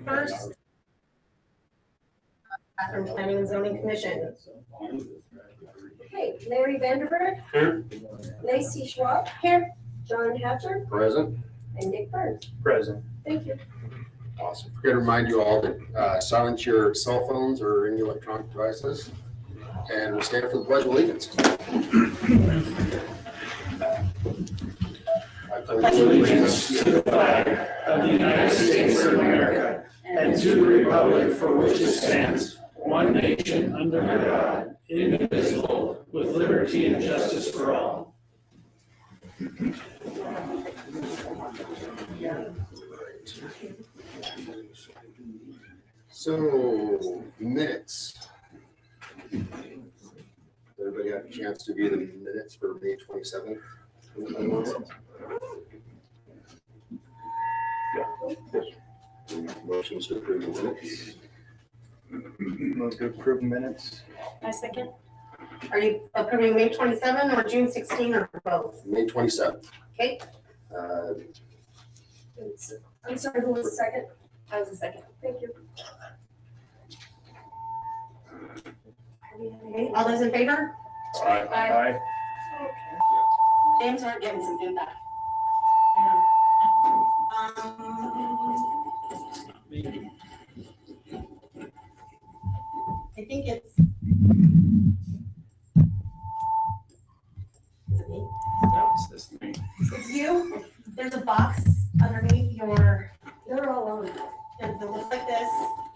first. Bathroom Planning and Zoning Commission. Okay, Larry Vanderberg. Here. Lacey Schwab. Here. John Hatcher. Present. And Nick Burns. Present. Thank you. Awesome. Forget to remind you all that silence your cell phones or any electronic devices. And we'll stand for the Pledge of Allegiance. I pledge allegiance to the flag of the United States of America and to the republic for which it stands, one nation under God, indivisible, with liberty and justice for all. So, minutes. Everybody have a chance to view the minutes for May 27th? Motions to approve the minutes. Move to approve minutes. I second. Are you approving May 27 or June 16 or both? May 27th. Okay. I'm sorry, who was the second? I was the second. Thank you. Okay, all those in favor? Aye. James, are getting some feedback. I think it's. Is it me? No, it's this thing. It's you. There's a box underneath your, They're all on. it looks like this.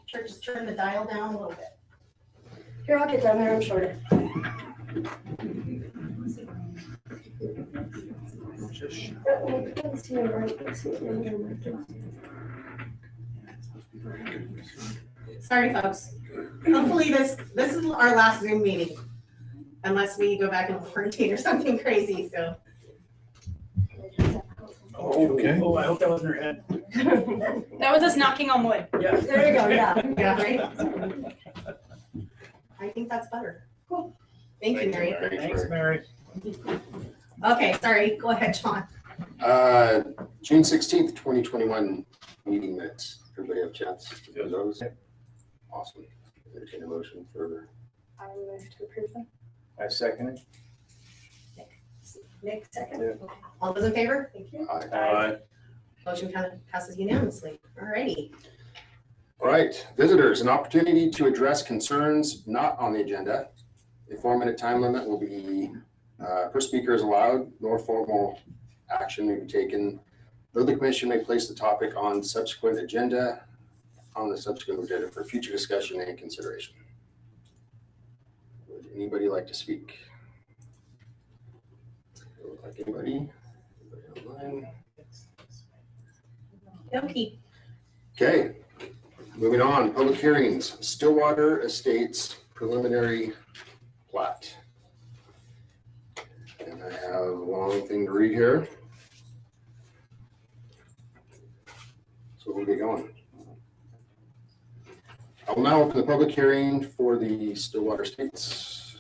Just turn the dial down a little bit. Here, I'll get down there, I'm shorter. Sorry, folks. Hopefully this is our last Zoom meeting. Unless we go back and quarantine or something crazy, so. Okay. Oh, I hope that wasn't her head. That was us knocking on wood. Yeah. There you go, yeah. Yeah, right? I think that's better. Cool. Thank you, Mary. Thanks, Mary. Okay, sorry. Go ahead, John. June 16th, 2021 meeting minutes. Everybody have a chance to do those? Awesome. Entertain a motion for. I move to approve them. I second it. Nick, second. Yeah. All those in favor? Thank you. Aye. Motion kind of passes unanimously. All righty. All right, visitors, an opportunity to address concerns not on the agenda. A 4-minute time limit will be, per speaker is allowed, nor formal action may be taken, though the commission may place the topic on the subsequent agenda for future discussion and consideration. Would anybody like to speak? Like anybody? Anybody online? Okay. Okay, moving on, public hearings, Stillwater Estates preliminary plat. And I have a long thing to read here. So we'll get going. I will now open the public hearing for the Stillwater Estates.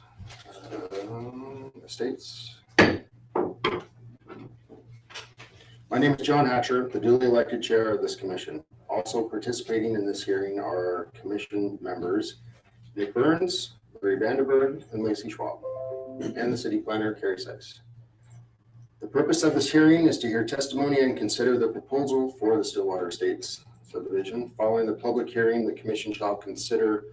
My name is John Hatcher, the duly elected chair of this commission. Also participating in this hearing are commission members Nick Burns, Larry Vanderberg, and Lacey Schwab, and the city planner, Carrie Sykes. The purpose of this hearing is to hear testimony and consider the proposal for the Stillwater Estates subdivision. Following the public hearing, the commission shall consider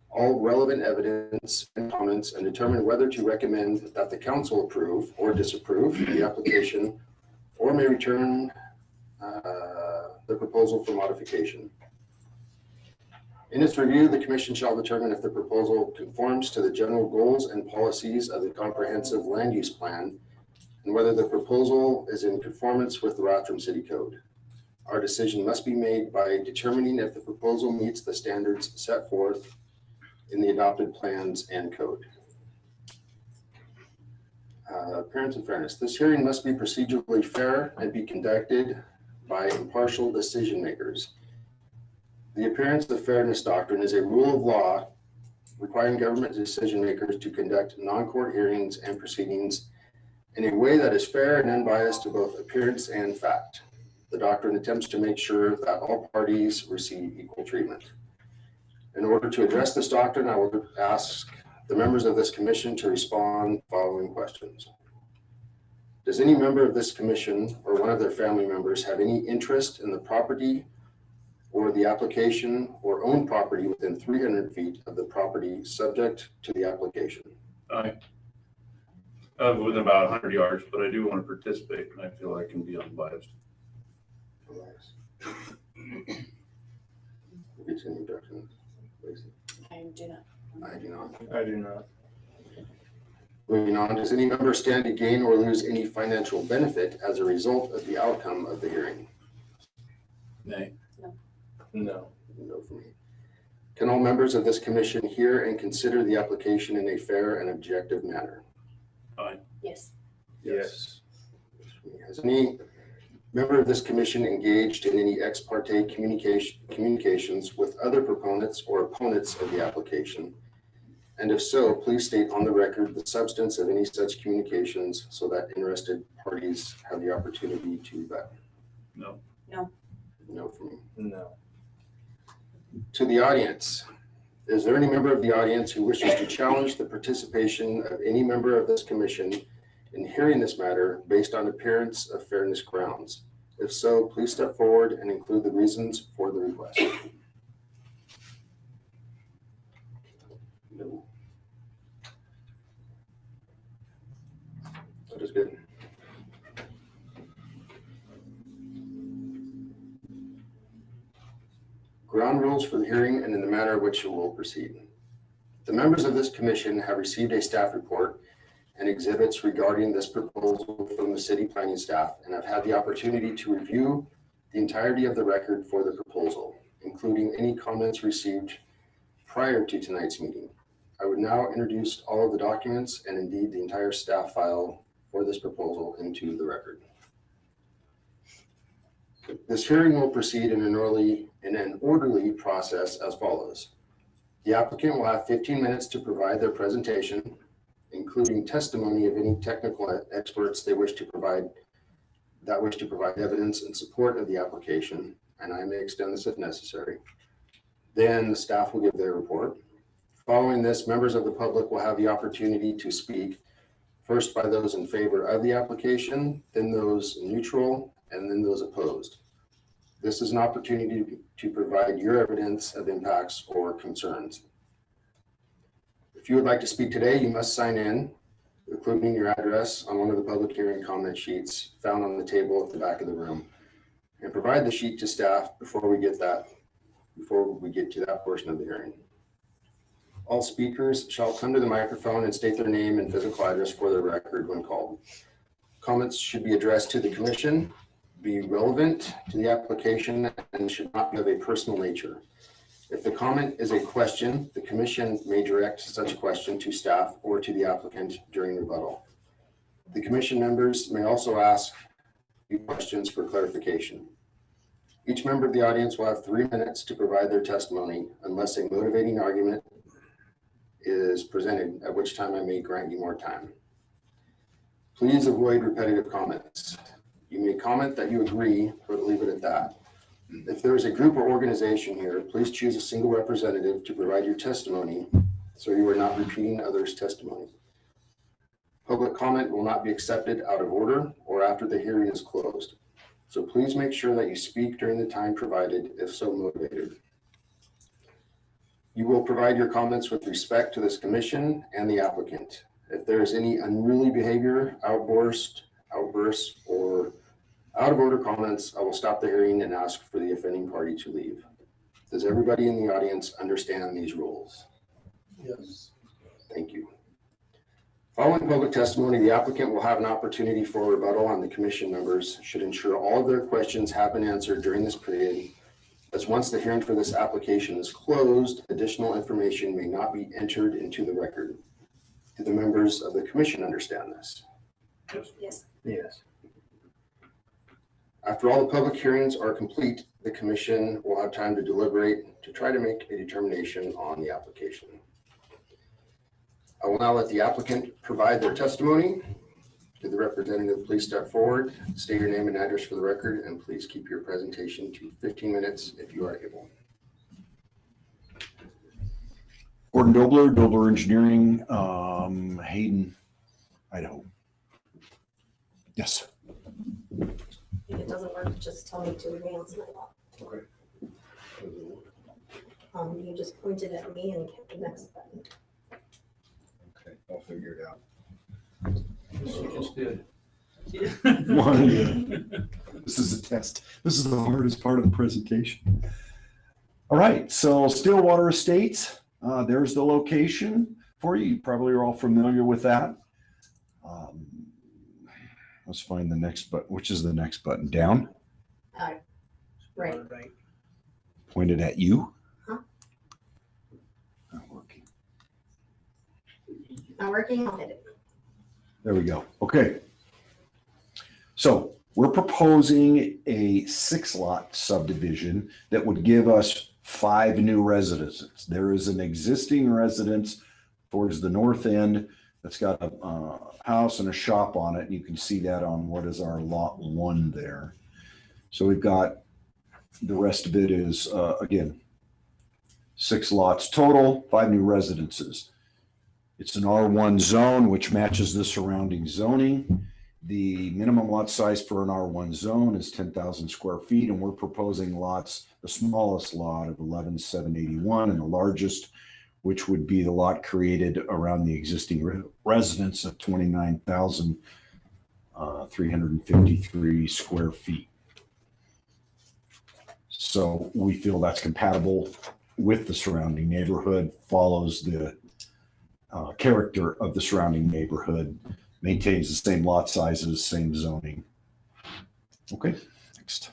all relevant evidence and comments and determine whether to recommend that the council approve or disapprove the application or may return the proposal for modification. In its review, the commission shall determine if the proposal conforms to the general goals and policies of the comprehensive land use plan and whether the proposal is in conformance with the Rathdrum City Code. Our decision must be made by determining if the proposal meets the standards set forth in the adopted plans and code. Appearance and fairness. This hearing must be procedurally fair and be conducted by impartial decision makers. The appearance of fairness doctrine is a rule of law requiring government decision makers to conduct non-court hearings and proceedings in a way that is fair and unbiased to both appearance and fact. The doctrine attempts to make sure that all parties receive equal treatment. In order to address this doctrine, I will ask the members of this commission to respond following questions. Does any member of this commission or one of their family members have any interest in the property or the application or own property within 300 feet of the property subject to the application? Aye. Within about 100 yards, but I do want to participate and I feel I can be unbiased. Get any objections, please? I do not. I do not. I do not. Moving on, does any member stand to gain or lose any financial benefit as a result of the outcome of the hearing? Nay. No. No for me. Can all members of this commission hear and consider the application in a fair and objective manner? Yes. Yes. Has any member of this commission engaged in any ex parte communications with other proponents or opponents of the application? And if so, please state on the record the substance of any such communications so that interested parties have the opportunity to rebut. No. No for me. No. To the audience, is there any member of the audience who wishes to challenge the participation of any member of this commission in hearing this matter based on appearance of fairness grounds? If so, please step forward and include the reasons for the request. No. That is good. Ground rules for the hearing and in the manner in which it will proceed. The members of this commission have received a staff report and exhibits regarding this proposal from the city planning staff and have had the opportunity to review the entirety of the record for the proposal, including any comments received prior to tonight's meeting. I would now introduce all of the documents and indeed the entire staff file for this proposal into the record. This hearing will proceed in an orderly process as follows. The applicant will have 15 minutes to provide their presentation, including testimony of any technical experts that wish to provide evidence in support of the application, and I may extend this if necessary. Then the staff will give their report. Following this, members of the public will have the opportunity to speak, first by those in favor of the application, then those neutral, and then those opposed. This is an opportunity to provide your evidence of impacts or concerns. If you would like to speak today, you must sign in, including your address on one of the public hearing comment sheets found on the table at the back of the room, and provide the sheet to staff before we get to that portion of the hearing. All speakers shall come to the microphone and state their name and physical address for the record when called. Comments should be addressed to the commission, be relevant to the application, and should not be of a personal nature. If the comment is a question, the commission may direct such question to staff or to the applicant during rebuttal. The commission members may also ask you questions for clarification. Each member of the audience will have 3 minutes to provide their testimony unless a motivating argument is presented, at which time I may grant you more time. Please avoid repetitive comments. You may comment that you agree, but leave it at that. If there is a group or organization here, please choose a single representative to provide your testimony so you are not repeating others' testimony. Public comment will not be accepted out of order or after the hearing is closed. So please make sure that you speak during the time provided if so motivated. You will provide your comments with respect to this commission and the applicant. If there is any unruly behavior, outbursts, or out of order comments, I will stop the hearing and ask for the offending party to leave. Does everybody in the audience understand these rules? Yes. Thank you. Following public testimony, the applicant will have an opportunity for rebuttal, and the commission members should ensure all of their questions have been answered during this period, as once the hearing for this application is closed, additional information may not be entered into the record. Do the members of the commission understand this? Yes. Yes. After all the public hearings are complete, the commission will have time to deliberate to try to make a determination on the application. I will now let the applicant provide their testimony. To the representative, please step forward, state your name and address for the record, and please keep your presentation to 15 minutes if you are able. Gordon Dobler, Dobler Engineering, Hayden, Idaho. Yes. If it doesn't work, just tell me to advance my law. Okay. You just pointed at me and hit the next button. Okay, I'll figure it out. You just did. This is a test. This is the hardest part of the presentation. All right, so Stillwater Estates, there's the location for you. You probably are all familiar with that. Let's find the next button. Which is the next button? Down? Right. Pointed at you? Huh? Not working. Not working, I'll hit it. There we go. Okay. So we're proposing a 6-lot subdivision that would give us 5 new residences. There is an existing residence towards the north end that's got a house and a shop on it. And you can see that on what is our lot 1 there. So we've got the rest of it is, again, 6 lots total, 5 new residences. It's an R1 zone, which matches the surrounding zoning. The minimum lot size for an R1 zone is 10,000 square feet, and we're proposing lots, the smallest lot of 11,781, and the largest, which would be the lot created around the existing residence of 29,353 square feet. So we feel that's compatible with the surrounding neighborhood, follows the character of the surrounding neighborhood, maintains the same lot sizes, same zoning. Okay, next.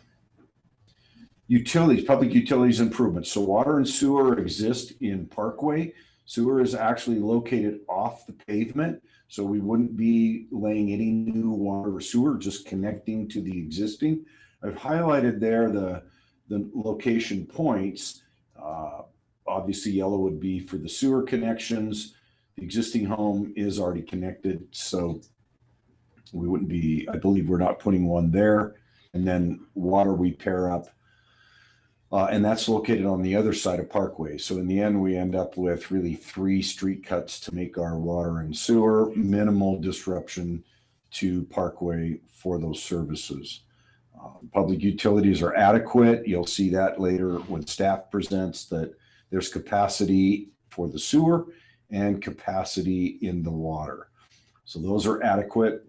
Utilities, public utilities improvements. So water and sewer exist in Parkway. Sewer is actually located off the pavement, so we wouldn't be laying any new water or sewer, just connecting to the existing. I've highlighted there the location points. Obviously, yellow would be for the sewer connections. The existing home is already connected, so we wouldn't be, I believe we're not putting one there. And then water we pair up, and that's located on the other side of Parkway. So in the end, we end up with really 3 street cuts to make our water and sewer, minimal disruption to Parkway for those services. Public utilities are adequate. You'll see that later when staff presents that there's capacity for the sewer and capacity in the water. So those are adequate.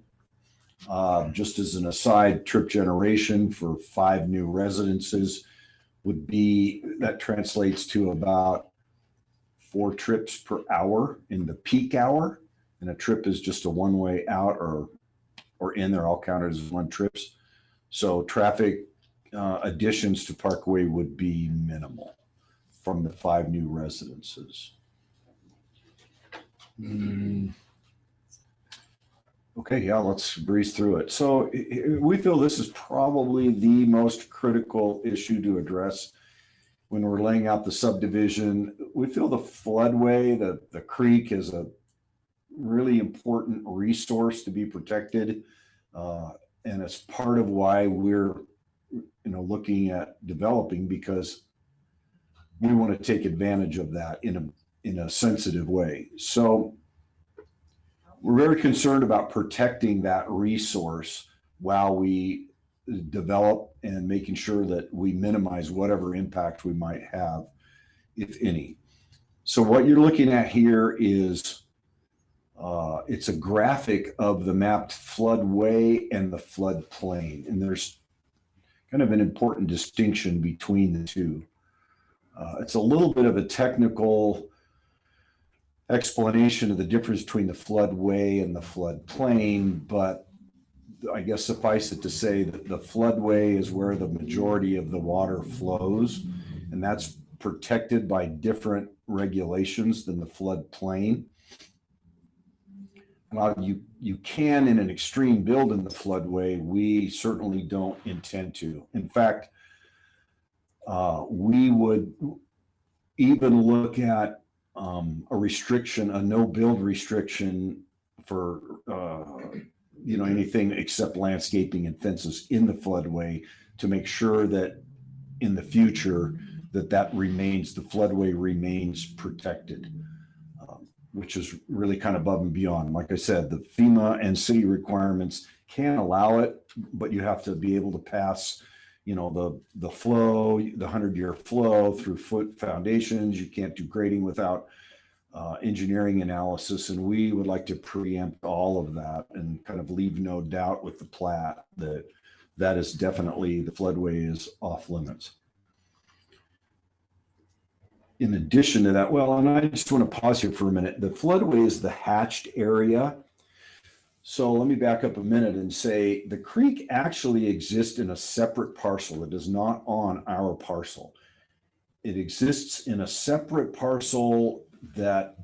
Just as an aside, trip generation for 5 new residences would be, that translates to about 4 trips per hour in the peak hour. And a trip is just a one-way out or in. They're all counted as 1 trips. So traffic additions to Parkway would be minimal from the 5 new residences. Okay, yeah, let's breeze through it. So we feel this is probably the most critical issue to address when we're laying out the subdivision. We feel the floodway, the creek, is a really important resource to be protected. And it's part of why we're, looking at developing, because we want to take advantage of that in a sensitive way. So we're very concerned about protecting that resource while we develop and making sure that we minimize whatever impact we might have, if any. So what you're looking at here is it's a graphic of the mapped floodway and the floodplain. And there's kind of an important distinction between the two. It's a little bit of a technical explanation of the difference between the floodway and the floodplain, but I guess suffice it to say that the floodway is where the majority of the water flows, and that's protected by different regulations than the floodplain. While you can, in an extreme, build in the floodway, we certainly don't intend to. In fact, we would even look at a restriction, a no build restriction for anything except landscaping and fences in the floodway to make sure that in the future that remains, the floodway remains protected, which is really kind of above and beyond. Like I said, the FEMA and city requirements can allow it, but you have to be able to pass, the flow, the 100-year flow through foot foundations. You can't do grading without engineering analysis, and we would like to preempt all of that and kind of leave no doubt with the plat that is definitely, the floodway is off limits. In addition to that, well, and I just want to pause here for a minute. The floodway is the hatched area. So let me back up a minute and say the creek actually exists in a separate parcel. It is not on our parcel. It exists in a separate parcel that,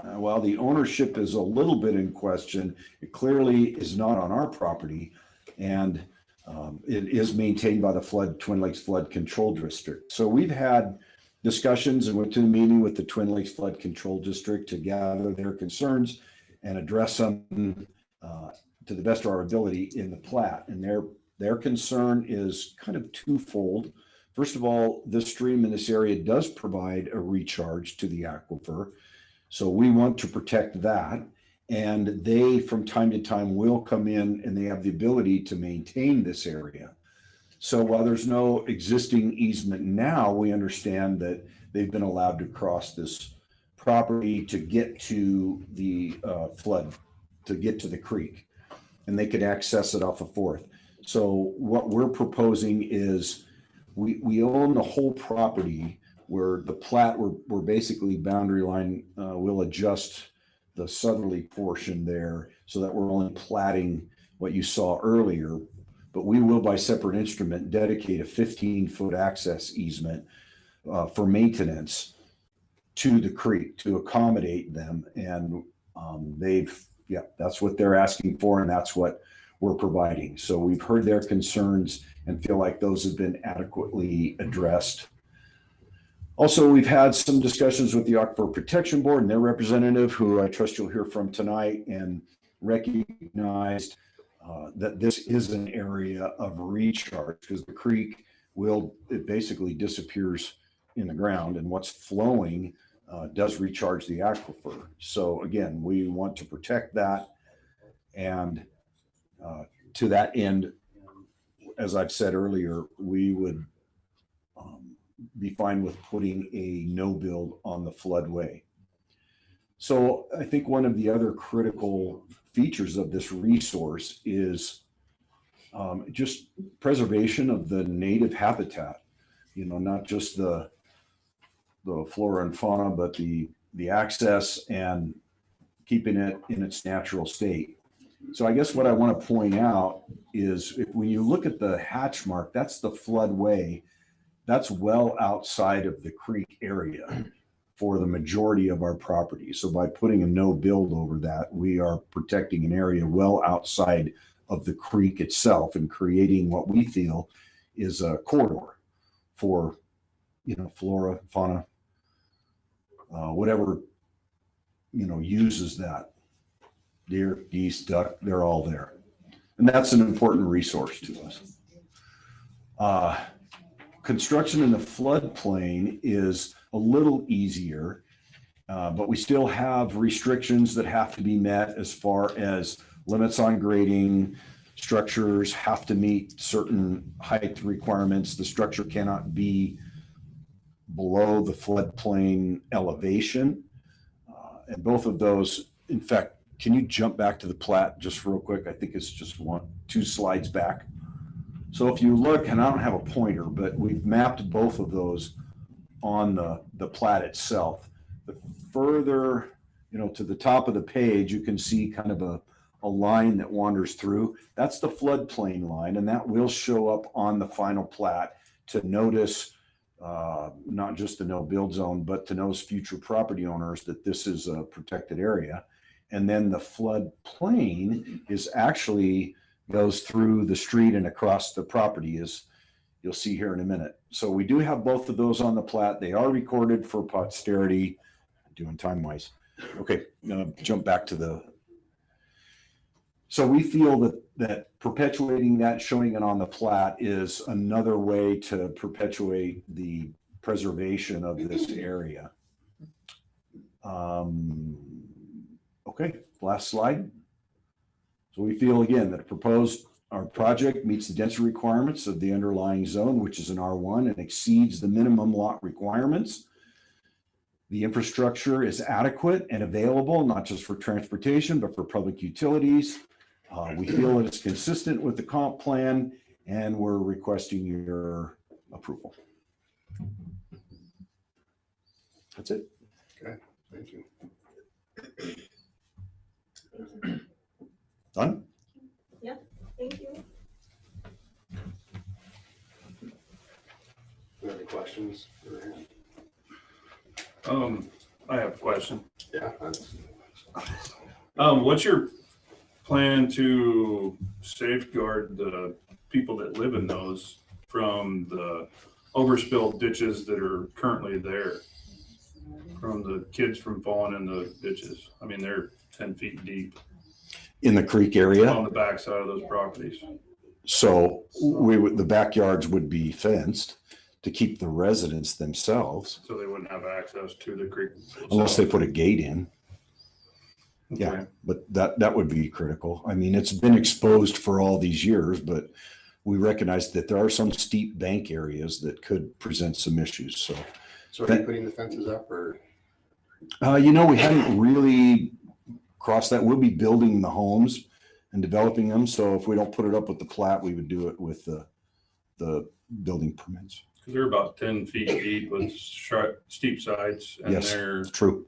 while the ownership is a little bit in question, it clearly is not on our property, and it is maintained by the Twin Lakes Flood Control District. So we've had discussions and went to a meeting with the Twin Lakes Flood Control District to gather their concerns and address them to the best of our ability in the plat. And their concern is kind of twofold. First of all, this stream in this area does provide a recharge to the aquifer. So we want to protect that. And they, from time to time, will come in and they have the ability to maintain this area. So while there's no existing easement now, we understand that they've been allowed to cross this property to get to the flood, to get to the creek, and they can access it off of 4th. So what we're proposing is we own the whole property, where the plat, we're basically boundary line, we'll adjust the southerly portion there so that we're only platting what you saw earlier. But we will, by separate instrument, dedicate a 15-foot access easement for maintenance to the creek to accommodate them. And that's what they're asking for, and that's what we're providing. So we've heard their concerns and feel like those have been adequately addressed. Also, we've had some discussions with the Aquifer Protection Board and their representative, who I trust you'll hear from tonight, and recognized that this is an area of recharge, because the creek it basically disappears in the ground, and what's flowing does recharge the aquifer. So again, we want to protect that. And to that end, as I've said earlier, we would be fine with putting a no build on the floodway. So I think one of the other critical features of this resource is just preservation of the native habitat, not just the flora and fauna, but the access and keeping it in its natural state. So I guess what I want to point out is, when you look at the hatch mark, that's the floodway. That's well outside of the creek area for the majority of our property. So by putting a no build over that, we are protecting an area well outside of the creek itself and creating what we feel is a corridor for, flora, fauna, whatever, uses that. Deer, geese, duck, they're all there. And that's an important resource to us. Construction in the floodplain is a little easier, but we still have restrictions that have to be met as far as limits on grading. Structures have to meet certain height requirements. The structure cannot be below the floodplain elevation. And both of those, in fact, can you jump back to the plat just real quick? I think it's just 2 slides back. So if you look, and I don't have a pointer, but we've mapped both of those on the plat itself. The further, to the top of the page, you can see kind of a line that wanders through. That's the floodplain line, and that will show up on the final plat to notice not just the no build zone, but to notice future property owners that this is a protected area. And then the floodplain is actually goes through the street and across the property, as you'll see here in a minute. So we do have both of those on the plat. They are recorded for posterity, doing time wise. Okay, jump back to So we feel that perpetuating that, showing it on the plat is another way to perpetuate the preservation of this area. Okay, last slide. So we feel again that our project meets the density requirements of the underlying zone, which is an R1, and exceeds the minimum lot requirements. The infrastructure is adequate and available, not just for transportation, but for public utilities. We feel it is consistent with the comp plan, and we're requesting your approval. That's it. Thank you. Done? Thank you. Do you have any questions? I have a question. Yeah. What's your plan to safeguard the people that live in those from the overspilled ditches that are currently there? From the kids from falling in the ditches? I mean, they're 10 feet deep In the creek area. on the backside of those properties. So the backyards would be fenced to keep the residents themselves, So they wouldn't have access to the creek. unless they put a gate in. Yeah, Okay. but that would be critical. I mean, it's been exposed for all these years, but we recognize that there are some steep bank areas that could present some issues. So, So are you putting the fences up or? we hadn't really crossed that. We'll be building the homes and developing them. So if we don't put it up with the plat, we would do it with the building permits. Cause they're about 10 feet deep with steep sides and Yes. True.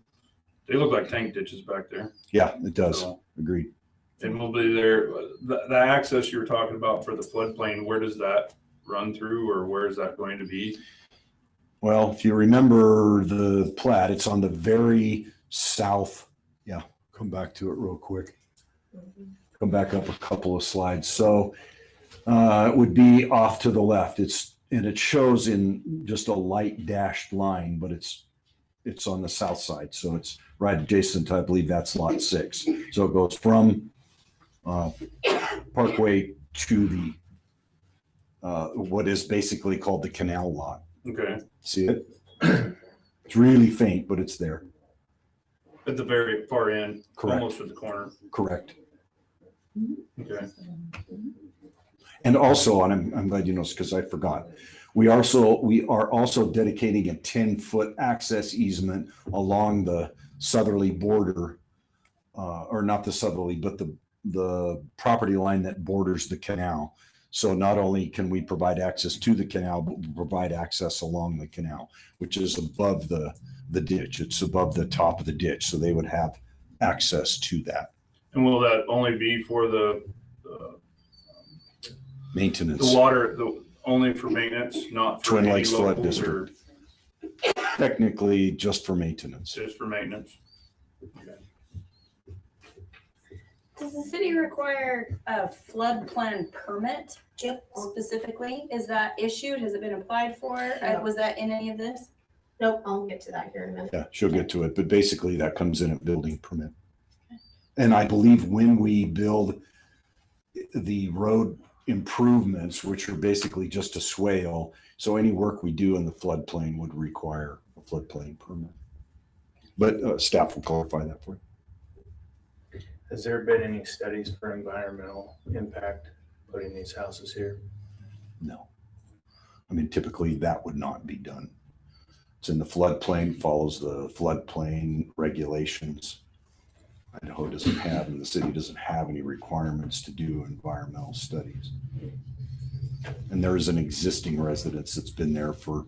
they look like tank ditches back there. Yeah, it does. So- Agreed. And we'll be there, the access you were talking about for the floodplain, where does that run through or where is that going to be? Well, if you remember the plat, it's on the very south. Yeah, come back to it real quick. Come back up a couple of slides. So it would be off to the left. It shows in just a light dashed line, but it's on the south side. So it's right adjacent to, I believe that's lot 6. So it goes from Parkway to the what is basically called the canal lot. Okay, See it? It's really faint, but it's there. at the very far end, Correct. almost at the corner. Correct. Okay, And also, and I'm glad you noticed because I forgot, we are also dedicating a 10-foot access easement along the southerly border, or not the southerly, but the property line that borders the canal. So not only can we provide access to the canal, but we provide access along the canal, which is above the ditch. It's above the top of the ditch. So they would have access to that. and will that only be for the Maintenance. water, only for maintenance, not for Twin any Lakes Flood locals or District. Technically just for maintenance. just for maintenance? Okay. Does the city require a flood plan permit specifically? Is that issued? Has it been applied for? No. Was that in any of this? Nope, I'll get to that here in a minute. Yeah, she'll get to it, but basically that comes in a building permit. And I believe when we build the road improvements, which are basically just a swale, so any work we do in the floodplain would require a floodplain permit. But staff will clarify that for you. Has there been any studies for environmental impact putting these houses here? No. I mean, typically that would not be done. It's in the floodplain, follows the floodplain regulations. Idaho doesn't have, and the city doesn't have any requirements to do environmental studies. And there is an existing residence that's been there for,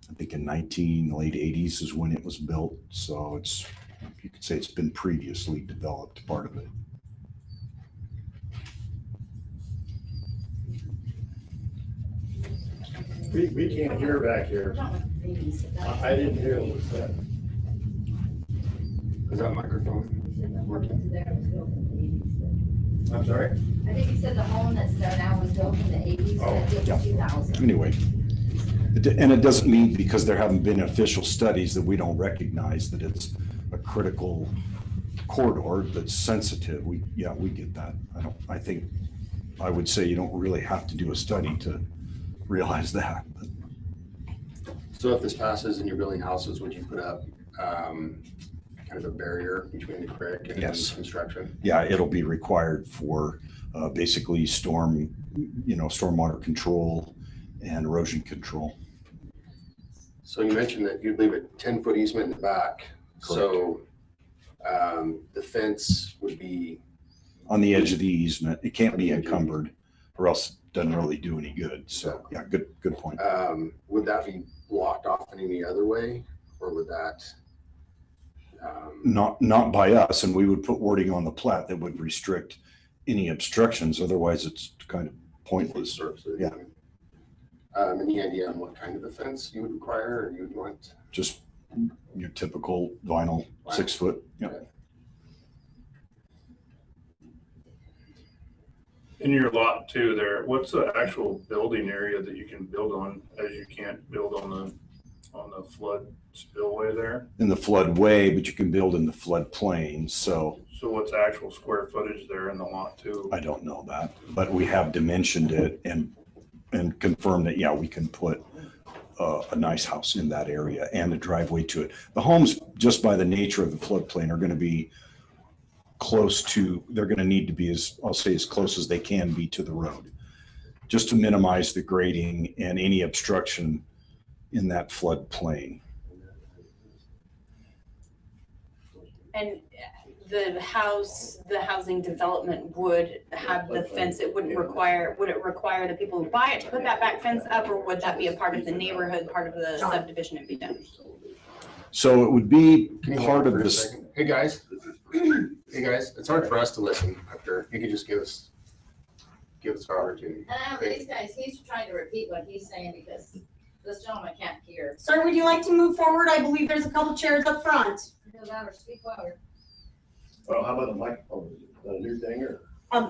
I think in late 80s is when it was built. So it's, you could say it's been previously developed, part of it. We can't hear back here. I didn't hear what was said. Is that microphone? I'm sorry? I think you said the home that's there now was built in the 80s, Oh, and it yeah. was 2000. Anyway, and it doesn't mean because there haven't been official studies that we don't recognize that it's a critical corridor that's sensitive. We get that. I would say you don't really have to do a study to realize that. So if this passes and you're building houses, would you put up kind of a barrier between the creek and Yes. construction? Yeah, it'll be required for basically stormwater control and erosion control. So you mentioned that you'd leave a 10-foot easement in the back. So the fence would be, On the edge of the easement, it can't be encumbered or else it doesn't really do any good. So yeah, good point. would that be blocked off in any other way? Or would that? Not by us, and we would put wording on the plat that would restrict any obstructions. Otherwise, it's kind of pointless. Yeah. Any idea on what kind of a fence you would require or you would want? Just your typical vinyl 6 foot. Yeah. In your lot too there, what's the actual building area that you can build on as you can't build on the flood spillway there? In the floodway, but you can build in the floodplain. So So what's the actual square footage there in the lot too? I don't know that, but we have dimensioned it and confirmed that, yeah, we can put a nice house in that area and a driveway to it. The homes, just by the nature of the floodplain, are going to be they're going to need to be as close as they can be to the road, just to minimize the grading and any obstruction in that floodplain. And the housing development would have the fence, would it require the people who buy it to put that back fence up, or would that be a part of the neighborhood, part of the subdivision and be done? So it would be Can you hold part on of for a this. second? Hey guys, it's hard for us to listen up there. If you could just give us our opportunity. And these guys, he's trying to repeat what he's saying because this gentleman can't hear. Sir, would you like to move forward? I believe there's a couple chairs up front. Feel louder, speak louder. Well, how about the microphone, the new thing or?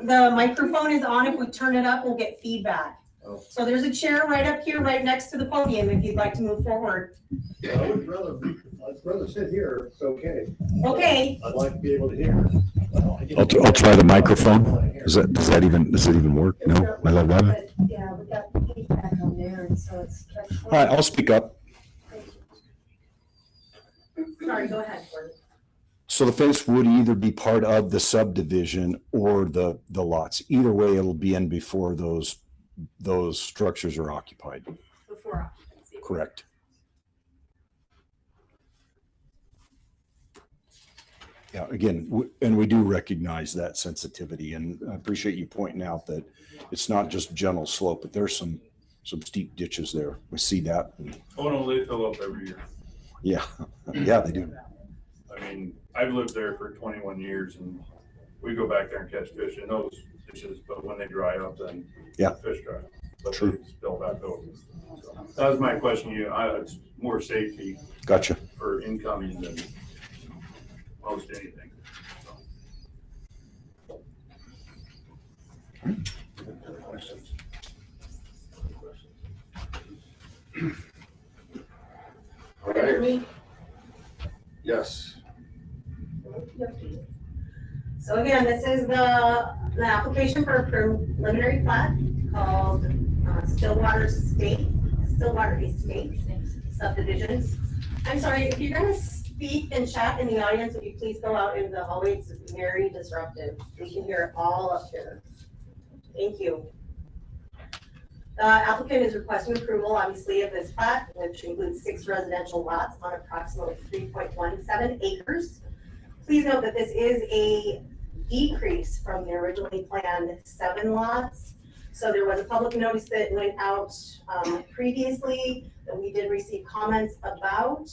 The microphone is on. If we turn it up, we'll get feedback. Oh. So there's a chair right up here, right next to the podium, if you'd like to move forward. I'd rather sit here, it's okay. Okay, I'd like to be able to hear. I'll try the microphone. Does it even work? No? Am I loud enough? But, yeah, we got feedback on there, and so it's. All right, I'll speak up. sorry, go ahead, Gordon. So the fence would either be part of the subdivision or the lots. Either way, it'll be in before those structures are occupied. Before occupancy. Correct. Yeah, again, and we do recognize that sensitivity, and I appreciate you pointing out that it's not just gentle slope, but there's some steep ditches there. We see that. Oh no, they fill up every year. Yeah, yeah, they do. I mean, I've lived there for 21 years and we go back there and catch fish in those ditches, but when they dry up, then Yeah. fish dry up. But True. they spill back over. So that was my question to you. It's more safety Gotcha. for incoming than most anything. All right. Yes. So again, this is the application for a preliminary plat called Stillwater Estates subdivisions. I'm sorry, if you're gonna speak and chat in the audience, would you please go out into the hallway? It's very disruptive. We can hear it all up here. Thank you. The applicant is requesting approval, obviously, of this plat, which includes 6 residential lots on approximately 3.17 acres. Please note that this is a decrease from the originally planned 7 lots. So there was a public notice that went out previously that we did receive comments about.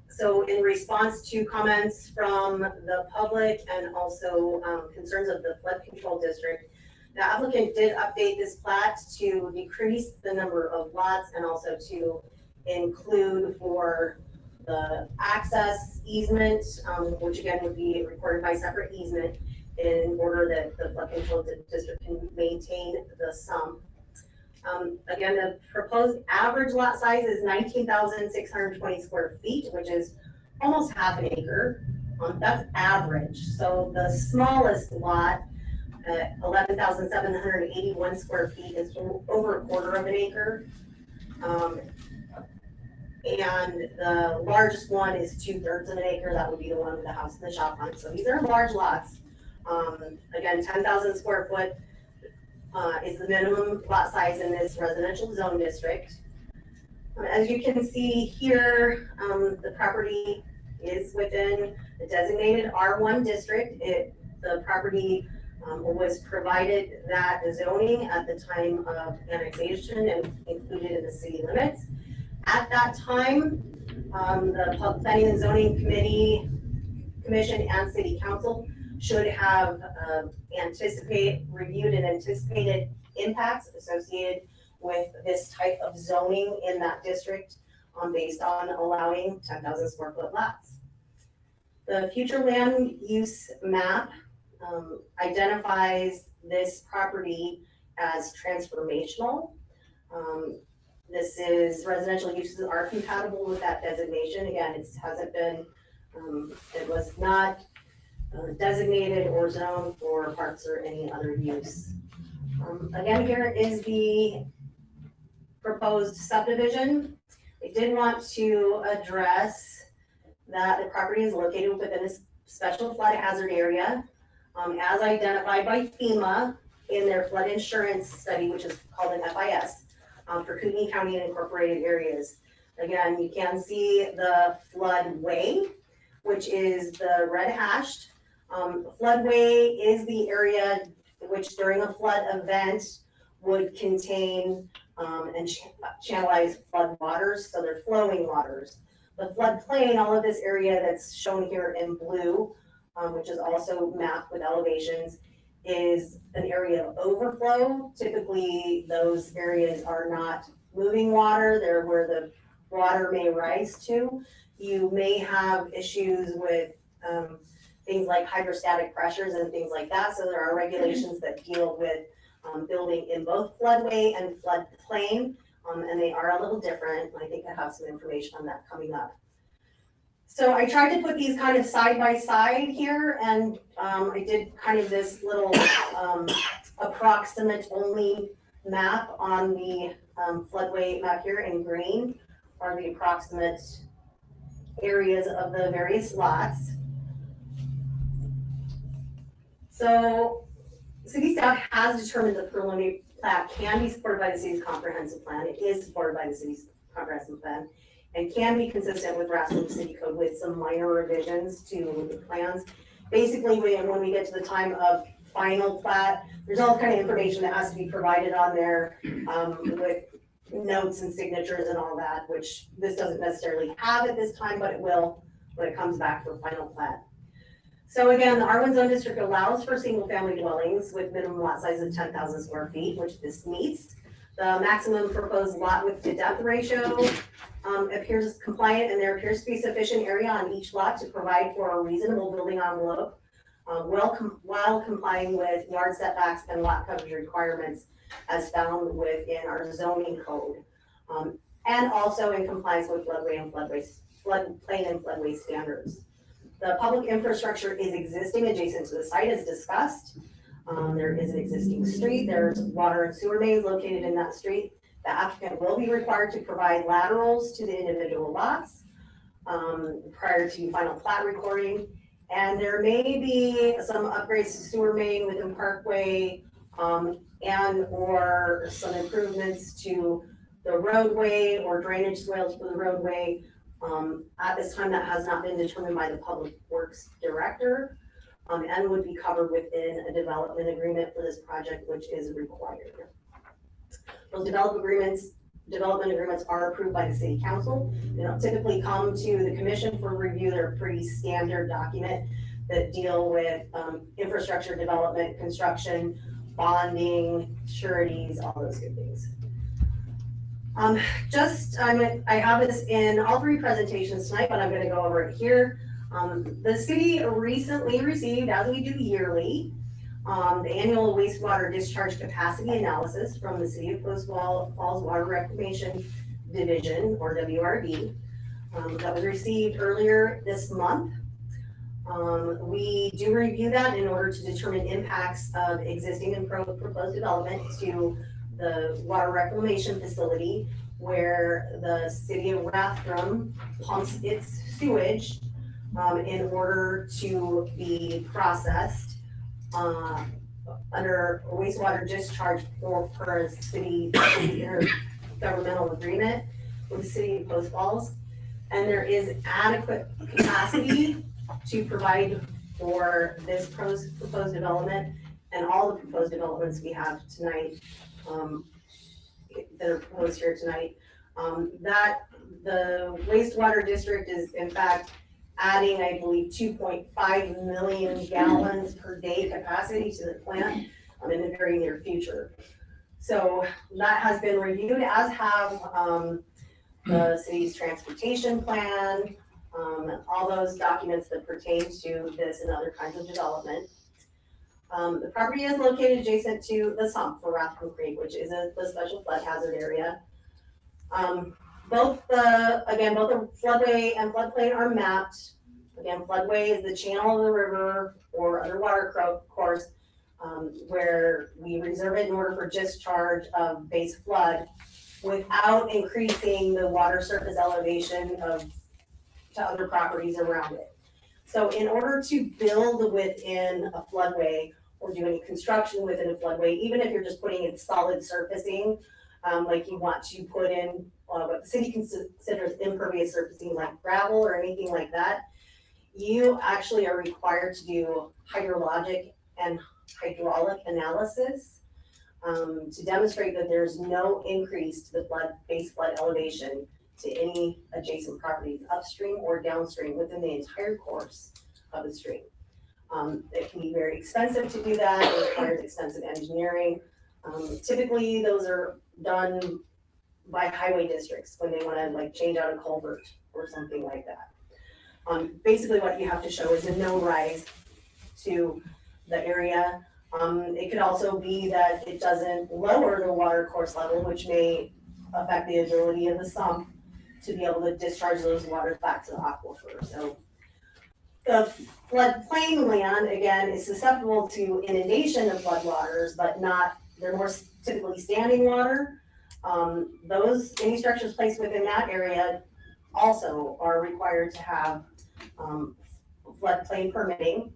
So in response to comments from the public and also concerns of the flood control district, the applicant did update this plat to decrease the number of lots and also to include for the access easement, which again would be recorded by separate easement in order that the flood control district can maintain the sum. Again, the proposed average lot size is 19,620 square feet, which is almost half an acre. That's average. So the smallest lot, 11,781 square feet is over a quarter of an acre. And the largest one is 2/3 of an acre. That would be the one with the house and the shop front. So these are large lots. Again, 10,000 square foot is the minimum lot size in this residential zone district. As you can see here, the property is within the designated R1 district. The property was provided that zoning at the time of annexation and included in the city limits. At that time, the Planning and Zoning Commission and City Council should have reviewed and anticipated impacts associated with this type of zoning in that district based on allowing 10,000 square foot lots. The future land use map identifies this property as transformational. This is residential uses are compatible with that designation. Again, it hasn't been, it was not designated or zoned for parks or any other use. Again, here is the proposed subdivision. I did want to address that the property is located within a special flood hazard area, as identified by FEMA in their flood insurance study, which is called an FIS, for Kootenai County and incorporated areas. Again, you can see the floodway, which is the red hashed. Floodway is the area which during a flood event would contain and channelize flood waters, so they're flowing waters. The floodplain, all of this area that's shown here in blue, which is also mapped with elevations, is an area of overflow. Typically, those areas are not moving water. They're where the water may rise to. You may have issues with things like hydrostatic pressures and things like that. So there are regulations that deal with building in both floodway and floodplain, and they are a little different. I think I have some information on that coming up. So I tried to put these kind of side by side here, and I did kind of this little approximate only map on the floodway map here in green, are the approximate areas of the various lots. So city staff has determined the preliminary plat can be supported by the city's comprehensive plan. It is supported by the city's comprehensive plan and can be consistent with Rasmussen City Code with some minor revisions to the plans. Basically, when we get to the time of final plat, there's all kind of information that has to be provided on there with notes and signatures and all that, which this doesn't necessarily have at this time, but it will when it comes back for final plat. So again, the R1 zone district allows for single family dwellings with minimum lot size of 10,000 square feet, which this meets. The maximum proposed lot width to depth ratio appears compliant, and there appears to be sufficient area on each lot to provide for a reasonable building envelope while complying with yard setbacks and lot coverage requirements as found within our zoning code, and also in compliance with floodplain and floodway standards. The public infrastructure is existing adjacent to the site as discussed. There is an existing street. There's water and sewer mains located in that street. The applicant will be required to provide laterals to the individual lots prior to final plat recording. And there may be some upgrades to sewer main within Parkway and or some improvements to the roadway or drainage swales for the roadway. At this time, that has not been determined by the Public Works Director and would be covered within a development agreement for this project, which is required. Those development agreements are approved by the City Council. They don't typically come to the Commission for review. They're a pretty standard document that deal with infrastructure development, construction, bonding, sureties, all those good things. I have this in all three presentations tonight, but I'm going to go over it here. The city recently received, as we do yearly, the annual wastewater discharge capacity analysis from the City of Post Falls Water Reclamation Division, or WRD, that was received earlier this month. We do review that in order to determine impacts of existing and proposed development to the water reclamation facility where the city of Rathdrum pumps its sewage in order to be processed under a wastewater discharge for per city intergovernmental agreement with the city of Post Falls. And there is adequate capacity to provide for this proposed development and all the proposed developments we have tonight, that are proposed here tonight. That the wastewater district is in fact adding, I believe, 2.5 million gallons per day capacity to the plant in the very near future. So that has been reviewed, as have the city's transportation plan, all those documents that pertain to this and other kinds of development. The property is located adjacent to the sump for Rathdrum Creek, which is the special flood hazard area. Both the floodway and floodplain are mapped. Again, floodway is the channel of the river or other water course where we reserve it in order for discharge of base flood without increasing the water surface elevation to other properties around it. So in order to build within a floodway or do any construction within a floodway, even if you're just putting in solid surfacing, like you want to put in what the city considers impervious surfacing like gravel or anything like that, you actually are required to do hydrologic and hydraulic analysis to demonstrate that there's no increase to the base flood elevation to any adjacent properties upstream or downstream within the entire course of the stream. It can be very expensive to do that. It requires extensive engineering. Typically, those are done by highway districts when they want to like change out a culvert or something like that. Basically, what you have to show is a no rise to the area. It could also be that it doesn't lower the water course level, which may affect the ability of the sump to be able to discharge those waters back to the aquifer. So the floodplain land, again, is susceptible to inundation of floodwaters, but they're more typically standing water. Any structures placed within that area also are required to have floodplain permitting.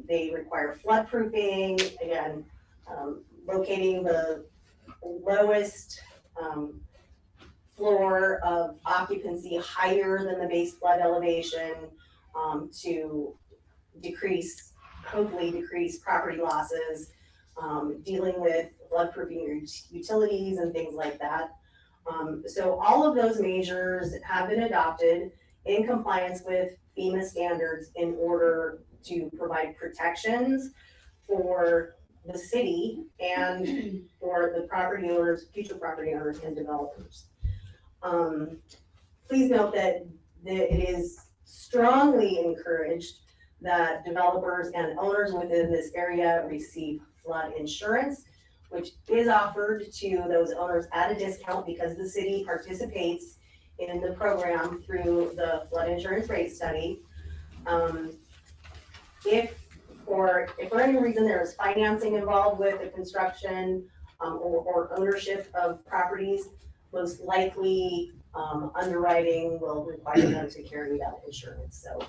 They require flood proofing, again, locating the lowest floor of occupancy higher than the base flood elevation to hopefully decrease property losses, dealing with flood proofing your utilities and things like that. So all of those measures have been adopted in compliance with FEMA standards in order to provide protections for the city and for the property owners, future property owners and developers. Please note that it is strongly encouraged that developers and owners within this area receive flood insurance, which is offered to those owners at a discount because the city participates in the program through the flood insurance rate study. If for any reason there is financing involved with the construction or ownership of properties, most likely underwriting will require them to carry that insurance. So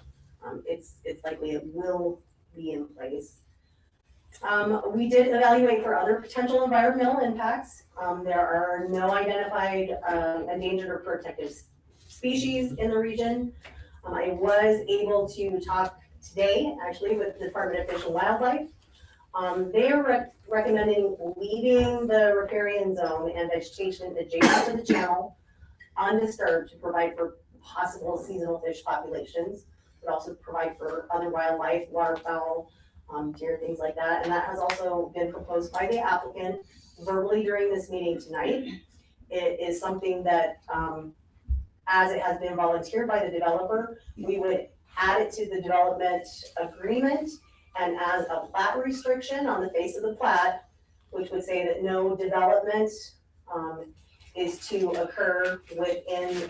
it's likely it will be in place. We did evaluate for other potential environmental impacts. There are no identified endangered or protected species in the region. I was able to talk today, actually, with the Department of Fish and Wildlife. They are recommending leaving the riparian zone and vegetation adjacent to the channel undisturbed to provide for possible seasonal fish populations, but also provide for other wildlife, waterfowl, deer, things like that. And that has also been proposed by the applicant verbally during this meeting tonight. It is something that, as it has been volunteered by the developer, we would add it to the development agreement and as a plat restriction on the face of the plat, which would say that no development is to occur within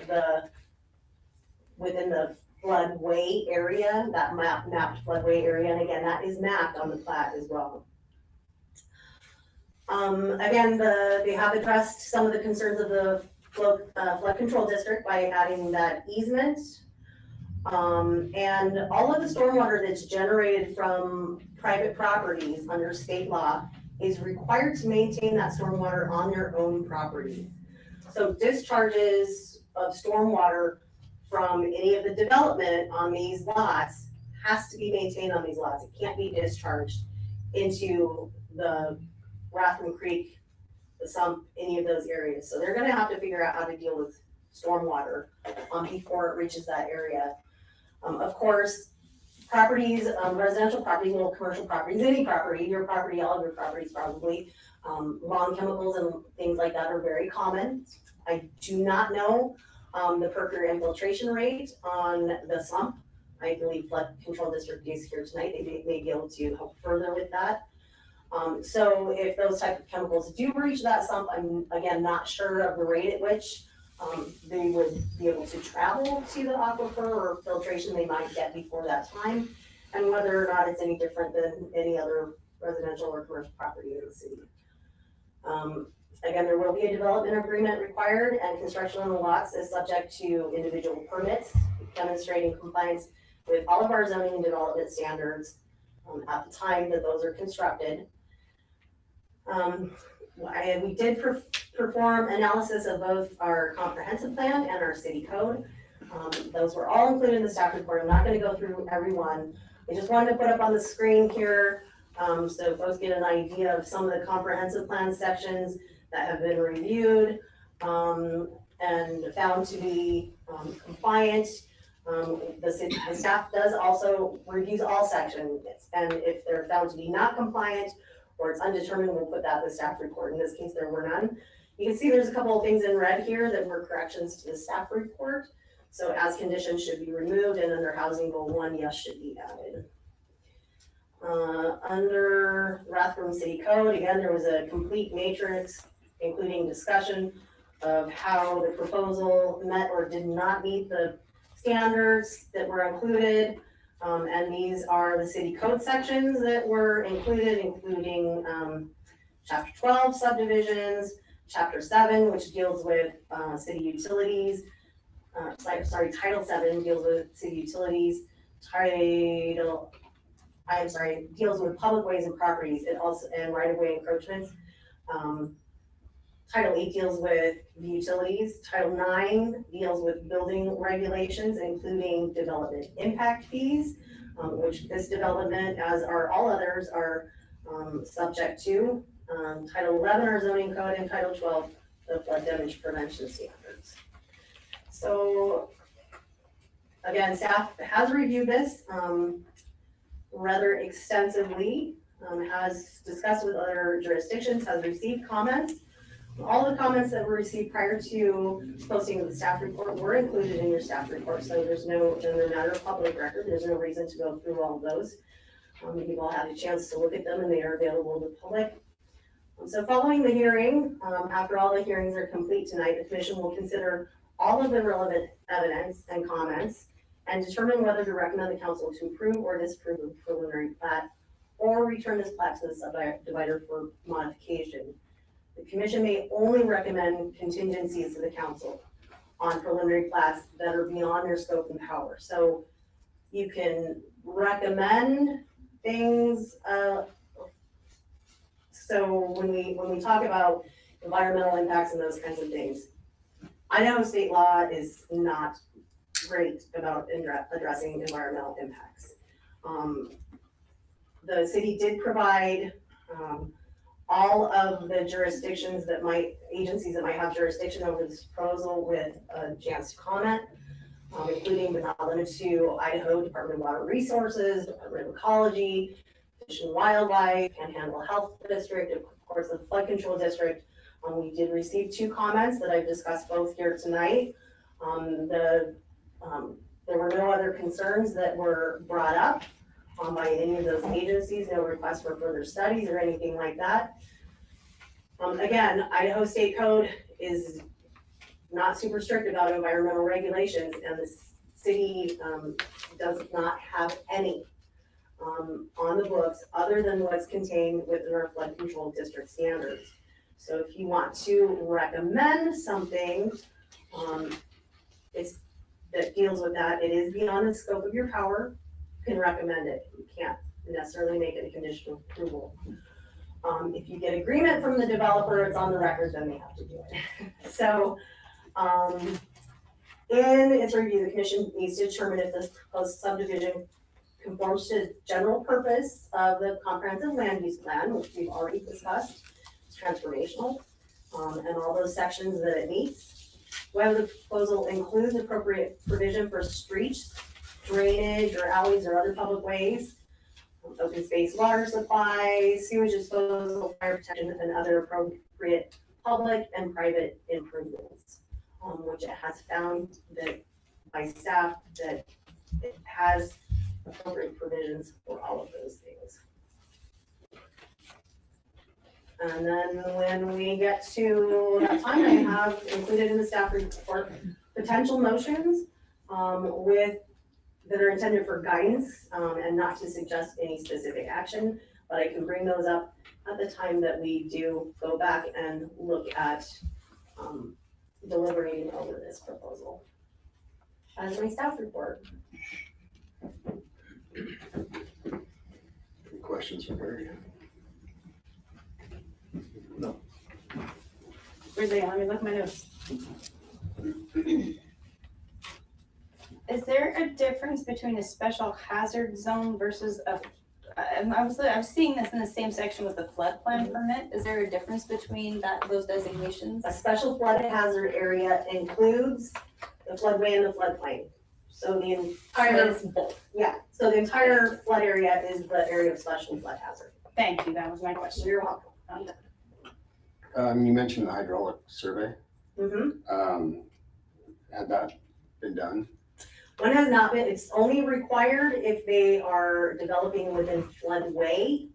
the floodway area, that mapped floodway area, and again, that is mapped on the plat as well. Again, they have addressed some of the concerns of the flood control district by adding that easement. And all of the stormwater that's generated from private properties under state law is required to maintain that stormwater on their own property. So discharges of stormwater from any of the development on these lots has to be maintained on these lots. It can't be discharged into the Rathrum Creek, the sump, any of those areas. So they're gonna have to figure out how to deal with stormwater before it reaches that area. Of course, properties, residential properties, little commercial properties, any property, your property, all of your properties probably, lawn chemicals and things like that are very common. I do not know the per year infiltration rate on the sump. I believe Flood Control District is here tonight. They may be able to help further with that. So if those type of chemicals do reach that sump, I'm again not sure of the rate at which they would be able to travel to the aquifer or filtration they might get before that time, and whether or not it's any different than any other residential or commercial property in the city. Again, there will be a development agreement required, and construction on the lots is subject to individual permits demonstrating compliance with all of our zoning and development standards at the time that those are constructed. We did perform analysis of both our comprehensive plan and our city code. Those were all included in the staff report. I'm not going to go through every one. I just wanted to put up on the screen here so folks get an idea of some of the comprehensive plan sections that have been reviewed and found to be compliant. The staff does also reviews all sections, and if they're found to be not compliant or it's undetermined, we'll put that in the staff report. In this case, there were none. You can see there's a couple of things in red here that were corrections to the staff report. So as conditions should be removed, and under housing goal 1, yes should be added. Under Rathrum City Code, again, there was a complete matrix, including discussion of how the proposal met or did not meet the standards that were included. And these are the city code sections that were included, including chapter 12 subdivisions, chapter 7, which deals with city utilities. Title 7 deals with city utilities. Deals with public ways and properties. It also, and right-of-way encroachments. Title 8 deals with the utilities. Title 9 deals with building regulations, including development impact fees, which this development, as are all others, are subject to. Title 11, our zoning code, and Title 12, the flood damage prevention standards. So, again, staff has reviewed this rather extensively, has discussed with other jurisdictions, has received comments. All the comments that were received prior to posting of the staff report were included in your staff report, so there's no, in the matter of public record, there's no reason to go through all of those. You've all had a chance to look at them, and they are available to the public. So following the hearing, after all the hearings are complete tonight, the commission will consider all of the relevant evidence and comments and determine whether to recommend the council to approve or disapprove of the preliminary plat or return this plat to the subdivider for modification. The commission may only recommend contingencies to the council on preliminary plats that are beyond their scope and power. So you can recommend things. So when we talk about environmental impacts and those kinds of things, I know state law is not great about addressing environmental impacts. The city did provide all of the jurisdictions that agencies that might have jurisdiction over this proposal with a chance to comment, including but not limited to Idaho Department of Water Resources, Department of Ecology, Fish and Wildlife, Panhandle Health District, of course the Flood Control District. We did receive 2 comments that I've discussed both here tonight. There were no other concerns that were brought up by any of those agencies, no requests for further studies or anything like that. Again, Idaho State Code is not super strict about environmental regulations, and the city, does not have any, on the books other than what's contained within our flood control district standards. So if you want to recommend something, that deals with that, it is beyond the scope of your power, you can recommend it. You can't necessarily make it a conditional approval. If you get agreement from the developer, it's on the record, then they have to do it. So, in its review, the commission needs to determine if this proposed subdivision conforms to the general purpose of the comprehensive land use plan, which we've already discussed. It's transformational, and all those sections that it meets. Whether the proposal includes appropriate provision for streets, drainage, or alleys or other public ways, open space water supply, sewage disposal, fire protection, and other appropriate public and private improvements, which it has found that by staff that it has appropriate provisions for all of those things. And then when we get to that time, I have included in the staff report potential motions that are intended for guidance and not to suggest any specific action, but I can bring those up at the time that we do go back and look at deliberating over this proposal. As my staff report. Any questions for Barry? Where's it? Let me look at my notes. Is there a difference between a special hazard zone versus I was seeing this in the same section with the flood plan permit. Is there a difference between those designations? A special flood hazard area includes the floodway and the floodplain. So the entire, yeah, so the entire flood area is the area of special flood hazard. Thank you, that was my question. You're welcome. You mentioned the hydraulic survey. Mm-hmm. Had that been done? One has not been, it's only required if they are developing within floodway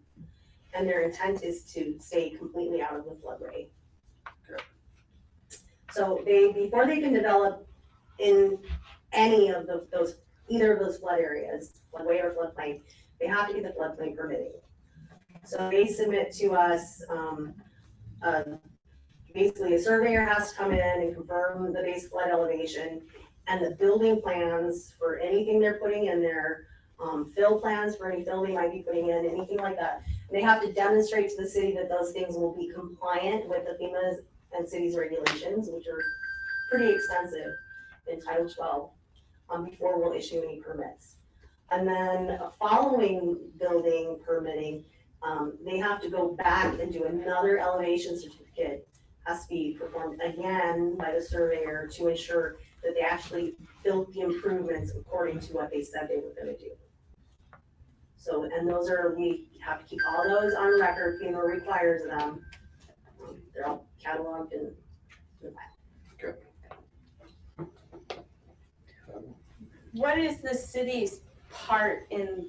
and their intent is to stay completely out of the floodway. Okay. So before they can develop in any of those, either of those flood areas, floodway or floodplain, they have to get the floodplain permitting. So they submit to us, basically a surveyor has to come in and confirm the base flood elevation and the building plans for anything they're putting in there, fill plans for any fill they might be putting in, anything like that. And they have to demonstrate to the city that those things will be compliant with the FEMA's and city's regulations, which are pretty extensive in Title 12, before we'll issue any permits. And then following building permitting, they have to go back and do another elevation certificate, has to be performed again by the surveyor to ensure that they actually built the improvements according to what they said they were gonna do. So, and those are, we have to keep all those on record, FEMA requires them. They're all cataloged and. Okay. What is the city's part in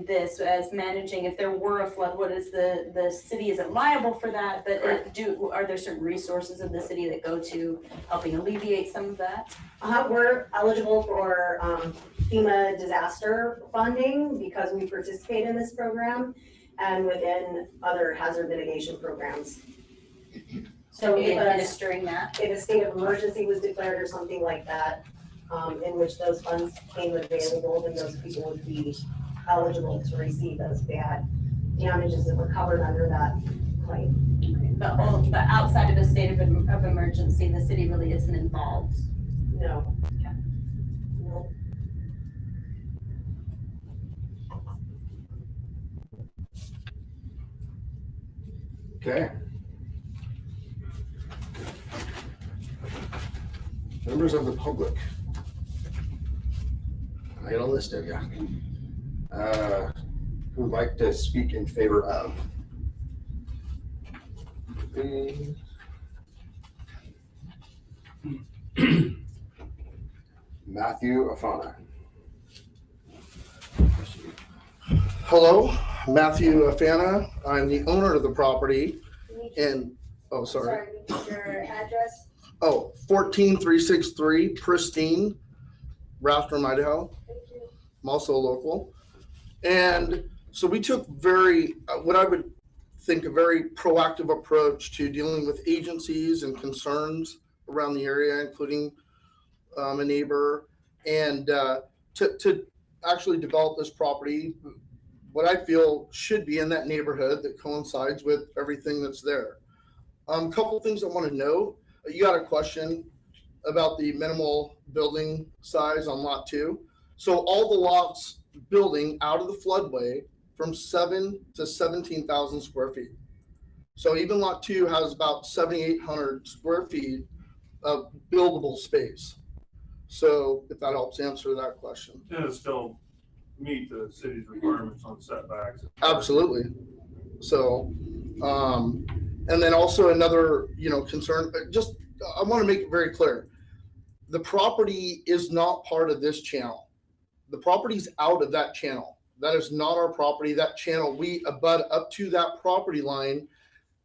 this as managing, if there were a flood, what is the city isn't liable for that, but are there certain resources of the city that go to helping alleviate some of that? We're eligible for FEMA disaster funding because we participate in this program and within other hazard mitigation programs. So if Administering that? a state of emergency was declared or something like that, in which those funds came available, then those people would be eligible to receive those bad damages that were covered under that claim. But outside of a state of emergency, the city really isn't involved. No. Okay. No. Okay. Members of the public. I got a list of you. Who would like to speak in favor of? Matthew Afana. Hello, Matthew Afana. I'm the owner of the property and, oh, sorry. Your address? Oh, 14363 Pristine Rathdrum, Idaho. I'm also local. And so we took what I would think a very proactive approach to dealing with agencies and concerns around the area, including a neighbor, and to actually develop this property, what I feel should be in that neighborhood that coincides with everything that's there. A couple of things I want to note. You got a question about the minimal building size on lot 2. So all the lots building out of the floodway from 7 to 17,000 square feet. So even lot 2 has about 7,800 square feet of buildable space. So if that helps answer that question. And it still meet the city's requirements on setbacks. Absolutely. So, and then also another, concern, just, I want to make it very clear. The property is not part of this channel. The property's out of that channel. That is not our property. That channel, we abut up to that property line.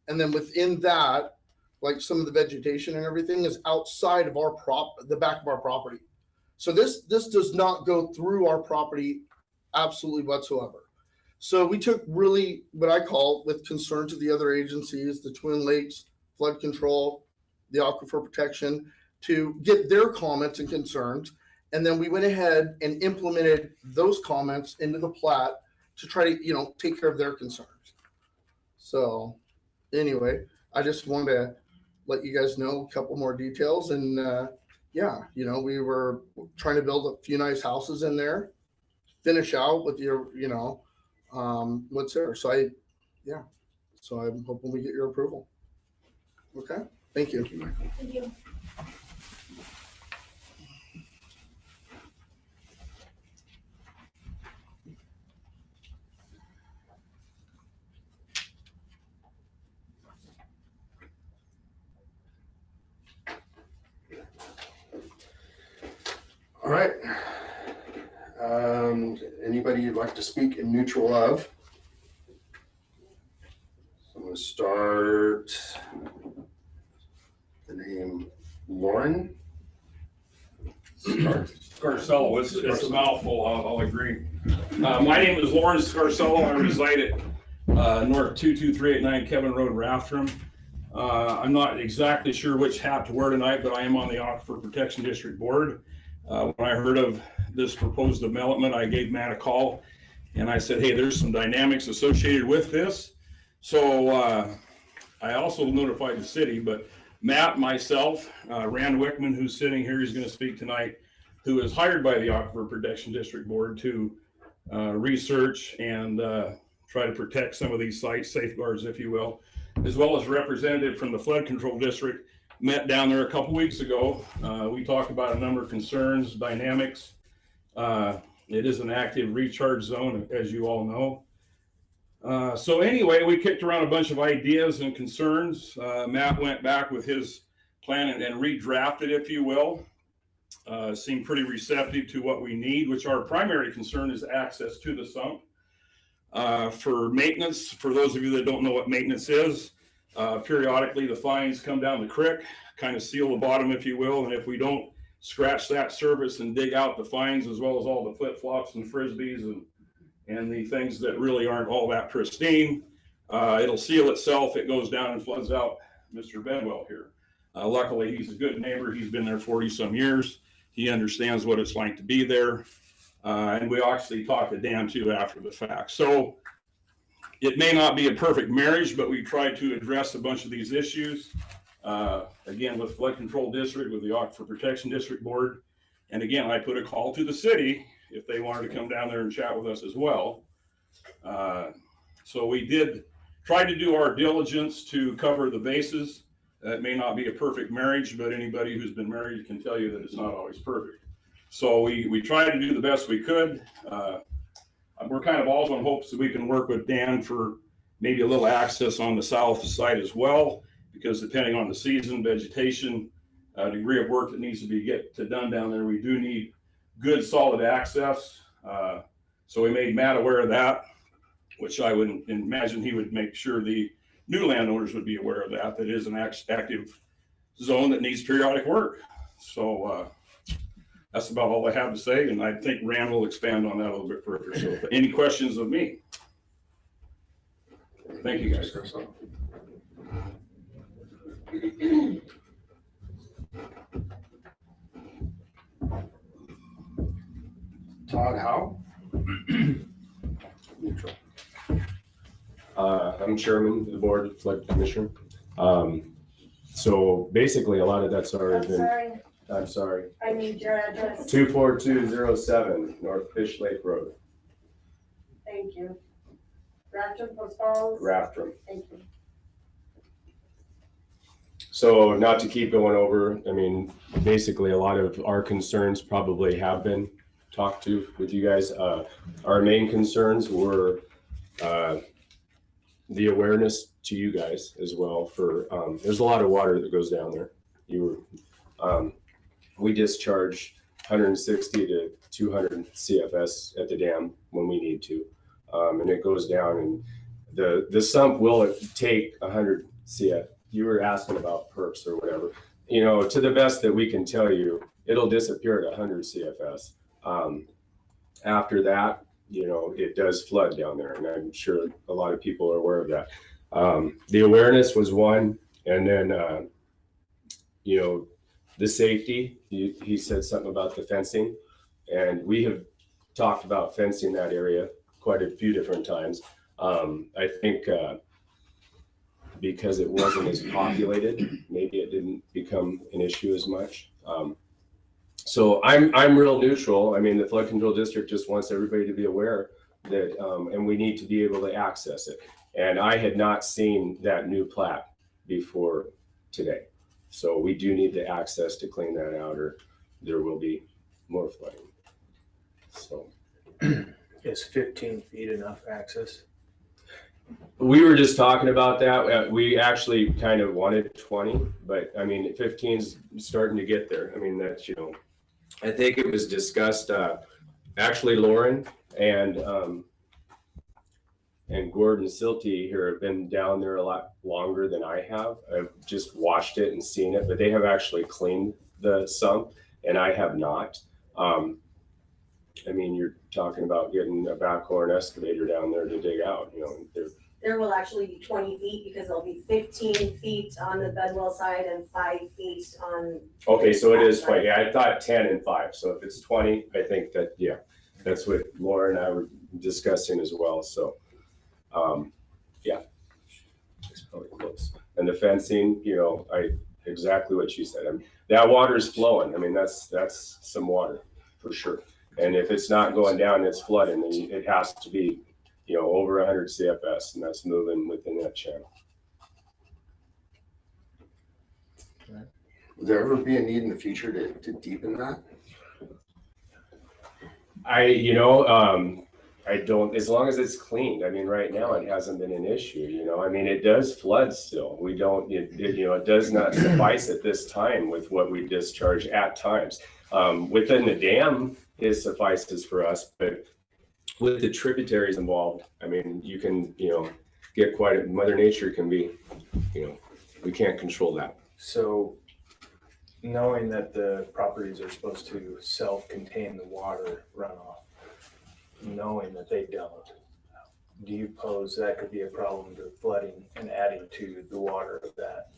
And then within that, like some of the vegetation and everything is outside of the back of our property. So this does not go through our property absolutely whatsoever. So we took really what I call, with concern to the other agencies, the Twin Lakes Flood Control, the Aquifer Protection, to get their comments and concerns. And then we went ahead and implemented those comments into the plat to try to, take care of their concerns. So anyway, I just wanted to let you guys know a couple more details. And we were trying to build a few nice houses in there, finish out with your, what's there. So I'm hoping we get your approval. Okay, thank you. Thank you. All right. Anybody you'd like to speak in neutral of? So I'm going to start the name Lauren. Scarsello, it's a mouthful, I'll agree. My name is Lawrence Scarsello. I reside at North 22389 Kevin Road, Rathdrum. I'm not exactly sure which hat to wear tonight, but I am on the Aquifer Protection District Board. When I heard of this proposed development, I gave Matt a call and I said, hey, there's some dynamics associated with this. So I also notified the city, but Matt, myself, Rand Wickman, who's sitting here, he's going to speak tonight, who is hired by the Aquifer Protection District Board to research and try to protect some of these sites, safeguards, if you will, as well as a representative from the Flood Control District, met down there a couple weeks ago. We talked about a number of concerns, dynamics. It is an active recharge zone, as you all know. So anyway, we kicked around a bunch of ideas and concerns. Matt went back with his plan and redrafted, if you will. Seemed pretty receptive to what we need, which our primary concern is access to the sump. For maintenance, for those of you that don't know what maintenance is, periodically the fines come down the creek, kind of seal the bottom, if you will, and if we don't scratch that surface and dig out the fines, as well as all the flip-flops and frisbees and the things that really aren't all that pristine, it'll seal itself. It goes down and floods out Mr. Bedwell here. Luckily, he's a good neighbor. He's been there 40-some years. He understands what it's like to be there. And we actually talked to Dan too after the fact. So it may not be a perfect marriage, but we tried to address a bunch of these issues. Again, with Flood Control District, with the Aquifer Protection District Board. And again, I put a call to the city if they wanted to come down there and chat with us as well. So we did try to do our diligence to cover the bases. That may not be a perfect marriage, but anybody who's been married can tell you that it's not always perfect. So we tried to do the best we could. We're kind of also in hopes that we can work with Dan for maybe a little access on the south side as well, because depending on the season, vegetation, degree of work that needs to be done down there, we do need good solid access. So we made Matt aware of that, which I would imagine he would make sure the new landowners would be aware of that. That is an active zone that needs periodic work. So That's about all I have to say, and I think Rand will expand on that a little bit further. So any questions of me? Thank you, guys. Todd Howe? Neutral. I'm chairman of the board of flood commissioner. So basically, a lot of that's already been. I'm sorry. I need your address. 24207 North Fish Lake Road, Thank you. Raptor Post Falls. Rathdrum. Thank you. So not to keep going over, I mean, basically a lot of our concerns probably have been talked to with you guys. Our main concerns were the awareness to you guys as well for, there's a lot of water that goes down there. We discharge 160 to 200 CFS at the dam when we need to. And it goes down, and the sump will take 100 CF. You were asking about perks or whatever. You know, to the best that we can tell you, it'll disappear at 100 CFS. After that, you know, it does flood down there, and I'm sure a lot of people are aware of that. The awareness was one, and then, you know, the safety. He said something about the fencing, and we have talked about fencing that area quite a few different times. I think because it wasn't as populated, maybe it didn't become an issue as much. So I'm real neutral. I mean, the flood control district just wants everybody to be aware that, and we need to be able to access it. And I had not seen that new plat before today. So we do need the access to clean that out, or there will be more flooding. So. Is 15 feet enough access? We were just talking about that. We actually kind of wanted 20, but I mean, 15's starting to get there. I mean, that's, you know, I think it was discussed, actually Lauren and Gordon Silty here have been down there a lot longer than I have. I've just watched it and seen it, but they have actually cleaned the sump, and I have not. I mean, you're talking about getting a backhoe or an excavator down there to dig out, you know. There will actually be 20 feet because there'll be 15 feet on the Bedwell side and 5 feet on. Okay, so it is 20. Yeah, I thought 10 and 5. So if it's 20, I think that, yeah, that's what Laura and I were discussing as well. So, yeah, it's probably close. And the fencing, you know, exactly what you said. I mean, that water is flowing. I mean, that's some water for sure. And if it's not going down, it's flooding, then it has to be, you know, over 100 CFS, and that's moving within that channel. Would there ever be a need in the future to deepen that? I don't, as long as it's cleaned. I mean, right now it hasn't been an issue, you know. I mean, it does flood still. We don't, it does not suffice at this time with what we discharge at times. Within the dam, it suffices for us, but with the tributaries involved, I mean, you can, you know, get quite Mother Nature can be, you know, we can't control that. So knowing that the properties are supposed to self-contain the water runoff, knowing that they don't, do you pose that could be a problem to flooding and adding to the water of that?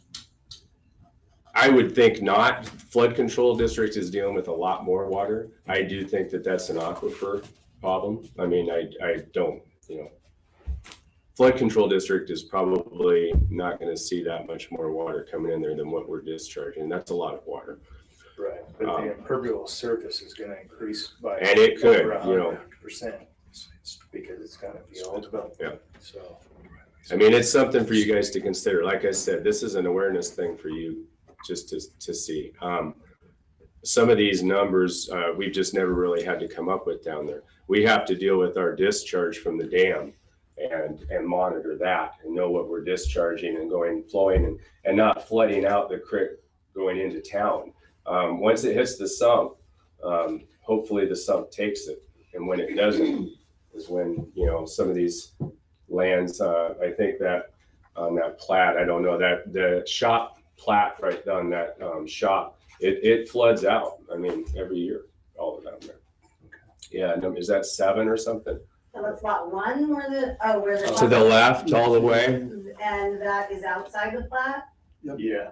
I would think not. Flood control district is dealing with a lot more water. I do think that that's an aquifer problem. I mean, I don't, you know, flood control district is probably not going to see that much more water coming in there than what we're discharging. That's a lot of water. Right, but the impervious surface is going to increase by, and it could, you know, 100% because it's going to be all developed. Yeah. So, I mean, it's something for you guys to consider. Like I said, this is an awareness thing for you just to see. Some of these numbers we've just never really had to come up with down there. We have to deal with our discharge from the dam and monitor that and know what we're discharging and flowing and not flooding out the creek going into town. Once it hits the sump, hopefully the sump takes it. And when it doesn't is when, you know, some of these lands, I think that on that plat, I don't know, that the shop plat right on that shop, it floods out, I mean, every year. Yeah, no, is that 7 or something? So it's lot one where where the. To the left all the way? And that is outside the plat, Yeah.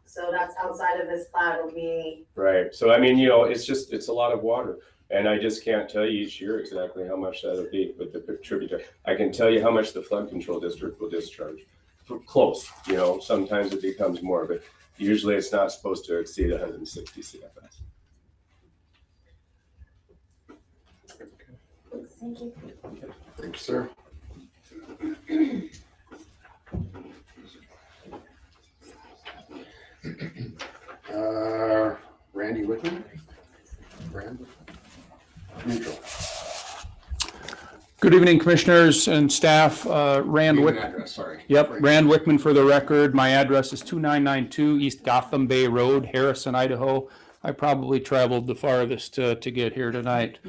so that's outside of this plat will be, Right. So I mean, you know, it's a lot of water. And I just can't tell you each year exactly how much that'll be, but the tributary, I can tell you how much the flood control district will discharge. Close, you know, sometimes it becomes more, but usually it's not supposed to exceed 160 CFS. thank you. Thank you, sir. Randy Whitman? Rand? Neutral. Good evening, commissioners and staff. Rand Name and Wickman. address, sorry. Yep, Rand Wickman for the record. My address is 2992 East Gotham Bay Road, Harrison, Idaho. I probably traveled the farthest to get here tonight.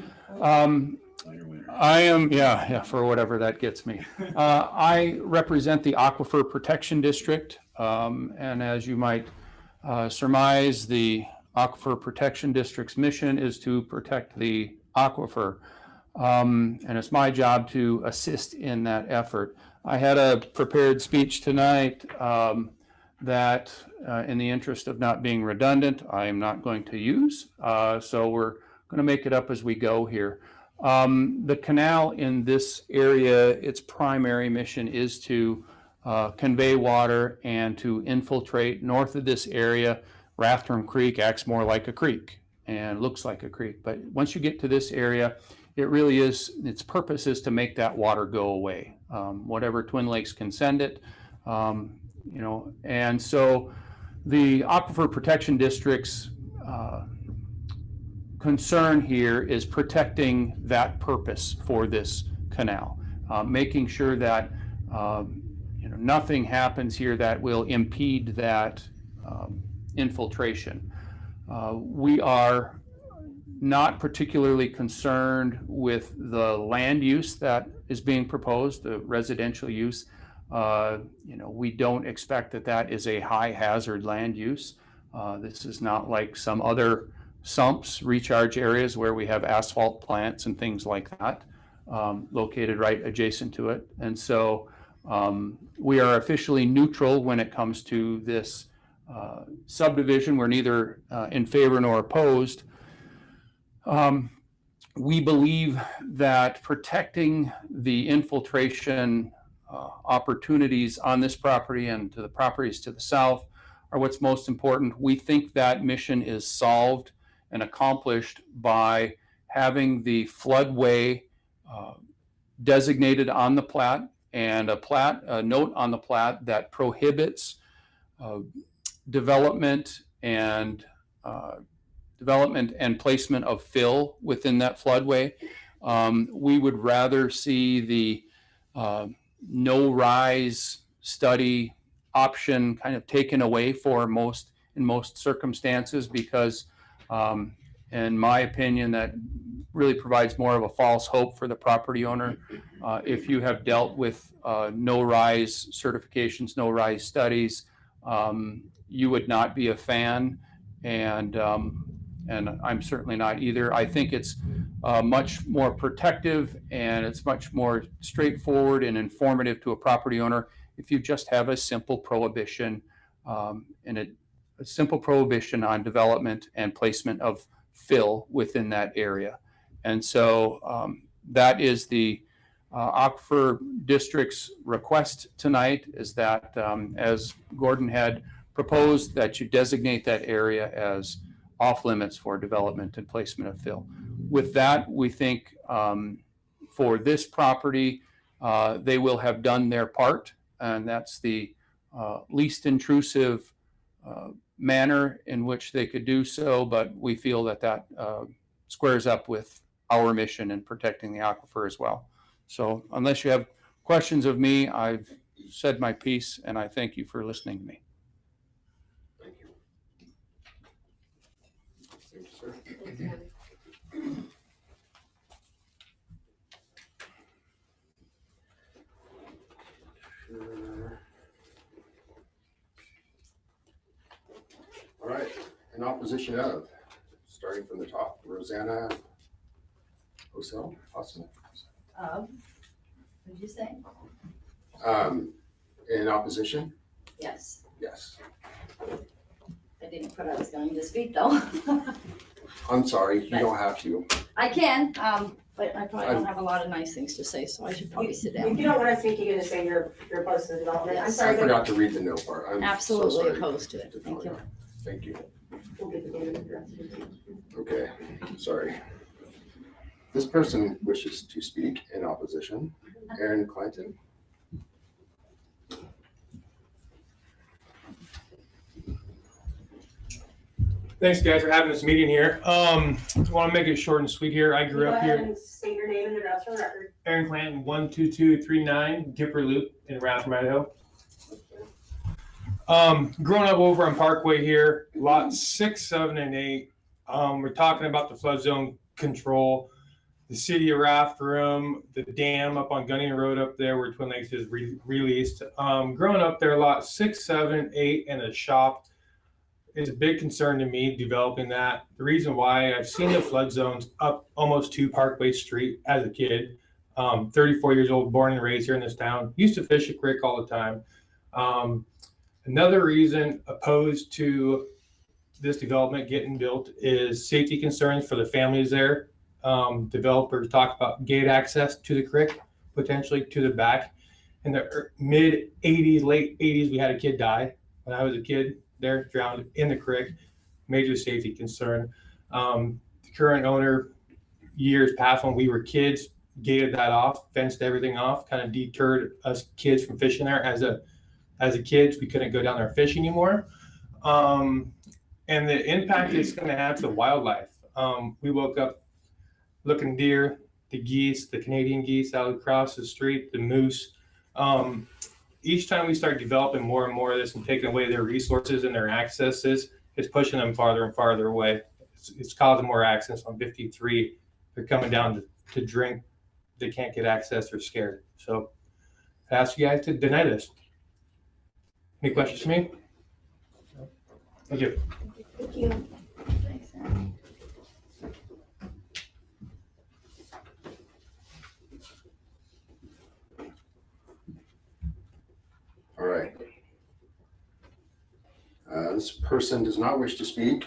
I am, yeah, for whatever that gets me. I represent the Aquifer Protection District, and as you might surmise, the Aquifer Protection District's mission is to protect the aquifer. And it's my job to assist in that effort. I had a prepared speech tonight that, in the interest of not being redundant, I am not going to use. So we're going to make it up as we go here. The canal in this area, its primary mission is to convey water and to infiltrate north of this area. Rathdrum Creek acts more like a creek and looks like a creek. But once you get to this area, it really is, its purpose is to make that water go away. Whatever Twin Lakes can send it, you know, and so the Aquifer Protection District's concern here is protecting that purpose for this canal, making sure that you know, nothing happens here that will impede that infiltration. We are not particularly concerned with the land use that is being proposed, the residential use. You know, we don't expect that that is a high hazard land use. This is not like some other sumps, recharge areas where we have asphalt plants and things like that located right adjacent to it. And so we are officially neutral when it comes to this subdivision. We're neither in favor nor opposed. We believe that protecting the infiltration opportunities on this property and to the properties to the south are what's most important. We think that mission is solved and accomplished by having the floodway designated on the plat and a note on the plat that prohibits development and placement of fill within that floodway. We would rather see the no rise study option kind of taken away in most circumstances, because in my opinion, that really provides more of a false hope for the property owner. If you have dealt with no rise certifications, no rise studies, you would not be a fan, and I'm certainly not either. I think it's much more protective and it's much more straightforward and informative to a property owner if you just have a simple prohibition and a simple prohibition on development and placement of fill within that area. And so that is the Aquifer District's request tonight, is that as Gordon had proposed, that you designate that area as off limits for development and placement of fill. With that, we think for this property, they will have done their part, and that's the least intrusive manner in which they could do so, but we feel that that squares up with our mission in protecting the aquifer as well. So unless you have questions of me, I've said my piece, and I thank you for listening to me. Thank you. Thank you, sir. Sure. All right, in opposition of, starting from the top, Rosanna Osel, awesome. What'd you say? In opposition? Yes, Yes. I didn't put I was going to speak though. I'm sorry, you don't have to. I can, but I probably don't have a lot of nice things to say, so I should probably sit If down. you don't want to speak, you're gonna say you're opposed to the development. I'm Yes. sorry, I but forgot to read the no part. I'm so Absolutely sorry. opposed to it. Thank you. Thank you. we'll get the name and address. Okay, sorry. This person wishes to speak in opposition. Aaron Clanton. Thanks, guys, for having this meeting here. Want to make it short and sweet here. I grew Go up ahead here. and state your name and address for the record. Aaron Clanton, 12239 Gipper Loop in Rathdrum, Idaho. Growing up over on Parkway here, lots 6, 7, and 8. We're talking about the flood zone control, the city of Rathdrum, the dam up on Gunning Road up there where Twin Lakes is released. Growing up there, lots 6, 7, 8, and a shop is a big concern to me developing that. The reason why I've seen the flood zones up almost to Parkway Street as a kid. 34 years old, born and raised here in this town. Used to fish a creek all the time. Another reason opposed to this development getting built is safety concerns for the families there. Developers talk about gate access to the creek, potentially to the back. In the mid 80s, late 80s, we had a kid die when I was a kid there, drowned in the creek. Major safety concern. The current owner, years past when we were kids, gated that off, fenced everything off, kind of deterred us kids from fishing there. As a kids, we couldn't go down there fish anymore. And the impact it's going to have to wildlife. We woke up looking deer, the geese, the Canadian geese out across the street, the moose. Each time we start developing more and more of this and taking away their resources and their accesses, it's pushing them farther and farther away. It's causing more accidents on 53. They're coming down to drink. They can't get access. They're scared. So I ask you guys to deny this. Any questions for me? Thank you. Thank you. Thanks, Aaron. All right. This person does not wish to speak.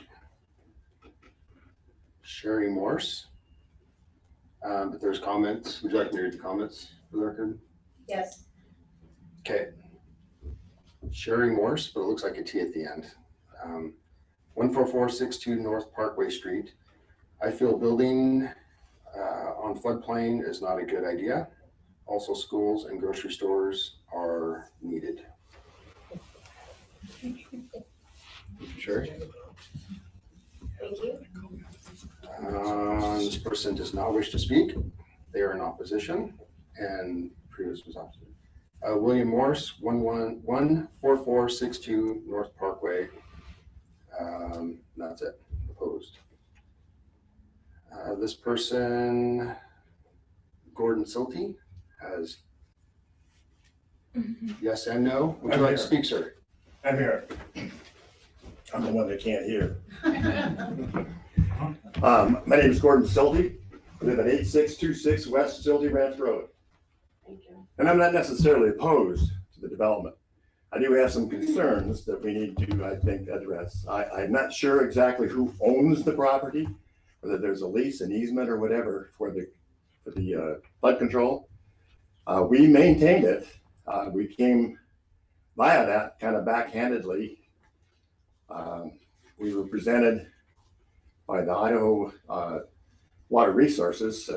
Sherry Morse. But there's comments. Would you like me to read the comments for the record? Yes. Okay. Sherry Morse, but it looks like a T at the end. 14462 North Parkway Street. I feel building on floodplain is not a good idea. Also, schools and grocery stores are needed. Sure. Thank you. This person does not wish to speak. They are in opposition, and previous was opposite. William Morse, 14462 North Parkway. That's it. Opposed. This person, Gordon Silty, has yes and no. Would you like to speak, sir? I'm here. I'm the one that can't hear. My name is Gordon Silty. I live at 8626 West Silty Ranch Road. Thank you. And I'm not necessarily opposed to the development. I do have some concerns that we need to, I think, address. I'm not sure exactly who owns the property, whether there's a lease, an easement, or whatever for the flood control. We maintained it. We came via that kind of backhandedly. We were presented by the Idaho Water Resources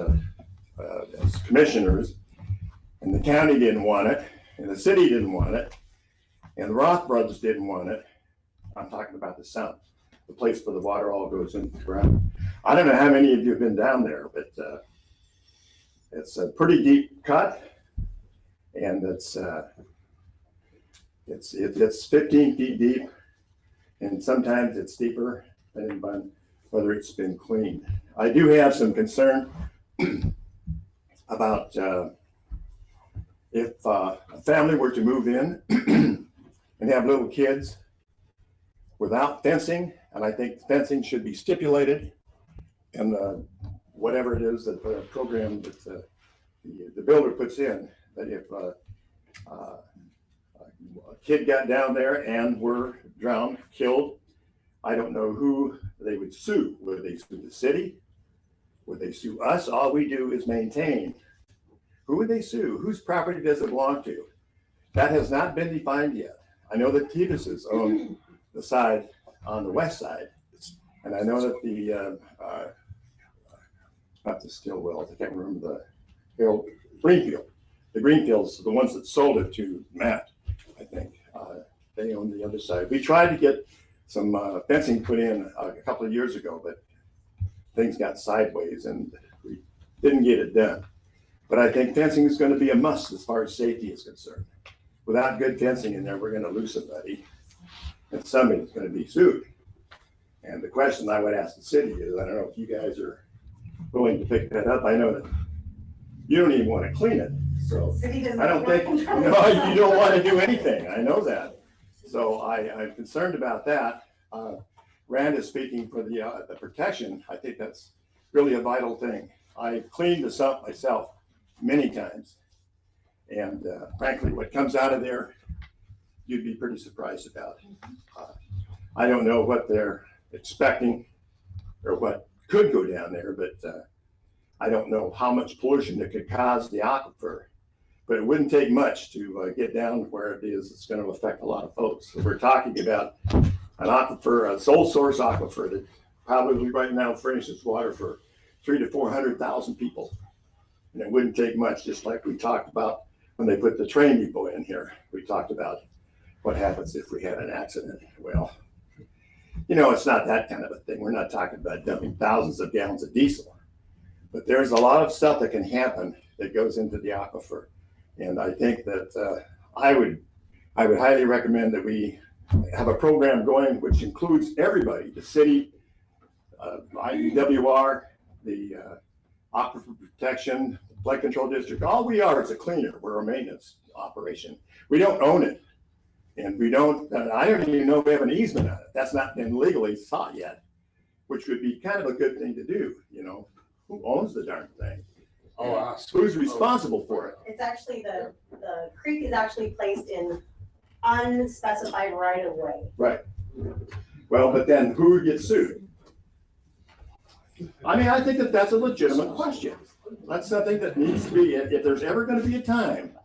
as commissioners, and the county didn't want it, and the city didn't want it, and the Roth brothers didn't want it. I'm talking about the sump, the place where the water all goes into the ground. I don't know how many of you have been down there, but it's a pretty deep cut, and it's 15 feet deep, and sometimes it's deeper, depending on whether it's been cleaned. I do have some concern about if a family were to move in and have little kids without fencing, and I think fencing should be stipulated in the whatever it is that the program that the builder puts in, that if a kid got down there and were drowned, killed, I don't know who they would sue. Would they sue the city? Would they sue us? All we do is maintain. Who would they sue? Whose property does it belong to? That has not been defined yet. I know that Titus's own the side on the west side. And I know that the, not the Stillwell, I can't remember Greenfield. The Greenfields, the ones that sold it to Matt, I think, they own the other side. We tried to get some fencing put in a couple of years ago, but things got sideways and we didn't get it done. But I think fencing is going to be a must as far as safety is concerned. Without good fencing in there, we're going to lose somebody, and somebody's going to be sued. And the question I would ask the city is, I don't know if you guys are willing to pick that up. I know that you don't even want to clean it, so I don't think, no, you don't want to do anything. I know that. So I'm concerned about that. Rand is speaking for the protection. I think that's really a vital thing. I've cleaned the sump myself many times. And frankly, what comes out of there, you'd be pretty surprised about. I don't know what they're expecting or what could go down there, but I don't know how much pollution it could cause the aquifer. But it wouldn't take much to get down where it is. It's going to affect a lot of folks. So we're talking about an aquifer, a sole source aquifer that probably right now furnishes water for 300,000 to 400,000 people. And it wouldn't take much, just like we talked about when they put the train depot in here. We talked about what happens if we had an accident. Well, you know, it's not that kind of a thing. We're not talking about dumping thousands of gallons of diesel, but there's a lot of stuff that can happen that goes into the aquifer. And I think that I would highly recommend that we have a program going which includes everybody, the city, IUWR, the Aquifer Protection, the Flood Control District. All we are is a cleaner. We're a maintenance operation. We don't own it. And we don't, I don't even know if we have an easement on it. That's not been legally sought yet, which would be kind of a good thing to do. You know, who owns the darn thing? Who's responsible for it? It's actually the creek is actually placed in unspecified right of way. Right. Well, but then who gets sued? I mean, I think that that's a legitimate question. That's something that needs to be, if there's ever going to be a time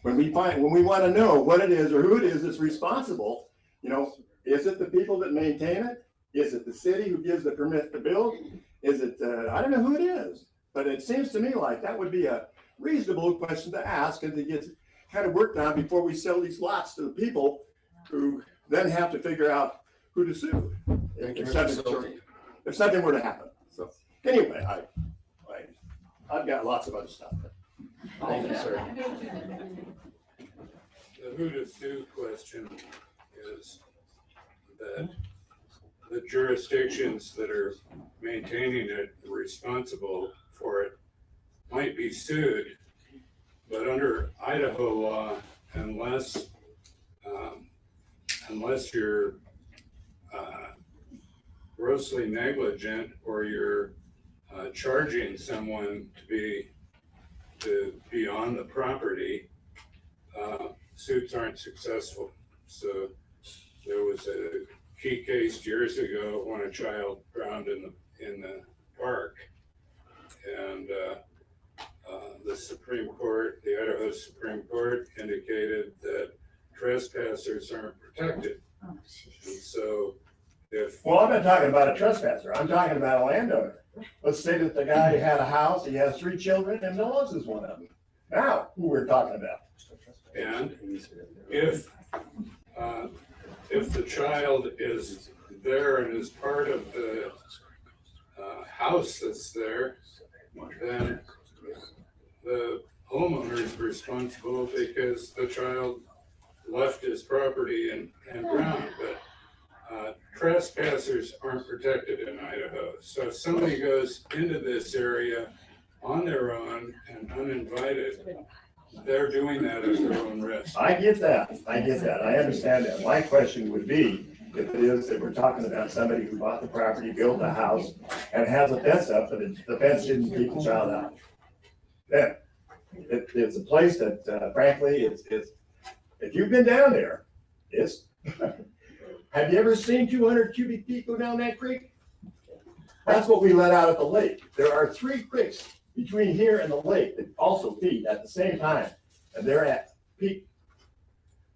when we want to know what it is or who it is that's responsible, you know, is it the people that maintain it? Is it the city who gives the permit to build? Is it, I don't know who it is, but it seems to me like that would be a reasonable question to ask and to get kind of worked on before we sell these lots to the people who then have to figure out who to sue if something were to happen. So anyway, I've got lots of other stuff. Thank you, sir. The who to sue question is that the jurisdictions that are maintaining it, responsible for it, might be sued, but under Idaho law, unless you're grossly negligent or you're charging someone to be on the property, suits aren't successful. So there was a key case years ago when a child drowned in the park, and the Supreme Court, the Idaho Supreme Court, indicated that trespassers aren't protected. And so Well, I'm not talking about a trespasser. I'm talking about a landowner. Let's say that the guy had a house, he has 3 children, and Mellows is one of them. Now, who we're talking about. And if the child is there and is part of the house that's there, then the homeowner is responsible because the child left his property and drowned. But trespassers aren't protected in Idaho. So if somebody goes into this area on their own and uninvited, they're doing that at their own risk. I get that. I understand that. My question would be, if it is that we're talking about somebody who bought the property, built a house, and has a fence up, but the fence didn't keep the child out. Then, it's a place that frankly, it's, if you've been down there, it's, have you ever seen 200 cubic feet go down that creek? That's what we let out at the lake. There are 3 creeks between here and the lake that also feed at the same time, and they're at peak.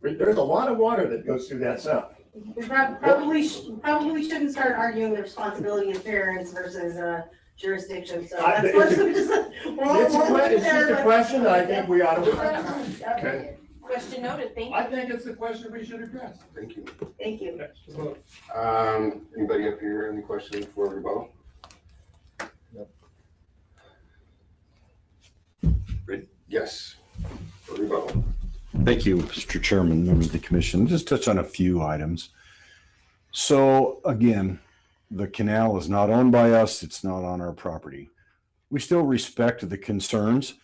There's a lot of water that goes through that sump. We probably shouldn't start arguing the responsibility of parents versus jurisdiction, so that's It's what's it's just a question that I think we ought to address. Okay, Question noted, thank you. I think it's a question we should address. thank you. Thank you. Anybody up here, any questions for rebuttal? Ready? Yes, for rebuttal. Thank you, Mr. Chairman, members of the commission. Just touch on a few items. So again, the canal is not owned by us. It's not on our property. We still respect the concerns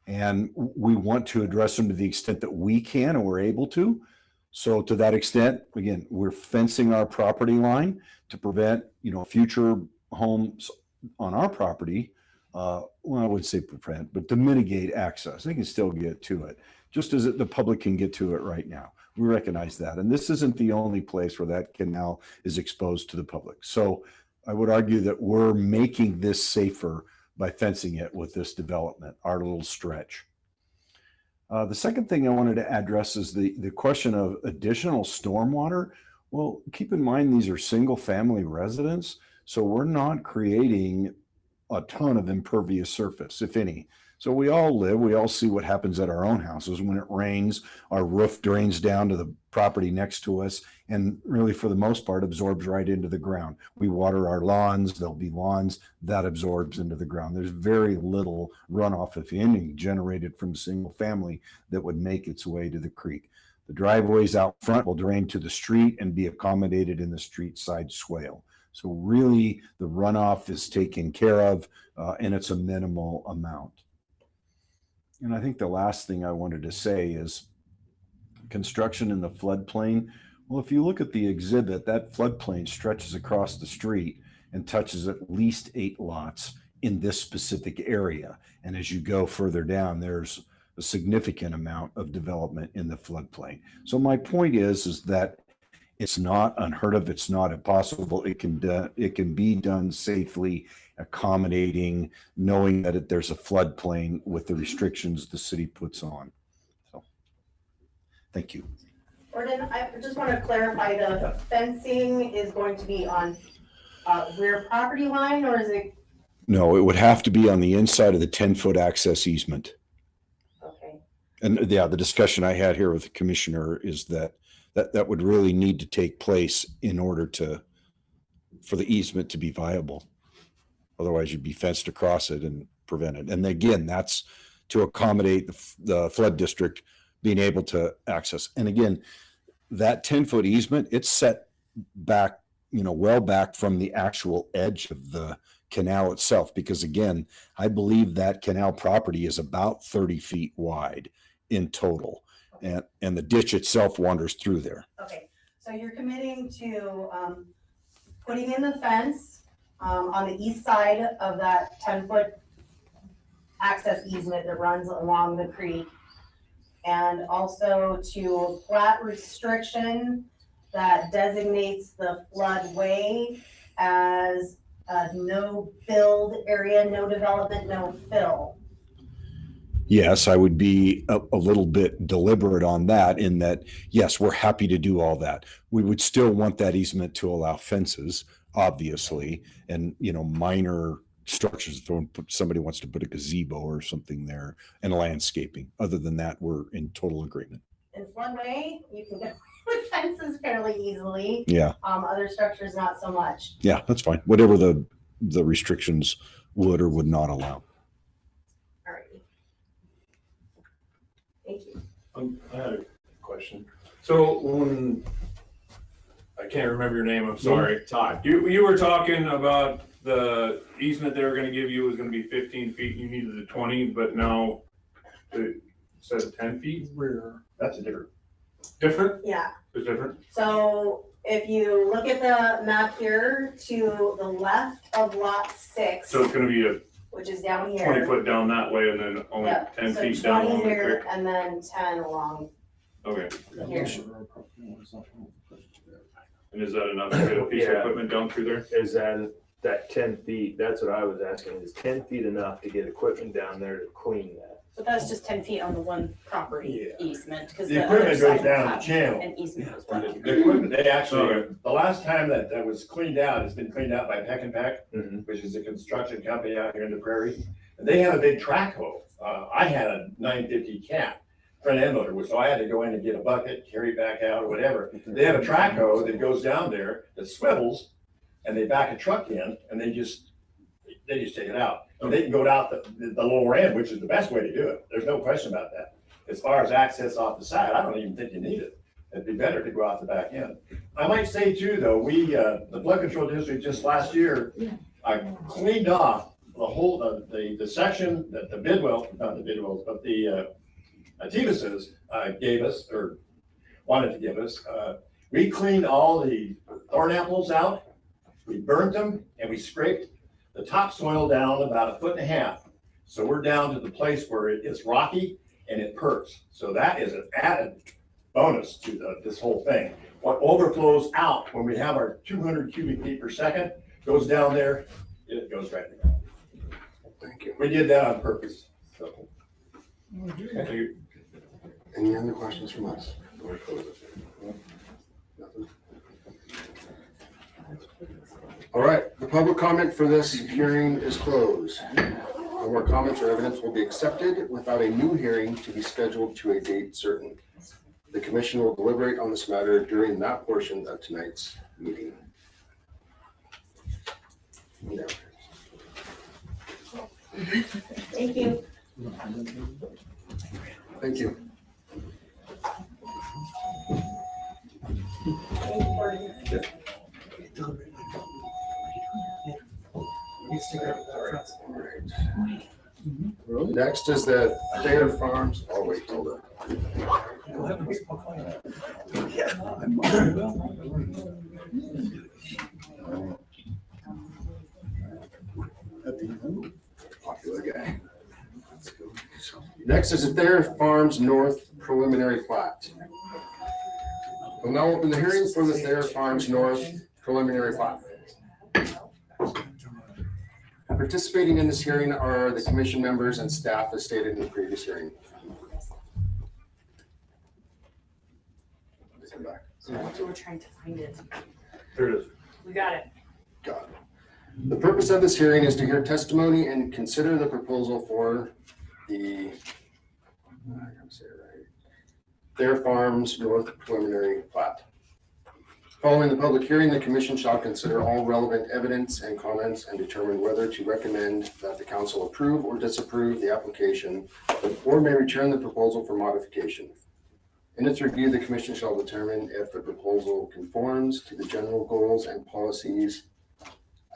and we want to address them to the extent that we can and we're able to. So to that extent, again, we're fencing our property line to prevent, future homes on our property. Well, I would say prevent, but to mitigate access. They can still get to it, just as the public can get to it right now. We recognize that. And this isn't the only place where that canal is exposed to the public. So I would argue that we're making this safer by fencing it with this development, our little stretch. The second thing I wanted to address is the question of additional stormwater. Well, keep in mind, these are single family residents. So we're not creating a ton of impervious surface, if any. So we all see what happens at our own houses. When it rains, our roof drains down to the property next to us and really for the most part absorbs right into the ground. We water our lawns, there'll be lawns that absorbs into the ground. There's very little runoff, if any, generated from single family that would make its way to the creek. The driveways out front will drain to the street and be accommodated in the street side swale. So really the runoff is taken care of and it's a minimal amount. And I think the last thing I wanted to say is construction in the floodplain. Well, if you look at the exhibit, that floodplain stretches across the street and touches at least 8 lots in this specific area. And as you go further down, there's a significant amount of development in the floodplain. So my point is that it's not unheard of. It's not impossible. It can be done safely, accommodating, knowing that there's a floodplain with the restrictions the city puts on. So, thank you. Gordon, I just want to clarify, the fencing is going to be on rear property line, or is it? No, it would have to be on the inside of the 10-foot access easement. Okay. And yeah, the discussion I had here with the commissioner is that would really need to take place in order for the easement to be viable. Otherwise, you'd be fenced across it and prevent it. And again, that's to accommodate the flood district being able to access. And again, that 10-foot easement, it's set back, well back from the actual edge of the canal itself. Because again, I believe that canal property is about 30 feet wide in total. And the ditch itself wanders through there. Okay, so you're committing to putting in the fence on the east side of that 10-foot access easement that runs along the creek, and also to a plat restriction that designates the floodway as a no build area, no development, no fill. Yes, I would be a little bit deliberate on that in that, yes, we're happy to do all that. We would still want that easement to allow fences, obviously, and, minor structures. If somebody wants to put a gazebo or something there and landscaping. Other than that, we're in total agreement. In floodway, you can get with fences fairly easily. Yeah. Other structures, not so much. Yeah, that's fine. Whatever the restrictions would or would not allow. Thank you. I had a question. So when, I can't remember your name, I'm sorry. Todd. You were talking about the easement they were gonna give you was gonna be 15 feet, you needed the 20, but now it says 10 feet? That's a different. Different? Yeah. It's different? So if you look at the map here, to the left of lot 6, So it's gonna be a which is down here. 20 foot down that way and then only Yep, 10 so feet down 20 along the here creek? and then 10 along Okay. here. And is that enough to get a piece of Yeah. equipment down through there? Is that 10 feet, that's what I was asking, is 10 feet enough to get equipment down there to clean that? But that's just 10 feet on the one property Yeah. easement, because The the other equipment goes side will down the have channel. an easement as The well. the equipment, they actually, Okay. the last time that was cleaned out, it's been cleaned out by Peck and Peck, Mhm. which is a construction company out here in the prairie. And they have a big track hoe. I had a 950 cat front end loader, so I had to go in and get a bucket, carry it back out or whatever. They have a track hoe that goes down there, that swivels, and they back a truck in and they just take it out. And they can go out the lower end, which is the best way to do it. There's no question about that. As far as access off the side, I don't even think you need it. It'd be better to go out the back end. I might say too, though, the flood control district just last year, I cleaned off the whole, the section that the Bidwell, not the Bidwells, but the Tivuses gave us, or wanted to give us. We cleaned all the thorn apples out, we burnt them, and we scraped the topsoil down about 1.5 feet. So we're down to the place where it's rocky and it perks. So that is an added bonus to this whole thing. What overflows out when we have our 200 cubic feet per second goes down there, it goes right there. Thank you. We did that on purpose. So. Any other questions from us? Or close it? Nothing? All right, the public comment for this hearing is closed. No more comments or evidence will be accepted without a new hearing to be scheduled to a date certain. The commission will deliberate on this matter during that portion of tonight's meeting. Yeah. Thank you. Thank you. Next is the Thayer Farms. Oh, wait, hold on. Popular guy. Next is the Thayer Farms North preliminary plat. We'll now open the hearing for the Thayer Farms North preliminary plat. Participating in this hearing are the commission members and staff as stated in the previous hearing. Come back. So we're trying to find it. There it is. We got it. Got it. The purpose of this hearing is to hear testimony and consider the proposal for the Thayer Farms North preliminary plat. Following the public hearing, the commission shall consider all relevant evidence and comments and determine whether to recommend that the council approve or disapprove the application or may return the proposal for modification. In its review, the commission shall determine if the proposal conforms to the general goals and policies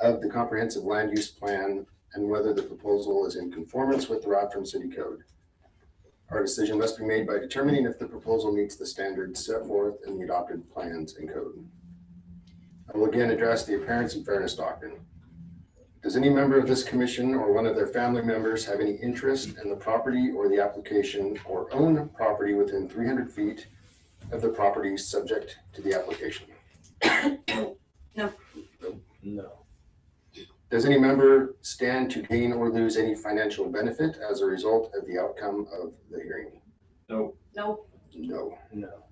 of the comprehensive land use plan and whether the proposal is in conformance with the Rathdrum City Code. Our decision must be made by determining if the proposal meets the standards set forth in the adopted plans and code. I will again address the appearance and fairness doctrine. Does any member of this commission or one of their family members have any interest in the property or the application or own property within 300 feet of the property subject to the application? No. No. Does any member stand to gain or lose any financial benefit as a result of the outcome of the hearing? No. No. No. No.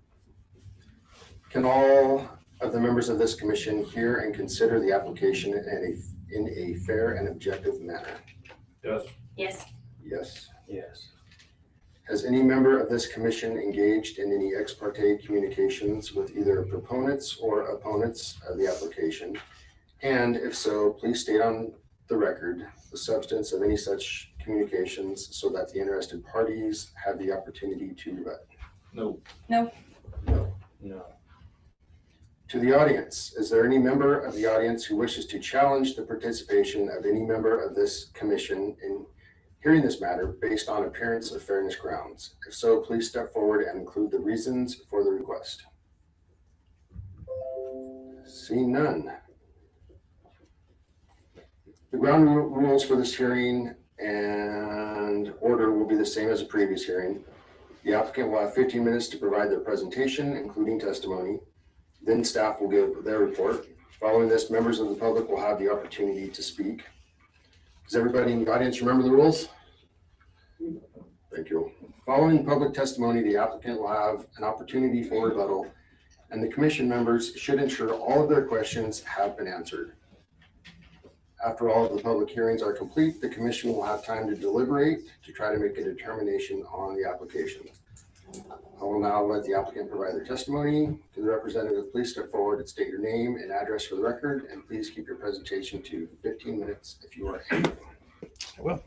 Can all of the members of this commission hear and consider the application in a fair and objective manner? Yes. Yes. Yes. Yes. Has any member of this commission engaged in any ex parte communications with either proponents or opponents of the application? And if so, please state on the record the substance of any such communications so that the interested parties have the opportunity to rebut. No. No. No. No. To the audience, is there any member of the audience who wishes to challenge the participation of any member of this commission in hearing this matter based on appearance of fairness grounds? If so, please step forward and include the reasons for the request. Seeing none. The ground rules for this hearing and order will be the same as the previous hearing. The applicant will have 15 minutes to provide their presentation, including testimony. Then staff will give their report. Following this, members of the public will have the opportunity to speak. Does everybody in the audience remember the rules? Thank you. Following public testimony, the applicant will have an opportunity for rebuttal, and the commission members should ensure all of their questions have been answered. After all of the public hearings are complete, the commission will have time to deliberate to try to make a determination on the application. I will now let the applicant provide their testimony. To the representative, please step forward and state your name and address for the record, and please keep your presentation to 15 minutes if you are able. I will.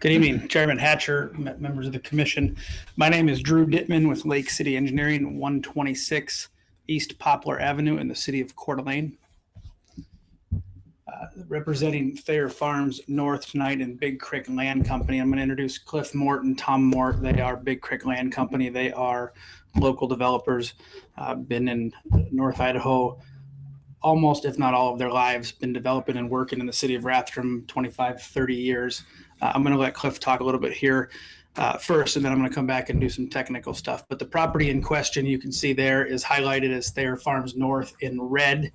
Good evening, Chairman Hatcher, members of the commission. My name is Drew Dittman with Lake City Engineering, 126 East Poplar Avenue in the city of Coeur d'Alene. Representing Thayer Farms North tonight and Big Creek Land Company. I'm going to introduce Cliff Mort and Tom Mort. They are Big Creek Land Company. They are local developers, been in North Idaho almost, if not all of their lives, been developing and working in the city of Rathdrum 25, 30 years. I'm going to let Cliff talk a little bit here first, and then I'm going to come back and do some technical stuff. But the property in question you can see there is highlighted as Thayer Farms North in red.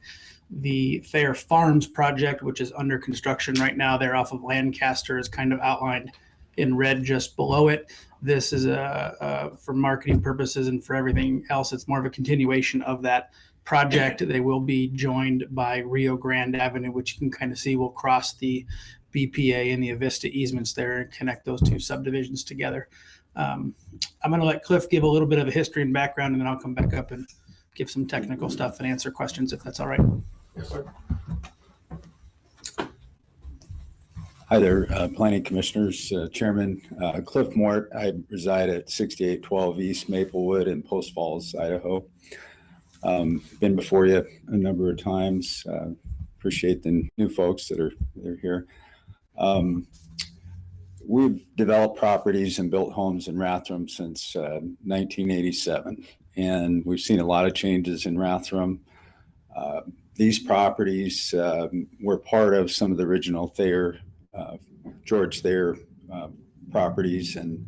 The Thayer Farms project, which is under construction right now, there off of Lancaster, is kind of outlined in red just below it. This is for marketing purposes and for everything else. It's more of a continuation of that project. They will be joined by Rio Grande Avenue, which you can kind of see will cross the BPA and the Avista easements there and connect those two subdivisions together. I'm going to let Cliff give a little bit of a history and background, and then I'll come back up and give some technical stuff and answer questions if that's all right. Yes, sir. Hi there, planning commissioners, chairman, Cliff Mort. I reside at 6812 East Maplewood in Post Falls, Idaho. Been before you a number of times. Appreciate the new folks that are here. We've developed properties and built homes in Rathdrum since 1987, and we've seen a lot of changes in Rathdrum. These properties were part of some of the original Thayer, George Thayer properties, and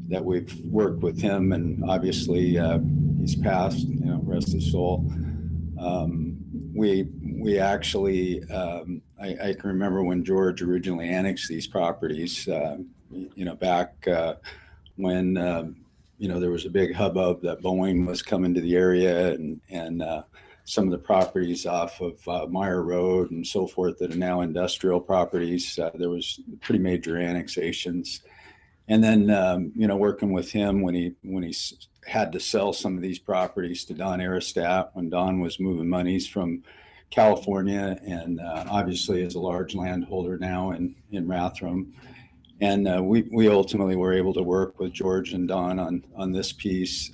that we've worked with him, and obviously he's passed, rest his soul. We actually, I can remember when George originally annexed these properties, back when, there was a big hubbub that Boeing was coming to the area, and some of the properties off of Meyer Road and so forth that are now industrial properties. There was pretty major annexations. And then, working with him when he had to sell some of these properties to Don Aristat when Don was moving monies from California, and obviously is a large landholder now in Rathdrum. And we ultimately were able to work with George and Don on this piece.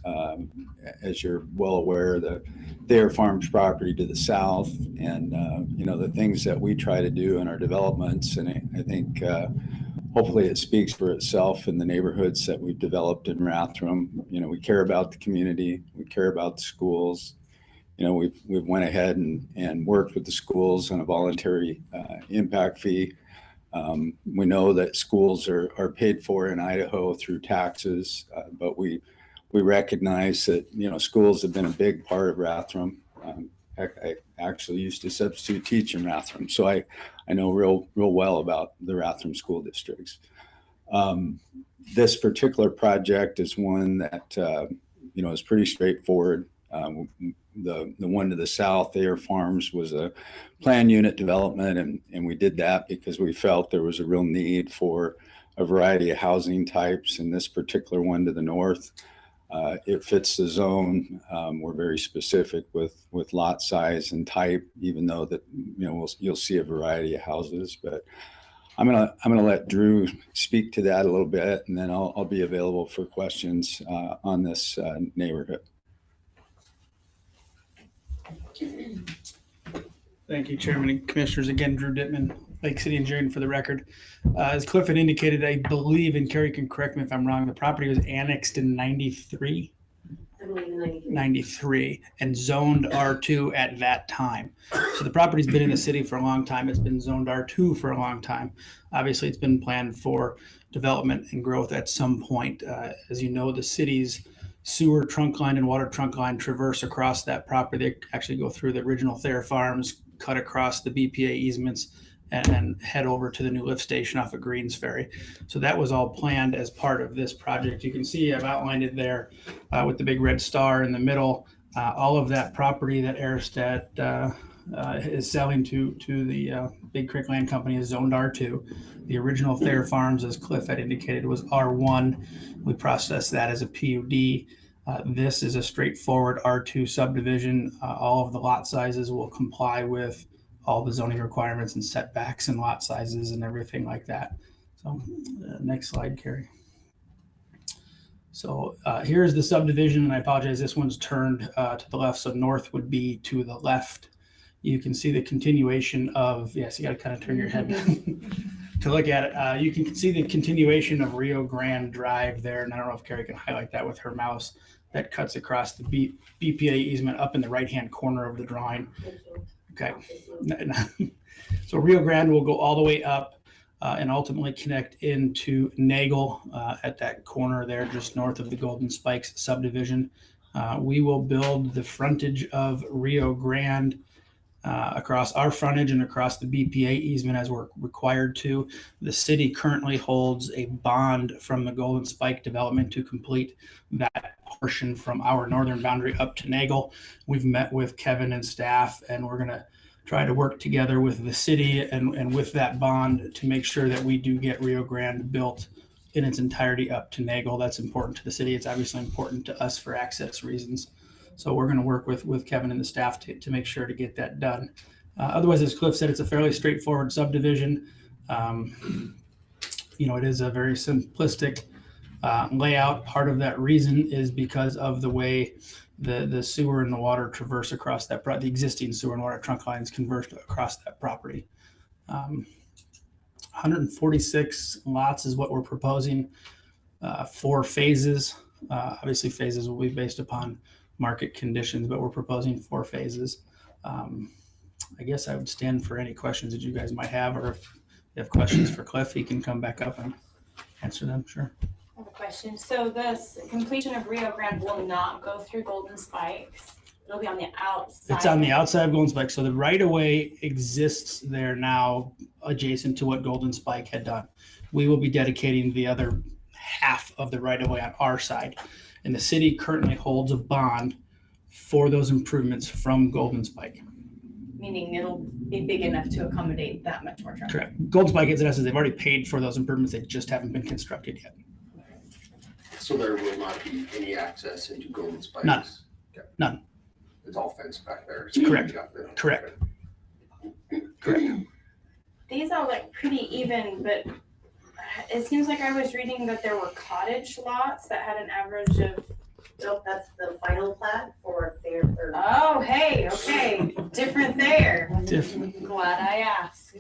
As you're well aware, the Thayer Farms property to the south, and the things that we try to do in our developments. And I think hopefully it speaks for itself in the neighborhoods that we've developed in Rathdrum. We care about the community, we care about the schools. We've went ahead and worked with the schools on a voluntary impact fee. We know that schools are paid for in Idaho through taxes, but we recognize that, schools have been a big part of Rathdrum. I actually used to substitute teach in Rathdrum, so I know real well about the Rathdrum school districts. This particular project is one that, is pretty straightforward. The one to the south, Thayer Farms, was a planned unit development, and we did that because we felt there was a real need for a variety of housing types. And this particular one to the north, it fits the zone. We're very specific with lot size and type, even though that you'll see a variety of houses. But I'm gonna let Drew speak to that a little bit, and then I'll be available for questions on this neighborhood. Thank you, Chairman and Commissioners. Again, Drew Dittman, Lake City Engineering for the record. As Cliff had indicated, I believe, and Carrie can correct me if I'm wrong, the property was annexed in 93. I believe in 93. 93 and zoned R2 at that time. So the property's been in the city for a long time. It's been zoned R2 for a long time. Obviously, it's been planned for development and growth at some point. As you know, the city's sewer trunk line and water trunk line traverse across that property. They actually go through the original Thayer Farms, cut across the BPA easements, and head over to the new lift station off of Greens Ferry. So that was all planned as part of this project. You can see I've outlined it there with the big red star in the middle. All of that property that Aristat is selling to the Big Creek Land Company is zoned R2. The original Thayer Farms, as Cliff had indicated, was R1. We processed that as a PUD. This is a straightforward R2 subdivision. All of the lot sizes will comply with all the zoning requirements and setbacks and lot sizes and everything like that. So next slide, Carrie. So here's the subdivision, and I apologize, this one's turned to the left, so north would be to the left. You can see the continuation of, yes, you got to kind of turn your head to look at it. You can see the continuation of Rio Grande Drive there, and I don't know if Carrie can highlight that with her mouse. That cuts across the BPA easement up in the right-hand corner of the drawing. Okay. So Rio Grande will go all the way up and ultimately connect into Nagel at that corner there, just north of the Golden Spikes subdivision. We will build the frontage of Rio Grande across our frontage and across the BPA easement as we're required to. The city currently holds a bond from the Golden Spike development to complete that portion from our northern boundary up to Nagel. We've met with Kevin and staff, and we're going to try to work together with the city and with that bond to make sure that we do get Rio Grande built in its entirety up to Nagel. That's important to the city. It's obviously important to us for access reasons. So we're going to work with Kevin and the staff to make sure to get that done. Otherwise, as Cliff said, it's a fairly straightforward subdivision. It is a very simplistic layout. Part of that reason is because of the way the sewer and the water traverse across that, the existing sewer and water trunk lines converge across that property. 146 lots is what we're proposing, 4 phases. Obviously, phases will be based upon market conditions, but we're proposing 4 phases. I guess I would stand for any questions that you guys might have, or if you have questions for Cliff, he can come back up and answer them. Sure. I have a question. So this completion of Rio Grande will not go through Golden Spikes. It'll be on the outside. It's on the outside of Golden Spike. So the right of way exists there now adjacent to what Golden Spike had done. We will be dedicating the other half of the right of way on our side. And the city currently holds a bond for those improvements from Golden Spike. Meaning it'll be big enough to accommodate that much more traffic. Correct. Golden Spike, in essence, they've already paid for those improvements. They just haven't been constructed yet. So there will not be any access into Golden Spikes? None. Okay. None. It's all fenced back there. Correct. Correct. Correct. These all look pretty even, but it seems like I was reading that there were cottage lots that had an average of. Nope, that's the final plat for their third. Oh, hey, okay, different there. Different. Glad I asked.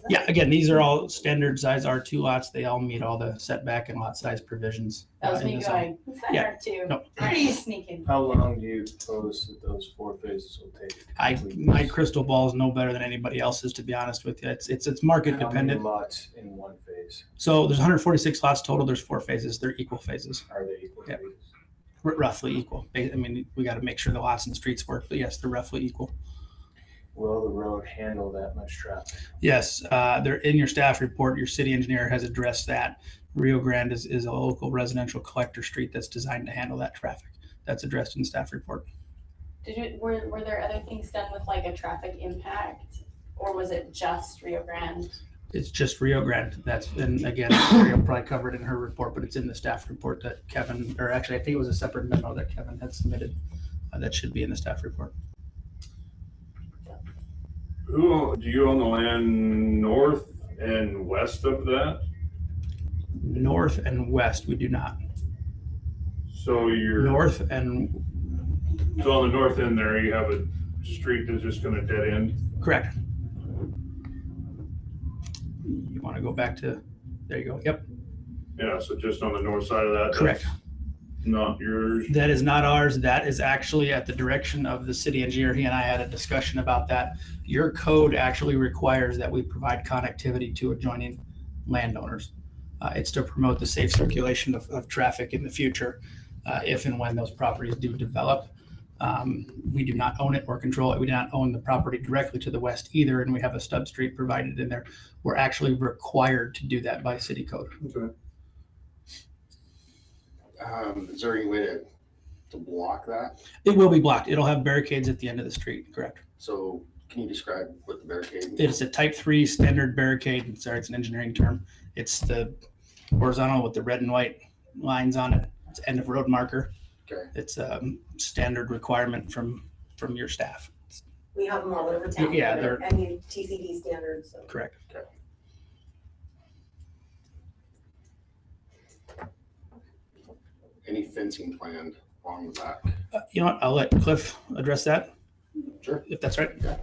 Yeah, again, these are all standard size R2 lots. They all meet all the setback and lot size provisions. That was in me the zone. going, what's that Yeah. R2? No. Where are you sneaking? How long do you suppose that those 4 phases will take? My crystal ball is no better than anybody else's, to be honest with you. It's market How many dependent. lots in one phase? So there's 146 lots total. There's 4 phases. They're equal phases. Are they equal Yeah. phases? Roughly equal. I mean, we got to make sure the lots and streets work, but yes, they're roughly equal. Will the road handle that much traffic? Yes, they're in your staff report. Your city engineer has addressed that. Rio Grande is a local residential collector street that's designed to handle that traffic. That's addressed in the staff report. Were there other things done with like a traffic impact, or was it just Rio Grande? It's just Rio Grande. And again, Mario probably covered in her report, but it's in the staff report that Kevin, or actually I think it was a separate memo that Kevin had submitted. That should be in the staff report. Do you own the land north and west of that? North and west, we do not. So you're North and so on the north end there, you have a street that's just going to dead end. correct. You want to go back to, there you go. Yep, Yeah, so just on the north side of that. correct. Not yours. That is not ours. That is actually at the direction of the city engineer. He and I had a discussion about that. Your code actually requires that we provide connectivity to adjoining landowners. It's to promote the safe circulation of traffic in the future, if and when those properties do develop. We do not own it or control it. We do not own the property directly to the west either, and we have a stub street provided in there. We're actually required to do that by city code. Okay. Is there any way to block that? It will be blocked. It'll have barricades at the end of the street, correct? So can you describe what the barricade? It's a type 3 standard barricade. Sorry, it's an engineering term. It's the horizontal with the red and white lines on it. It's end of road marker. Okay. It's a standard requirement from your staff. We have them all over town. Yeah, they're- I mean, TCD standards, so. Correct. Okay. Any fencing planned along the back? You know what? I'll let Cliff address that. Sure. If that's right. Yeah.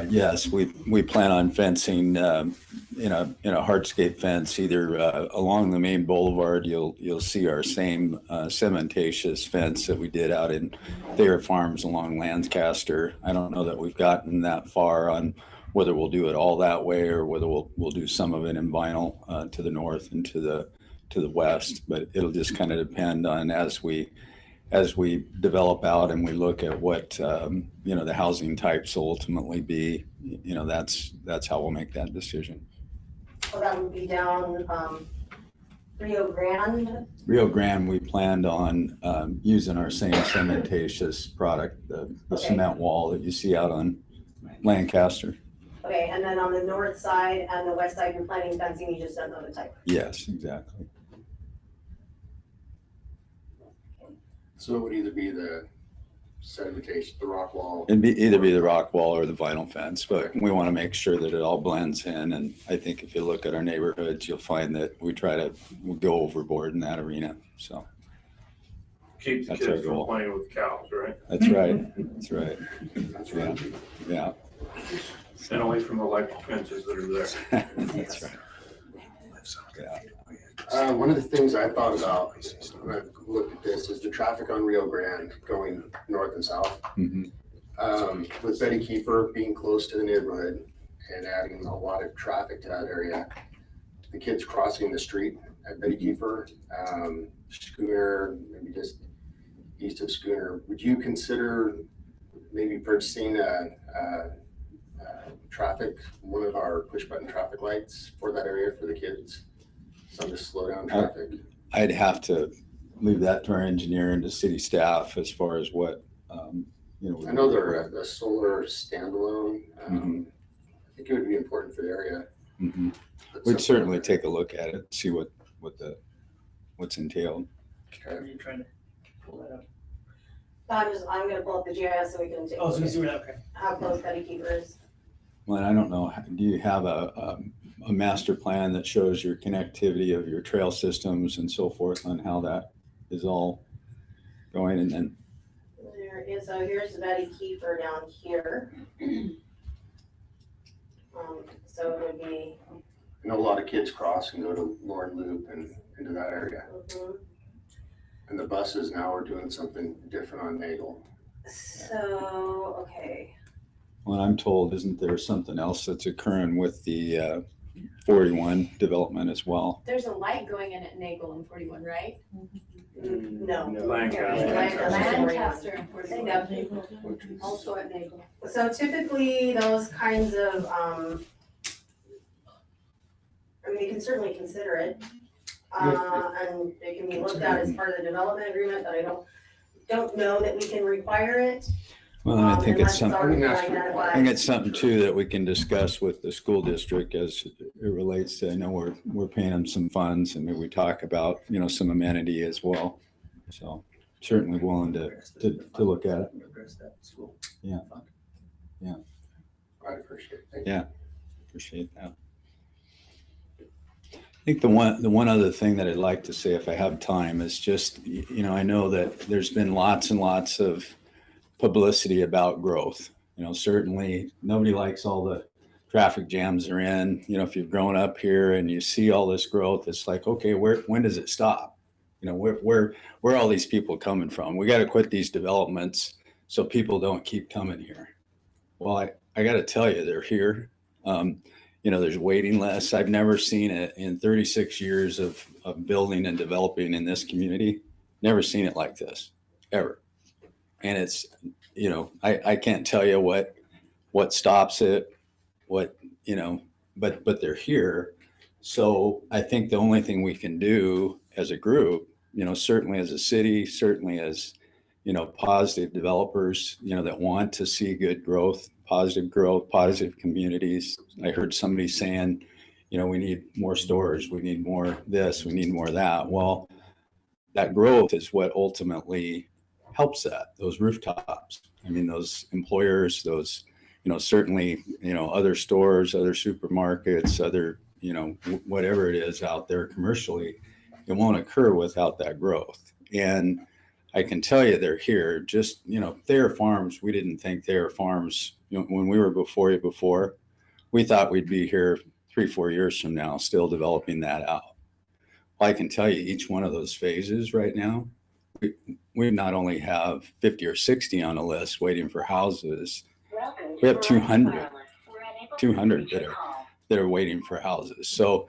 Yes, we plan on fencing, in a hardscape fence, either along the main boulevard. You'll see our same cementatious fence that we did out in Thayer Farms along Lancaster. I don't know that we've gotten that far on whether we'll do it all that way or whether we'll do some of it in vinyl to the north and to the west. But it'll just kind of depend on as we develop out and we look at what the housing types will ultimately be. That's how we'll make that decision. So that would be down, Rio Grande. Rio Grande, we planned on using our same cementatious product, the Okay. cement wall that you see out on Lancaster. Okay, and then on the north side and the west side, you're planning fencing, you just don't know the type. Yes, exactly. So it would either be the sedimentation, the rock wall. It'd either be the rock wall or the vinyl fence, but we want to make sure that it all blends in. And I think if you look at our neighborhoods, you'll find that we try to go overboard in that arena. So Keep the That's our kids from goal. playing with cows, right? that's right. That's right. That's right. Yeah. And only from electric fences that are there. That's right. Yeah. One of the things I thought about when I looked at this is the traffic on Rio Grande going north and south. Mhm. With Betty Keeper being close to the neighborhood and adding a lot of traffic to that area, the kids crossing the street at Betty Keeper, Schooner, maybe just east of Schooner, would you consider maybe purchasing one of our push button traffic lights for that area for the kids? Some to slow down traffic. I'd have to leave that to our engineer and to city staff as far as what, I know they're a solar standalone. Mhm. I think it would be important for the area. Mhm. But We'd something certainly like take a look at it, see what's entailed. that. Okay. you trying to pull that up? I'm gonna pull up the GIS so we can take. Oh, so you see where, okay. How close Betty Keeper is. Well, I don't know, do you have a master plan that shows your connectivity of your trail systems and so forth on how that is all going? And then, There is, so here's the Betty Keeper down here. So it would be, I know a lot of kids cross and go to Lord Loop and into that area. And the buses now are doing something different on Nagel. so, okay. well, I'm told, isn't there something else that's occurring with the 41 development as well? There's a light going in at Nagel and 41, right? No. Lancaster. Lancaster and 41. Also at Nagel. So typically, those kinds of, you can certainly consider it. And it can be looked at as part of the development agreement, but I don't know that we can require it. Well, I think unless it's something. already been I identified. think it's something too that we can discuss with the school district as it relates to, I know we're paying them some funds and maybe we talk about, some amenity as well. So certainly willing to look at it. Yeah. Yeah. I appreciate it. Thank you. Yeah. Appreciate that. I think the one other thing that I'd like to say if I have time is just, I know that there's been lots and lots of publicity about growth. Certainly nobody likes all the traffic jams are in. You know, if you've grown up here and you see all this growth, it's like, okay, when does it stop? You know, where are all these people coming from? We got to quit these developments so people don't keep coming here. Well, I got to tell you, they're here. You know, there's waiting lists. I've never seen it in 36 years of building and developing in this community. Never seen it like this, ever. And it's, you know, I can't tell you what stops it, you know, but they're here. So I think the only thing we can do as a group, you know, certainly as a city, certainly as, you know, positive developers, you know, that want to see good growth, positive communities. I heard somebody saying, you know, we need more stores, we need more this, we need more that. Well, that growth is what ultimately helps that, those rooftops. I mean, those employers, those, you know, certainly, you know, other stores, other supermarkets, other, you know, whatever it is out there commercially, it won't occur without that growth. And I can tell you they're here. Just, you know, Thayer Farms, we didn't think Thayer Farms, you know, when we were before, we thought we'd be here 3-4 years from now, still developing that out. Well, I can tell you each one of those phases right now, we not only have 50 or 60 on a list waiting for houses, we have 200 that are waiting for houses. So,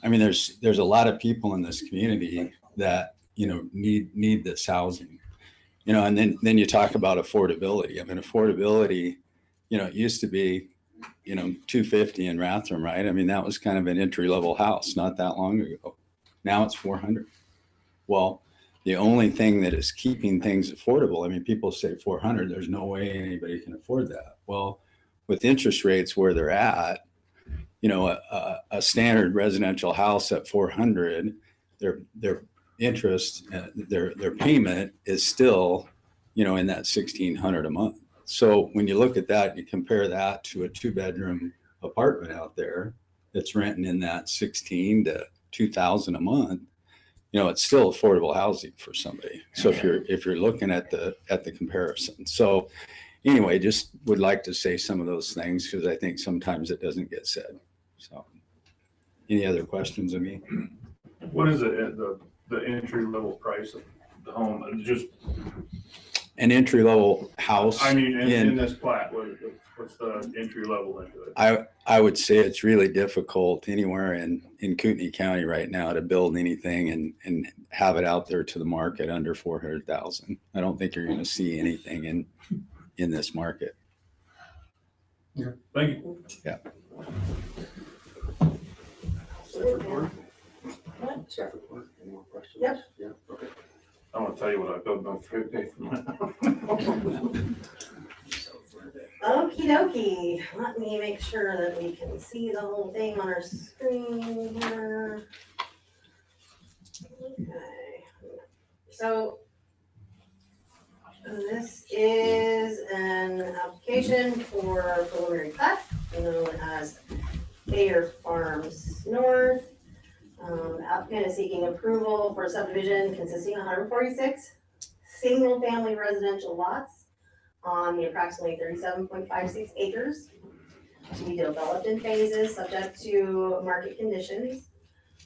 I mean, there's a lot of people in this community that, you know, need this housing, you know, and then you talk about affordability. I mean, affordability, you know, it used to be, you know, $250 in Rathdrum, right? I mean, that was kind of an entry-level house not that long ago. Now it's $400. Well, the only thing that is keeping things affordable, I mean, people say $400, there's no way anybody can afford that. Well, with interest rates where they're at, you know, a standard residential house at $400, their interest, their payment is still, you know, in that $1,600 a month. So when you look at that, you compare that to a 2-bedroom apartment out there that's renting in that $1,600 to $2,000 a month, you know, it's still affordable housing for somebody. So if you're looking at the comparison. So anyway, just would like to say some of those things because I think sometimes it doesn't get said. So any other questions of me? What is it, the entry level price of the home? Just an entry level house. I mean, in this plat, what's the entry level into it? I would say it's really difficult anywhere in Kootenai County right now to build anything and have it out there to the market under 400,000. I don't think you're going to see anything in this market. Yeah. Thank you. Yeah. Any more questions? Yep. Yeah, okay. I want to tell you what I built on Friday for my. Okie dokie, let me make sure that we can see the whole thing on our screen here. Okay, so this is an application for preliminary plat, known as Thayer Farms North. Applicant is seeking approval for a subdivision consisting of 146 single-family residential lots on the approximately 37.56 acres to be developed in phases subject to market conditions.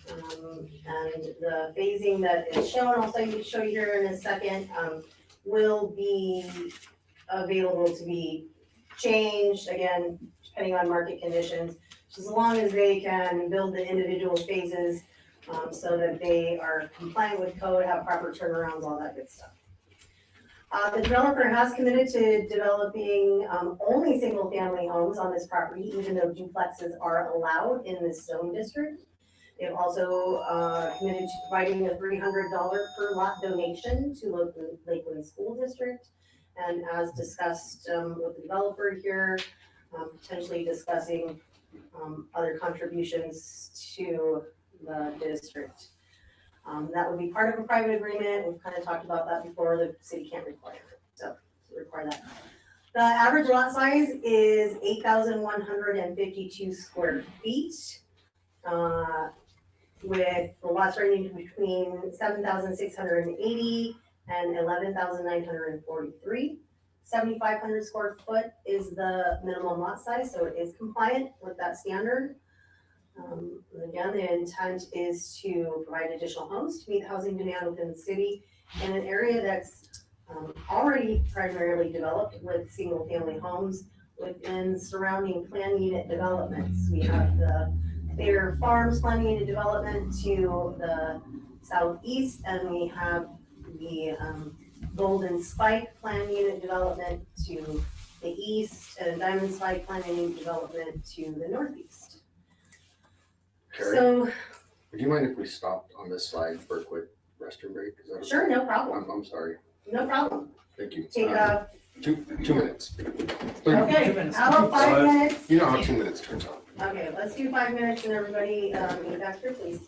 And the phasing that is shown, I'll show you here in a second, will be available to be changed, again, depending on market conditions, as long as they can build the individual phases so that they are compliant with code, have proper turnarounds, all that good stuff. The developer has committed to developing only single-family homes on this property, even though duplexes are allowed in this zone district. They've also committed to providing a $300 per lot donation to Lakeland School District. And as discussed with the developer here, potentially discussing other contributions to the district. That would be part of a private agreement. We've kind of talked about that before. The city can't require it, so require that. The average lot size is 8,152 square feet, with the lots ranging between 7,680 and 11,943. 7,500 square foot is the minimum lot size, so it is compliant with that standard. And again, the intent is to provide additional homes to meet housing demand within the city in an area that's already primarily developed with single-family homes within surrounding plan unit developments. We have the Thayer Farms plan unit development to the southeast, and we have the Golden Spike plan unit development to the east, and Diamond Spike plan unit development to the northeast. Carrie, So, would you mind if we stopped on this slide for a quick restroom break? Is that okay? sure, no problem, I'm sorry. no problem. Thank you. Take Two minutes. okay, how about 5 minutes? You know how 2 minutes turns out. Okay, let's do 5 minutes and everybody, meet back here, please.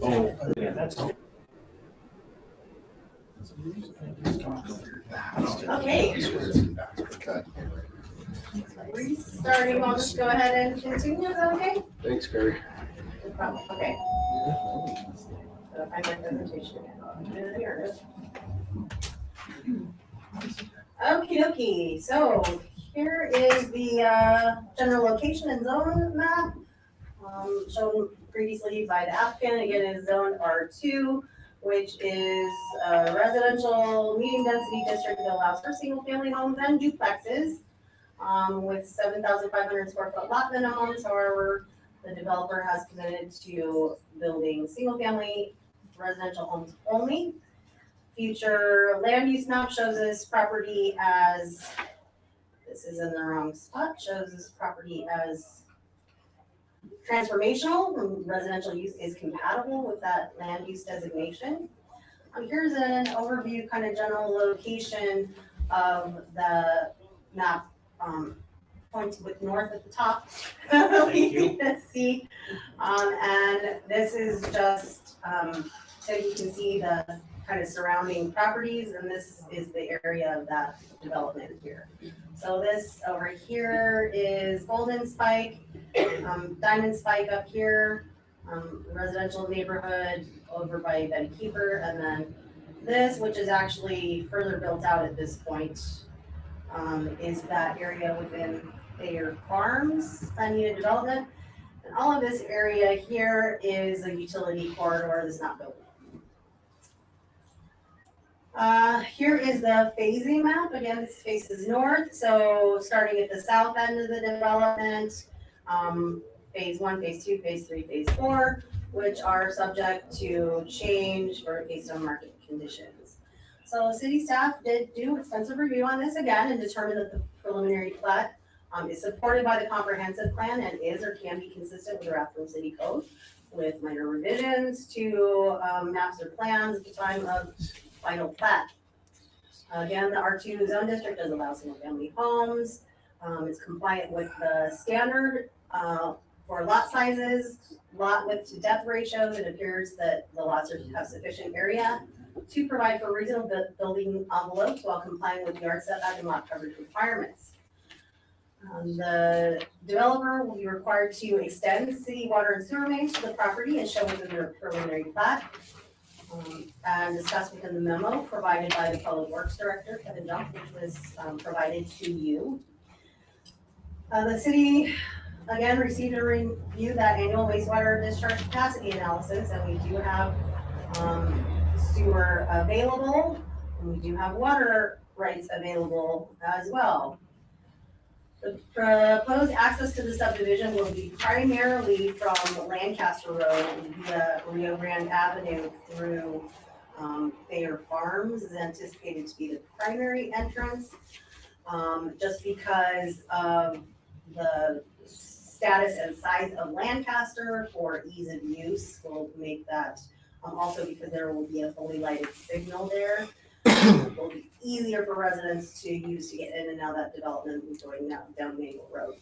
Oh, yeah, that's all. Okay. Restarting, I'll just go ahead and continue, is that okay? Thanks, Carrie. No problem, okay. So if I get presentation again. Here it is. Okie dokie, so here is the general location and zone map. Shown previously by the applicant, again, is zone R2, which is a residential medium density district that allows for single family homes and duplexes with 7,500 square foot lot minimums. However, the developer has committed to building single family residential homes only. Future land use map shows this property as, this is in the wrong spot, shows this property as transformational. Residential use is compatible with that land use designation. Here's an overview, kind of general location of the map, pointed with north at the top. Easy to see. And this is just, so you can see the kind of surrounding properties, and this is the area of that development here. So this over here is Golden Spike, Diamond Spike up here, residential neighborhood over by Betty Keeper, and then this, which is actually further built out at this point, is that area within Thayer Farms unit development. And all of this area here is a utility corridor that's not built. Here is the phasing map. Again, this faces north. So starting at the south end of the development, phase 1, phase 2, phase 3, phase 4, which are subject to change or based on market conditions. So city staff did do extensive review on this again and determined that the preliminary plat is supported by the comprehensive plan and is or can be consistent with the Rathdrum City Code with minor revisions to maps or plans at the time of final plat. Again, the R2 zone district does allow single family homes. It's compliant with the standard for lot sizes, lot width to depth ratios. It appears that the lots have sufficient area to provide for reasonable building envelopes while complying with yard setback and lot coverage requirements. The developer will be required to extend city water and sewer mains to the property as shown within their preliminary plat. And discussed within the memo provided by the Public Works Director, Kevin Jump, which was provided to you. The city, again, received and reviewed that annual wastewater discharge capacity analysis, and we do have sewer available, and we do have water rights available as well. The proposed access to the subdivision will be primarily from Lancaster Road via Rio Grande Avenue through Thayer Farms is anticipated to be the primary entrance. Just because of the status and size of Lancaster for ease of use, we'll make that, also because there will be a fully lighted signal there. It will be easier for residents to use to get in and out of that development going down Nagle Road.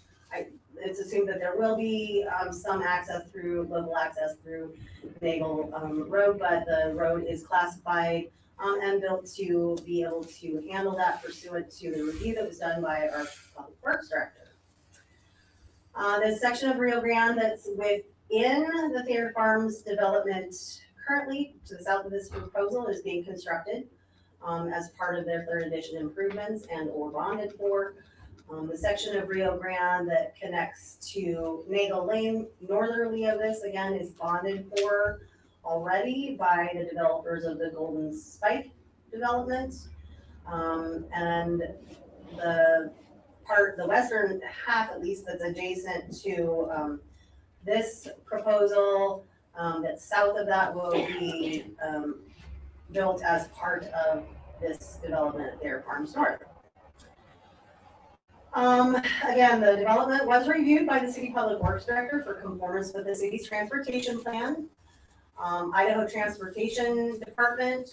It's assumed that there will be some access through, local access through Nagle Road, but the road is classified and built to be able to handle that pursuant to the review that was done by our Public Works Director. This section of Rio Grande that's within the Thayer Farms development currently to the south of this proposal is being constructed as part of their third edition improvements and or bonded for. The section of Rio Grande that connects to Nagle Lane northerly of this, again, is bonded for already by the developers of the Golden Spike development. And the western half at least that's adjacent to this proposal, that's south of that will be built as part of this development at Thayer Farms North. Again, the development was reviewed by the City Public Works Director for conformance with the city's transportation plan. Idaho Transportation Department,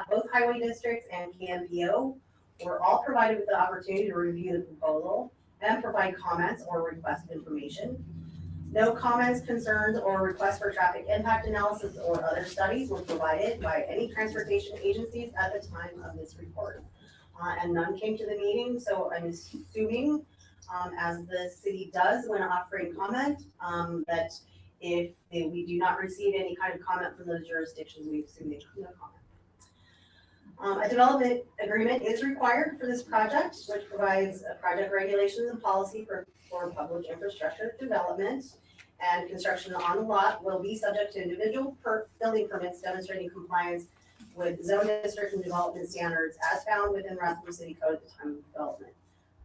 both highway districts and KMPO were all provided with the opportunity to review the proposal and provide comments or request information. No comments, concerns, or requests for traffic impact analysis or other studies were provided by any transportation agencies at the time of this report. And none came to the meeting, so I'm assuming, as the city does when offering comment, that if we do not receive any kind of comment from those jurisdictions, we assume they have no comment. A development agreement is required for this project, which provides project regulations and policy for public infrastructure development, and construction on the lot will be subject to individual building permits demonstrating compliance with zone district and development standards as found within Rutherford City Code at the time of development.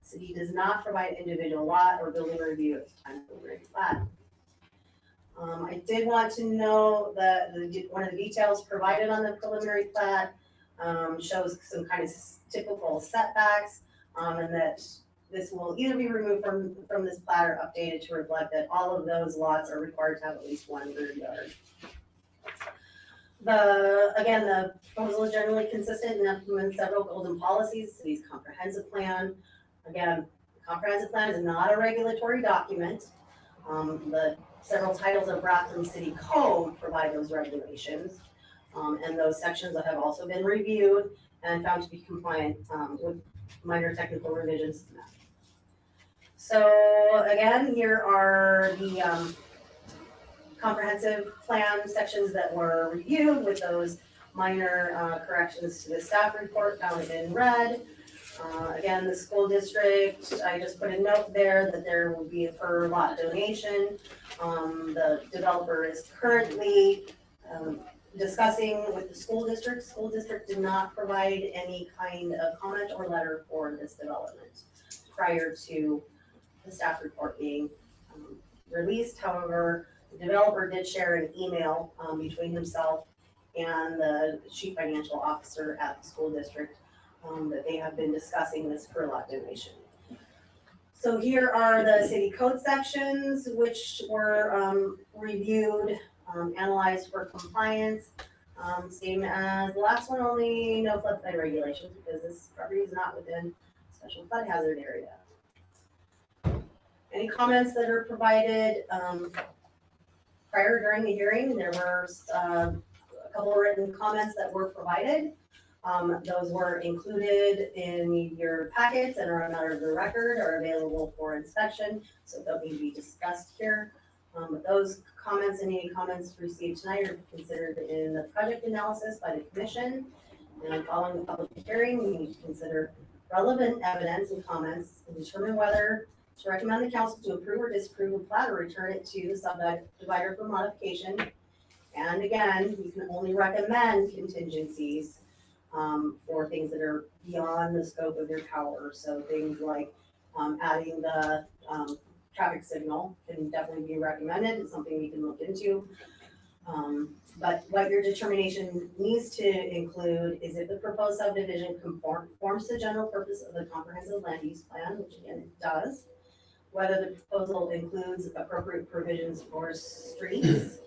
The city does not provide individual lot or building review at the time of the plat. I did want to know that one of the details provided on the preliminary plat shows some kind of typical setbacks, and that this will either be removed from this plat or updated to reflect that all of those lots are required to have at least one rear yard. Again, the proposal is generally consistent and implements several golden policies, city's comprehensive plan. Again, the comprehensive plan is not a regulatory document. The several titles of Rathdrum City Code provide those regulations. And those sections that have also been reviewed and found to be compliant with minor technical revisions to that. So again, here are the comprehensive plan sections that were reviewed with those minor corrections to the staff report found in red. Again, the school district, I just put a note there that there will be a per lot donation. The developer is currently discussing with the school district. School district did not provide any kind of comment or letter for this development prior to the staff report being released. However, the developer did share an email between himself and the chief financial officer at the school district that they have been discussing this per lot donation. So here are the city code sections which were reviewed, analyzed for compliance. Same as the last one, only no floodplain regulations because this property is not within special flood hazard area. Any comments that are provided prior during the hearing? There were a couple of written comments that were provided. Those were included in your packets and are a matter of the record, are available for inspection, so don't need to be discussed here. Those comments and any comments received tonight are considered in the project analysis by the commission. And following the public hearing, we need to consider relevant evidence and comments and determine whether to recommend the council to approve or disapprove a plat or return it to the subdivider for modification. And again, we can only recommend contingencies for things that are beyond the scope of your power. So things like adding the traffic signal can definitely be recommended. It's something we can look into. But what your determination needs to include is if the proposed subdivision conforms to the general purpose of the comprehensive land use plan, which again it does, whether the proposal includes appropriate provisions for streets,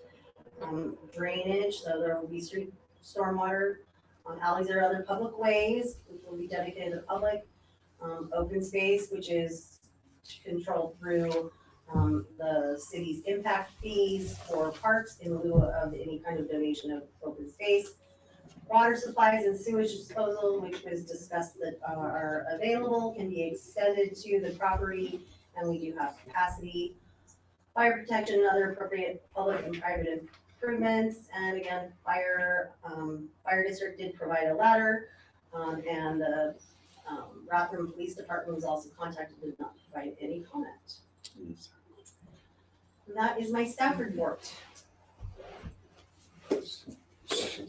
drainage, so there will be street stormwater, alleys or other public ways, which will be dedicated to the public, open space, which is controlled through the city's impact fees for parks in lieu of any kind of donation of open space, Water supplies and sewage disposal, which was discussed that are available, can be extended to the property, and we do have capacity. Fire protection and other appropriate public and private improvements, and again, fire district did provide a letter, and the Rotherham Police Department was also contacted, did not provide any comment. And that is my staff report.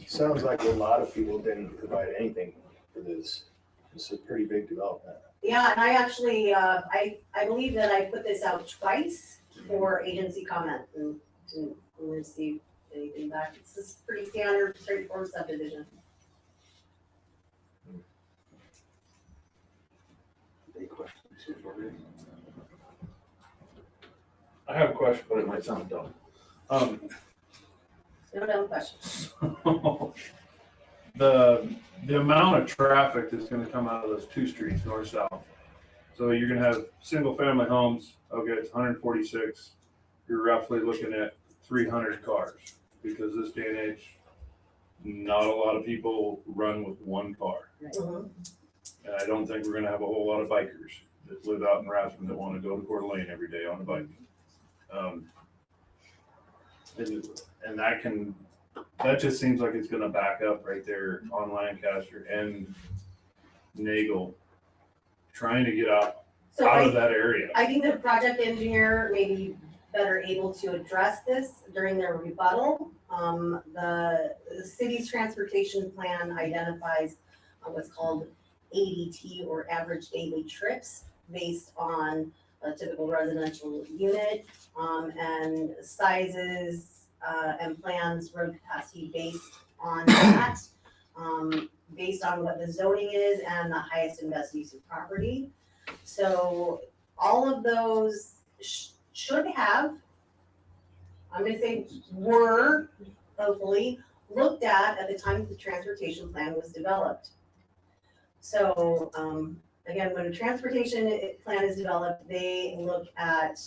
Sounds like a lot of people didn't provide anything for this. It's a pretty big development. Yeah, and I actually, I believe that I put this out twice for agency comment and didn't receive anything back. It's just pretty standard, straightforward subdivision. Any questions? I have a question, but it might sound dumb. No dumb questions. The amount of traffic that's gonna come out of those two streets, north-south. So you're gonna have single-family homes, okay, it's 146. You're roughly looking at 300 cars, because this day and age, not a lot of people run with one car. Mhm. And I don't think we're gonna have a whole lot of bikers that live out in Rasmussen that wanna go to Coeur d'Alene every day on a bike. And that just seems like it's gonna back up right there on Lancaster and Nagel, trying to get out So of that area. I think the project engineer may be better able to address this during their rebuttal. The city's transportation plan identifies what's called ADT, or average daily trips, based on a typical residential unit, and sizes and plans road capacity based on that, based on what the zoning is and the highest and best use of property. So all of those should have, I'm gonna say were, hopefully, looked at the time the transportation plan was developed. So, again, when a transportation plan is developed, they look at,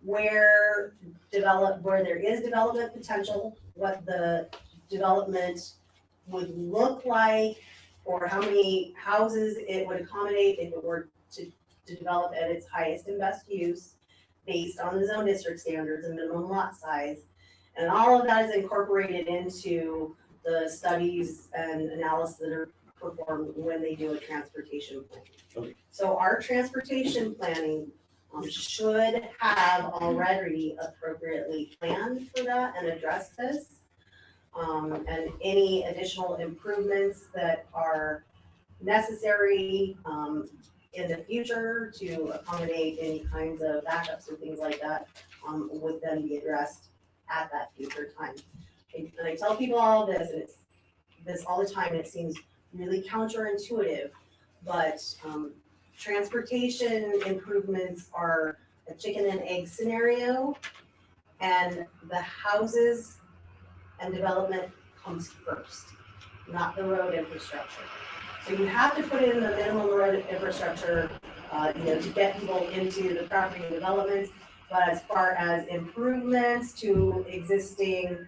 where there is development potential, what the development would look like, or how many houses it would accommodate if it were to develop at its highest and best use, based on the zone district standards and minimum lot size. And all of that is incorporated into the studies and analysis that are performed when they do a transportation plan. Okay. So our transportation planning should have already appropriately planned for that and addressed this. And any additional improvements that are necessary in the future to accommodate any kinds of backups or things like that would then be addressed at that future time. And I tell people all of this, and it's this all the time, it seems really counterintuitive, but transportation improvements are a chicken and egg scenario, and the houses and development comes first, not the road infrastructure. So you have to put in the minimum road infrastructure, to get people into the property and developments. But as far as improvements to existing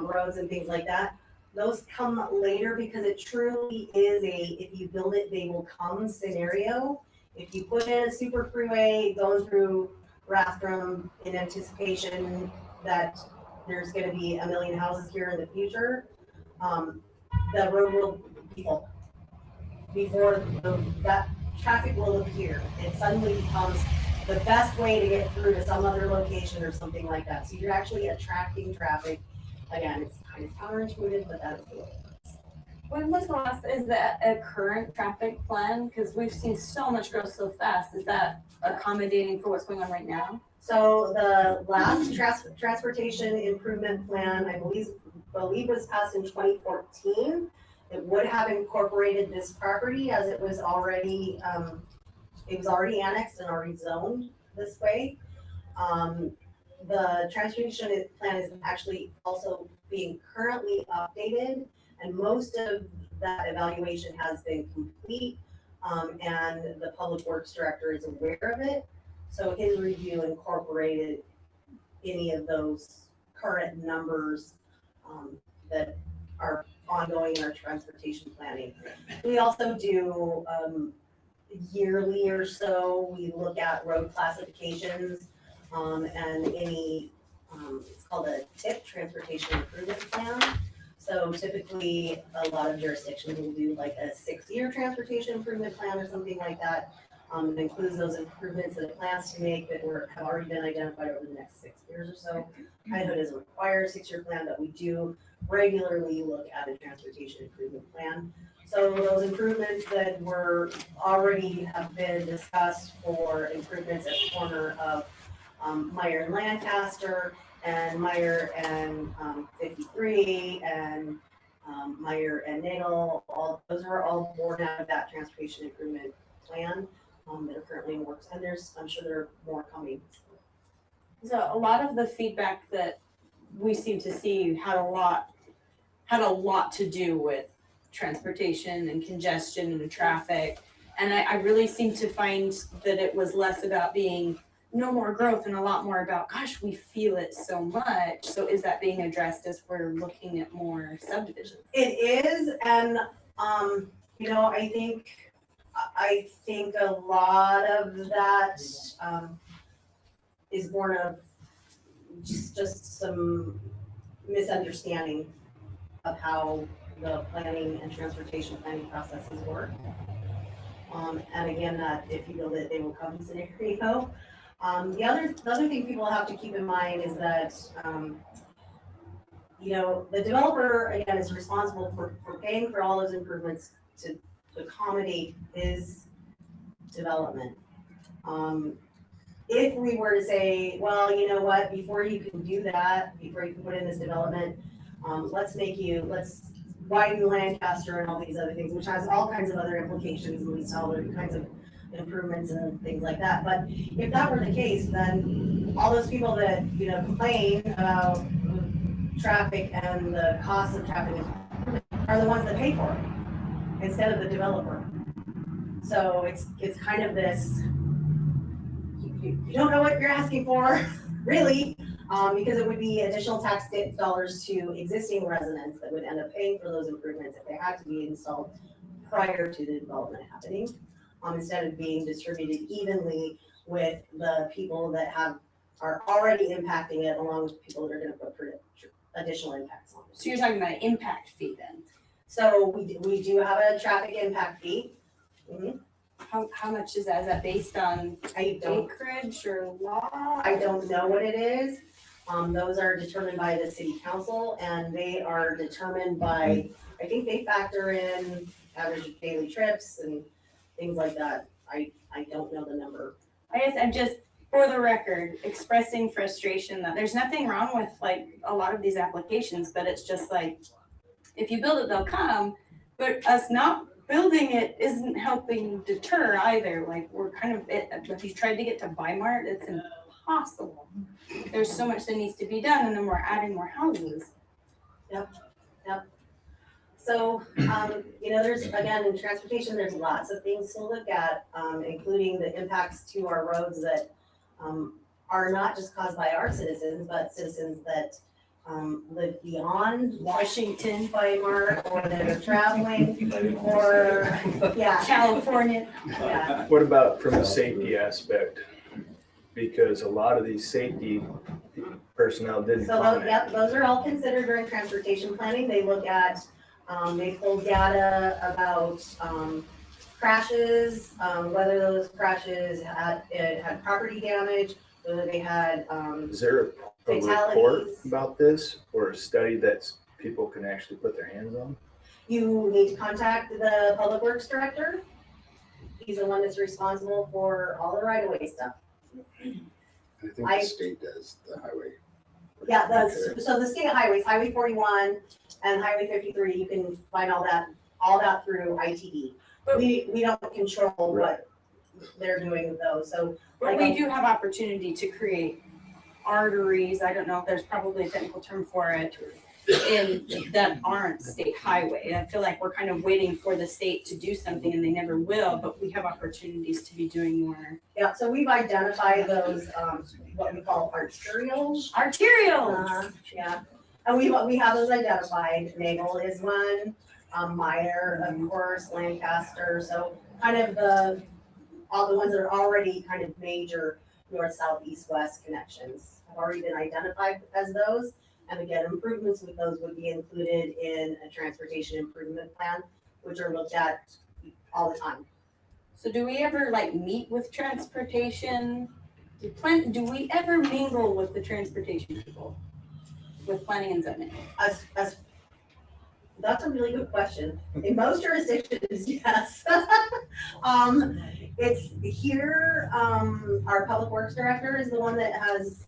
roads and things like that, those come later, because it truly is if you build it, they will come scenario. If you put in a super freeway going through Rathdrum in anticipation that there's gonna be 1 million houses here in the future, the road will be full. Before that traffic will appear, it suddenly becomes the best way to get through to some other location or something like that. So you're actually attracting traffic. Again, it's kind of counterintuitive, but that's the way it is. When was the last, is that a current traffic plan? Because we've seen so much growth so fast. Is that accommodating for what's going on right now? So the last transportation improvement plan, I believe was passed in 2014. It would have incorporated this property, as it was already annexed and already zoned this way. The transportation plan is actually also being currently updated, and most of that evaluation has been complete, and the Public Works Director is aware of it. So his review incorporated any of those current numbers that are ongoing in our transportation planning. We also do, yearly or so, we look at road classifications, and any, it's called a TIP, Transportation Improvement Plan. So typically, a lot of jurisdictions will do like a 6-year transportation improvement plan or something like that. It includes those improvements that it plans to make that have already been identified over the next 6 years or so. Idaho doesn't require a 6-year plan, but we do regularly look at a transportation improvement plan. So those improvements that were already have been discussed for improvements at the corner of Meyer and Lancaster, and Meyer and 53, and Meyer and Nagel, those are all born out of that transportation improvement plan that are currently in works, and I'm sure there are more coming. So a lot of the feedback that we seem to see had a lot to do with transportation and congestion and traffic. And I really seem to find that it was less about being no more growth and a lot more about, gosh, we feel it so much. So is that being addressed as we're looking at more subdivisions? It is, and you know, I think a lot of that is born of just some misunderstanding of how the planning and transportation planning processes work. And again, that if you build it, they will come scenario. The other thing people have to keep in mind is that, you know, the developer, again, is responsible for paying for all those improvements to accommodate his development. If we were to say, well, you know what, before you can do that, before you can put in this development, let's widen Lancaster and all these other things, which has all kinds of other implications, and leads to all other kinds of improvements and things like that. But if that were the case, then all those people that, you know, complain about traffic and the cost of traffic are the ones that pay for it instead of the developer. So it's kind of this, you don't know what you're asking for, really, because it would be additional tax dollars to existing residents that would end up paying for those improvements if they had to be installed prior to the development happening, instead of being distributed evenly with the people that are already impacting it, along with people that are going to put additional impacts on it. So you're talking about an impact fee then? So we do have a traffic impact fee. Mm-hmm. How much is that? Is that based on acreage or law? I don't know what it is. Those are determined by the city council, and they are determined by, I think they factor in average daily trips and things like that. I don't know the number. I guess I'm just, for the record, expressing frustration that there's nothing wrong with like a lot of these applications, but it's just like, if you build it, they'll come, but us not building it isn't helping deter either. Like we're kind of, if you tried to get to Weimar, it's impossible. There's so much that needs to be done, and then we're adding more houses. Yep. So, you know, there's, again, in transportation, there's lots of things to look at, including the impacts to our roads that are not just caused by our citizens, but citizens that live beyond Washington, Weimar, or that are traveling, or, yeah. California. Yeah. What about from a safety aspect? Because a lot of these safety personnel didn't So, comment. those are all considered during transportation planning. They look at, they pull data about crashes, whether those crashes had property damage, whether they had Is there a report fatalities. about this, or a study that people can actually put their hands on? You need to contact the public works director. He's the one that's responsible for all the right of way stuff. I think the state does the highway. Yeah, so the state highways, Highway 41 and Highway 53, you can find all that through ITD. We don't control what they're doing with those, so. But we do have opportunity to create arteries, I don't know if there's probably a technical term for it, that aren't state highway. And I feel like we're kind of waiting for the state to do something, and they never will, but we have opportunities to be doing more. Yeah, so we've identified those, what we call arterials. Arterials! Yeah, And we have those identified. Nagel is one, Meyer, of course, Lancaster. So kind of all the ones that are already kind of major north, south, east, west connections have already been identified as those. And again, improvements with those would be included in a transportation improvement plan, which are looked at all the time. So do we ever like meet with transportation? Do we ever mingle with the transportation people? With planning and zoning? That's a really good question. In most jurisdictions, yes. It's here, our public works director is the one that has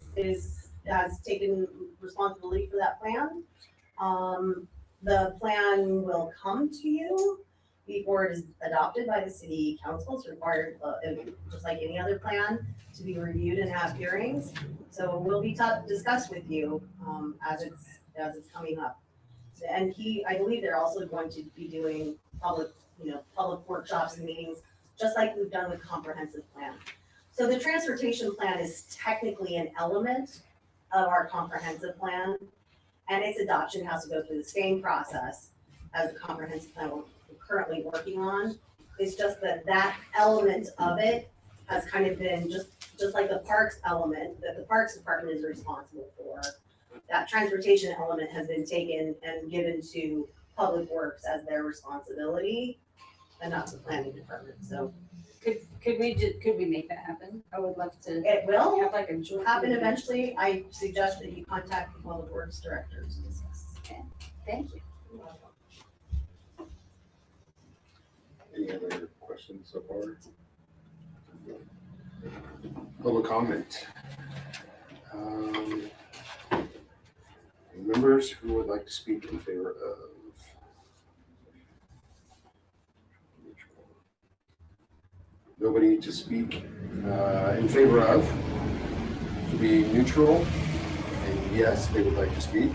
taken responsibility for that plan. The plan will come to you before it is adopted by the city council. It's required, just like any other plan, to be reviewed and have hearings. So it will be discussed with you as it's coming up. And I believe they're also going to be doing public workshops and meetings, just like we've done with comprehensive plan. So the transportation plan is technically an element of our comprehensive plan, and its adoption has to go through the same process as the comprehensive plan we're currently working on. It's just that element of it has kind of been just like the parks element that the Parks Department is responsible for. That transportation element has been taken and given to Public Works as their responsibility and not the planning department. So could we make that happen? I would love to. It will have like a joint happen meeting. eventually. I suggest that you contact the Public Works directors. Okay, thank you. Any other questions so far? Public comment. Members who would like to speak in favor of? Nobody to speak in favor of? To be neutral? And yes, they would like to speak.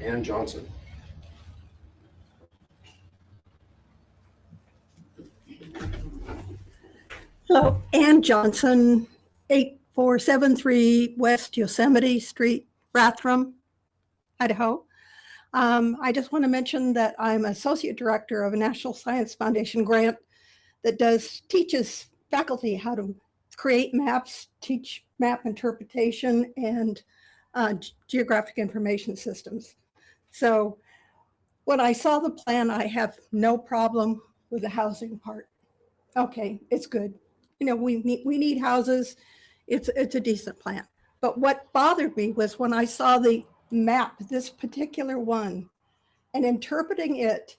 Ann Johnson. Hello, Ann Johnson, 8473 West Yosemite Street, Rathdrum, Idaho. I just want to mention that I'm Associate Director of a National Science Foundation grant that teaches faculty how to create maps, teach map interpretation, and geographic information systems. So when I saw the plan, I have no problem with the housing part. Okay, it's good. You know, we need houses. It's a decent plan. But what bothered me was when I saw the map, this particular one, and interpreting it,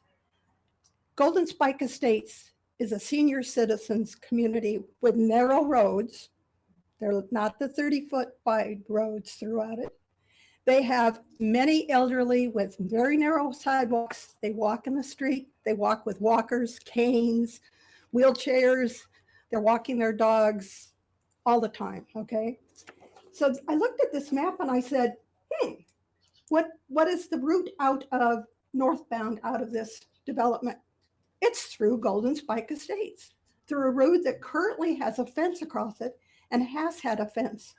Golden Spike Estates is a senior citizens community with narrow roads. They're not the 30-foot wide roads throughout it. They have many elderly with very narrow sidewalks. They walk in the street. They walk with walkers, canes, wheelchairs. They're walking their dogs all the time, okay? So I looked at this map and I said, what is the route out of northbound out of this development? It's through Golden Spike Estates, through a road that currently has a fence across it and has had a fence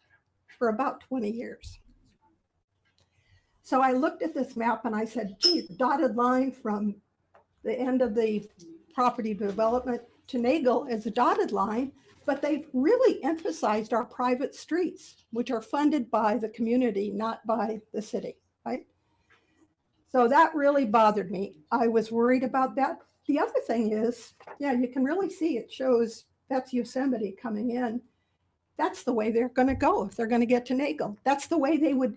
for about 20 years. So I looked at this map and I said, gee, the dotted line from the end of the property development to Nagel is a dotted line, but they've really emphasized our private streets, which are funded by the community, not by the city, right? So that really bothered me. I was worried about that. The other thing is, yeah, you can really see it shows that's Yosemite coming in. That's the way they're going to go if they're going to get to Nagel. That's the way they would,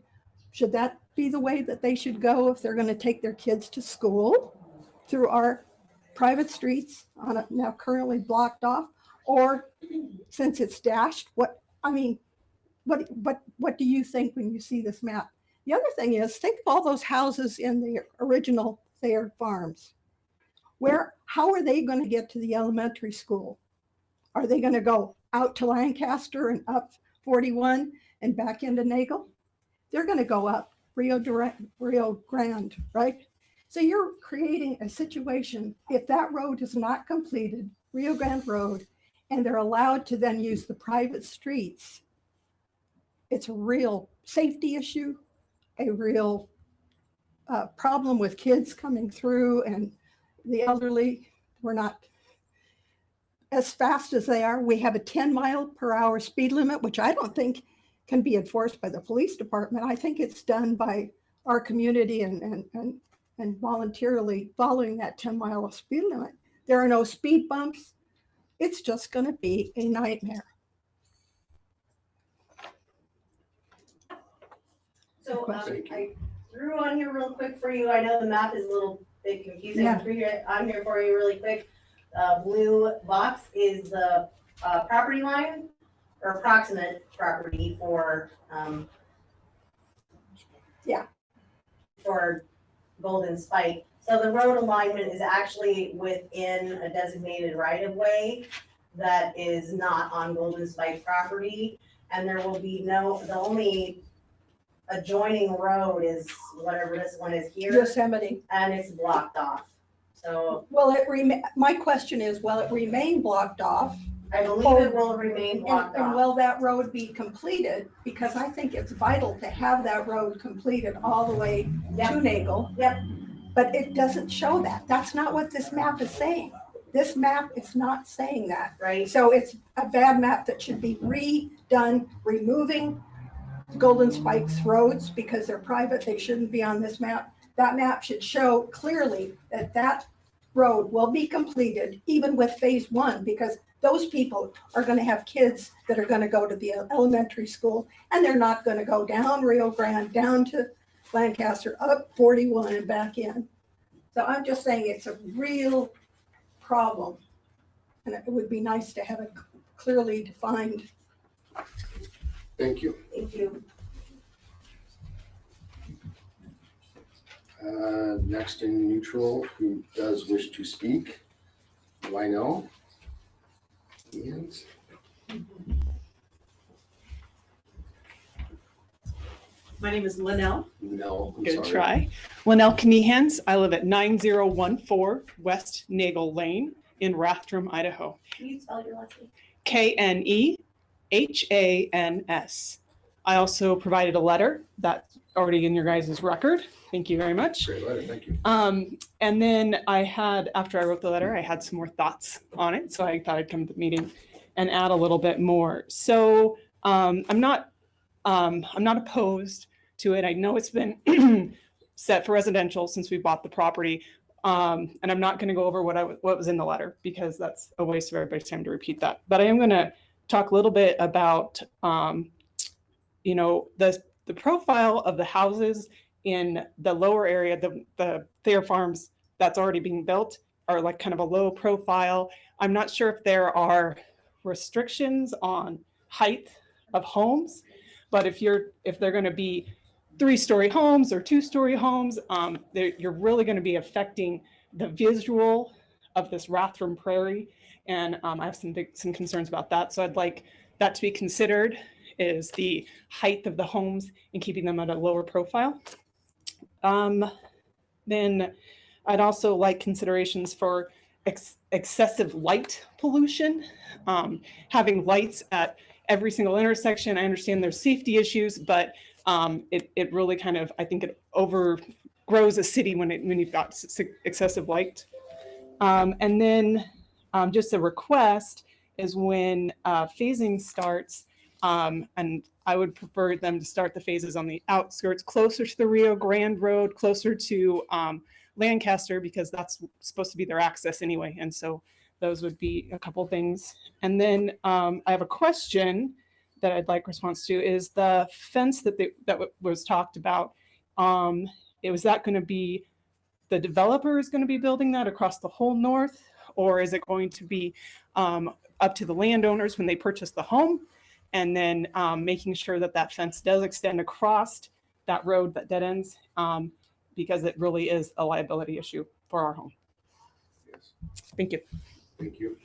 should that be the way that they should go if they're going to take their kids to school through our private streets on now currently blocked off? Or since it's dashed, what do you think when you see this map? The other thing is, think of all those houses in the original Thayer Farms. How are they going to get to the elementary school? Are they going to go out to Lancaster and up 41 and back into Nagel? They're going to go up Rio Grande, right? So you're creating a situation, if that road is not completed, Rio Grande Road, and they're allowed to then use the private streets, it's a real safety issue, a real problem with kids coming through and the elderly. We're not as fast as they are. We have a 10-mile-per-hour speed limit, which I don't think can be enforced by the police department. I think it's done by our community and voluntarily following that 10-mile speed limit. There are no speed bumps. It's just going to be a nightmare. So I threw on here real quick for you. I know the map is a little bit confusing. Yeah. I'm here for you really quick. Blue box is the property line or approximate property for for Golden Spike. So the road alignment is actually within a designated right of way that is not on Golden Spike property. And there will be the only adjoining road is whatever this one is here. Yosemite. And it's blocked off. So Well, my question is, will it remain blocked off? I believe it will remain blocked And off. will that road be completed? Because I think it's vital to have that road completed all the way to Nagel. Yep. But it doesn't show that. That's not what this map is saying. This map is not saying that. Right. So it's a bad map that should be redone, removing Golden Spike's roads because they're private. They shouldn't be on this map. That map should show clearly that that road will be completed even with phase one, because those people are going to have kids that are going to go to the elementary school, and they're not going to go down Rio Grande, down to Lancaster, up 41 and back in. So I'm just saying it's a real problem. And it would be nice to have it clearly defined. Thank you. Thank you. Next in neutral, who does wish to speak? Do I know? Hands? My name is Linnell. No, I'm Good sorry. try. Linnell Knehans. I live at 9014 West Nagel Lane in Rathdrum, Idaho. Can you spell your last name? Knehans. I also provided a letter that's already in your guys' record. Thank you very much. Great letter, thank you. And then after I wrote the letter, I had some more thoughts on it. So I thought I'd come to the meeting and add a little bit more. So I'm not opposed to it. I know it's been set for residential since we bought the property. And I'm not going to go over what was in the letter because that's a waste of everybody's time to repeat that. But I am going to talk a little bit about, the profile of the houses in the lower area, the Thayer Farms that's already being built are like kind of a low profile. I'm not sure if there are restrictions on height of homes, but if they're going to be 3-story homes or 2-story homes, you're really going to be affecting the visual of this Rathdrum Prairie. And I have some concerns about that. So I'd like that to be considered, is the height of the homes and keeping them at a lower profile. Then I'd also like considerations for excessive light pollution. Having lights at every single intersection. I understand there's safety issues, but it really kind of, I think it overgrows a city when you've got excessive light. And then just a request is when phasing starts, and I would prefer them to start the phases on the outskirts, closer to the Rio Grande Road, closer to Lancaster, because that's supposed to be their access anyway. And so those would be a couple things. And then I have a question that I'd like response to, is the fence that was talked about. Was that going to be, the developer is going to be building that across the whole north, or is it going to be up to the landowners when they purchase the home? And then making sure that that fence does extend across that road that dead ends, because it really is a liability issue for our home. Yes. Thank you. Thank you.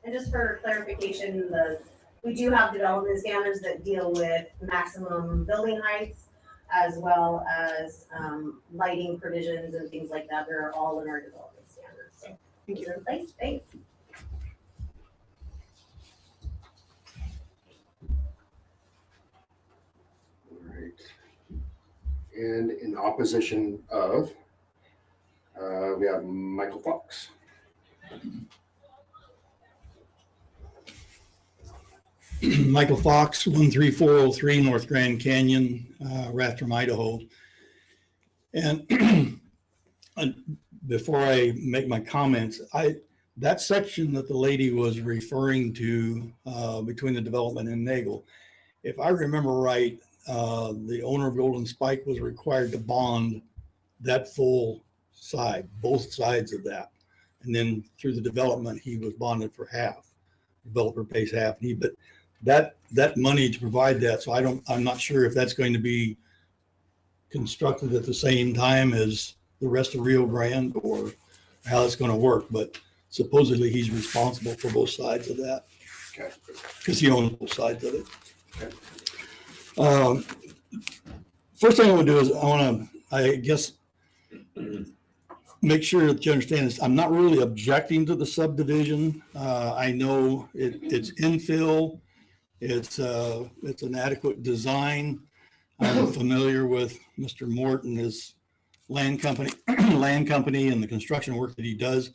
And just for clarification, we do have development standards that deal with maximum building heights as well as lighting provisions and things like that. They're all in our development standards. So these are in place. Thanks. All right. And in opposition of, we have Michael Fox. Michael Fox, 13403 North Grand Canyon, Rathdrum, Idaho. And before I make my comments, that section that the lady was referring to between the development and Nagel, if I remember right, the owner of Golden Spike was required to bond that full side, both sides of that. And then through the development, he was bonded for half. Developer pays half. But that money to provide that, so I'm not sure if that's going to be constructed at the same time as the rest of Rio Grande or how it's going to work. But supposedly he's responsible for both sides of that. Okay. Because he owns both sides of it. Okay. First thing I want to do is I guess, make sure that you understand this. I'm not really objecting to the subdivision. I know it's infill. It's an adequate design. I'm familiar with Mr. Morton, his land company, and the construction work that he does.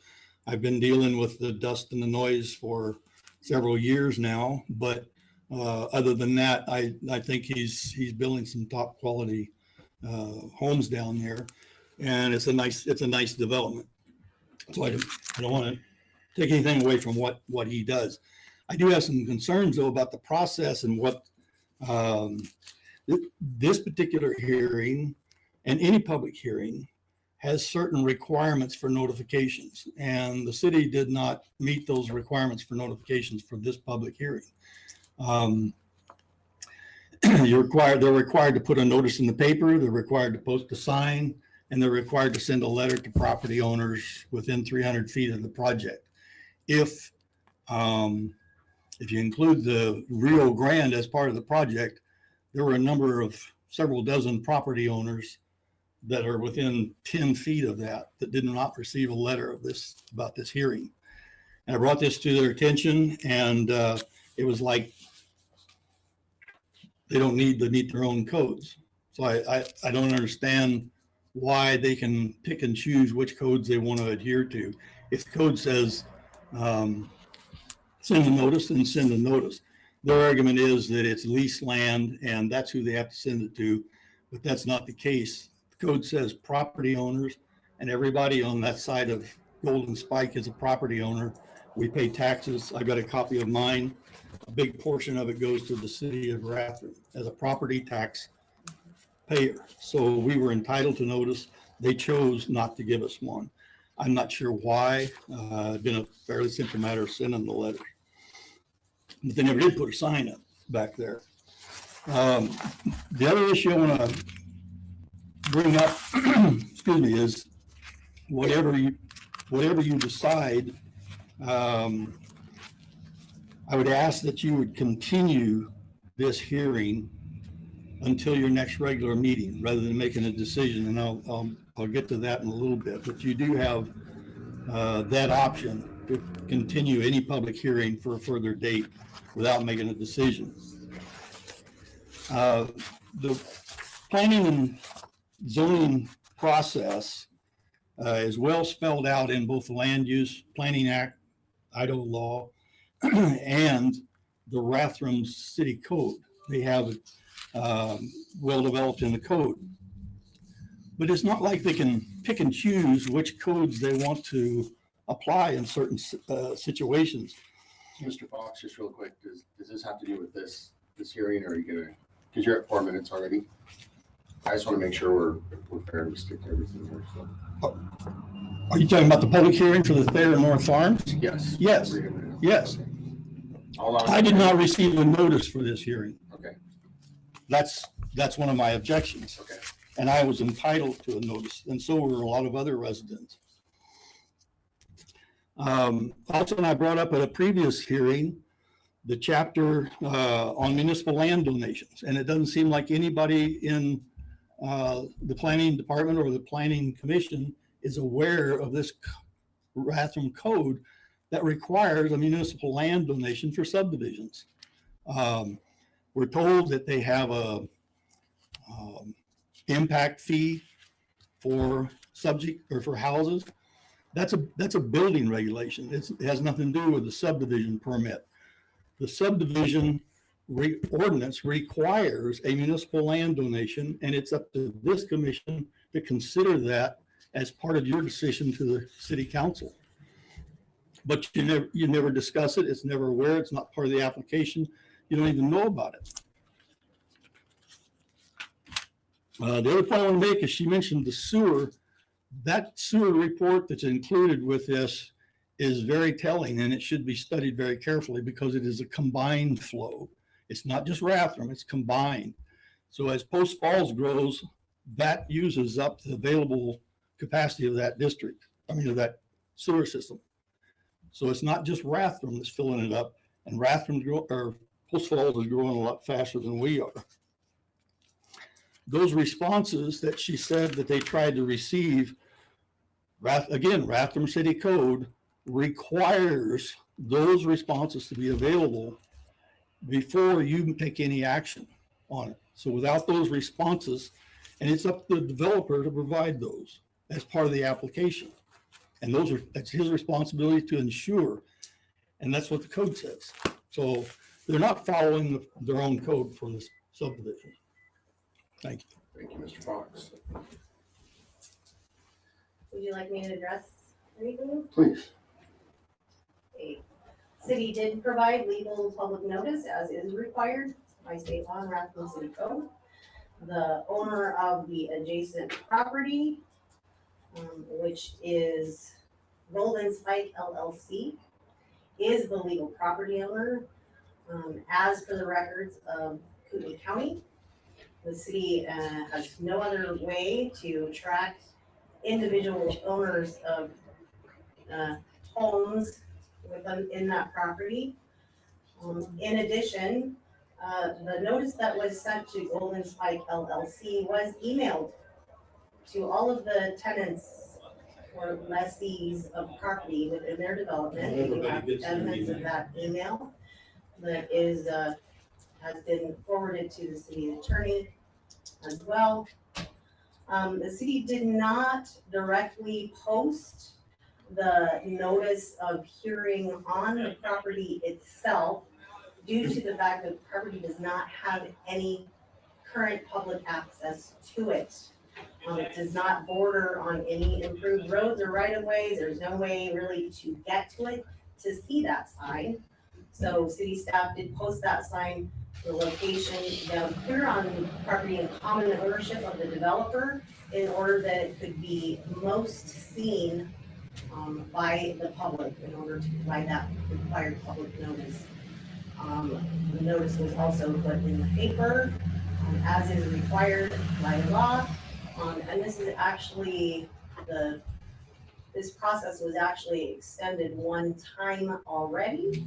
I've been dealing with the dust and the noise for several years now, but other than that, I think he's building some top quality homes down there, and it's a nice development. So I don't want to take anything away from what he does. I do have some concerns though about the process and what this particular hearing and any public hearing has certain requirements for notifications, and the city did not meet those requirements for notifications for this public hearing. They're required to put a notice in the paper, they're required to post a sign, and they're required to send a letter to property owners within 300 feet of the project. If you include the Rio Grande as part of the project, there were a number of several dozen property owners that are within 10 feet of that did not receive a letter about this hearing. And I brought this to their attention, and it was like they don't need to meet their own codes. So I don't understand why they can pick and choose which codes they want to adhere to. If the code says send a notice, then send a notice. Their argument is that it's leased land and that's who they have to send it to, but that's not the case. The code says property owners, and everybody on that side of Golden Spike is a property owner. We pay taxes. I got a copy of mine. A big portion of it goes to the city of Rathdrum as a property tax payer. So we were entitled to notice. They chose not to give us one. I'm not sure why. It's been a fairly simple matter of sending the letter. But they never did put a sign up back there. The other issue I want to bring up, excuse me, is whatever you decide, I would ask that you would continue this hearing until your next regular meeting, rather than making a decision. And I'll get to that in a little bit. But you do have that option to continue any public hearing for a further date without making a decision. The planning and zoning process is well spelled out in both the Land Use Planning Act, Idaho law, and the Rathdrum City Code. They have it well developed in the code. But it's not like they can pick and choose which codes they want to apply in certain situations. Mr. Fox, just real quick, does this have to do with this hearing, or are you gonna, because you're at 4 minutes already? I just want to make sure we're fair and we stick to everything here. So. Are you talking about the public hearing for the Thayer North Farms? Yes. Yes. Yes. I did not receive a notice for this hearing. Okay. That's one of my objections. Okay. And I was entitled to a notice, and so were a lot of other residents. Also, when I brought up at a previous hearing, the chapter on municipal land donations, and it doesn't seem like anybody in the planning department or the planning commission is aware of this Rathdrum code that requires a municipal land donation for subdivisions. We're told that they have impact fee for subject or for houses. That's a building regulation. It has nothing to do with the subdivision permit. The subdivision ordinance requires a municipal land donation, and it's up to this commission to consider that as part of your decision to the city council. But you never discuss it. It's never aware. It's not part of the application. You don't even know about it. The other point I want to make is she mentioned the sewer. That sewer report that's included with this is very telling, and it should be studied very carefully because it is a combined flow. It's not just Rathdrum, it's combined. So as Post Falls grows, that uses up the available capacity of that district, of that sewer system. So it's not just Rathdrum that's filling it up, and Post Falls is growing a lot faster than we are. Those responses that she said that they tried to receive, Rathdrum City Code requires those responses to be available before you take any action on it. So without those responses, and it's up to the developer to provide those as part of the application. And that's his responsibility to ensure. And that's what the code says. So they're not following their own code for this subdivision. Thank you. Thank you, Mr. Fox. Would you like me to address anything? Please. Okay. City did provide legal public notice as is required by state law and Rathdrum City Code. The owner of the adjacent property, which is Golden Spike LLC, is the legal property owner. As per the records of Kootenai County, the city has no other way to track individual owners of homes within that property. In addition, the notice that was sent to Golden Spike LLC was emailed to all of the tenants or lessees of property within their development. We have evidence of that email that has been forwarded to the city attorney as well. The city did not directly post the notice of hearing on the property itself due to the fact that the property does not have any current public access to it. It does not border on any improved roads or right-of-ways. There's no way really to get to it to see that sign. So city staff did post that sign, the location down here on the property in common ownership of the developer in order that it could be most seen by the public in order to provide that required public notice. The notice was also put in the paper as is required by law. And this is actually this process was actually extended one time already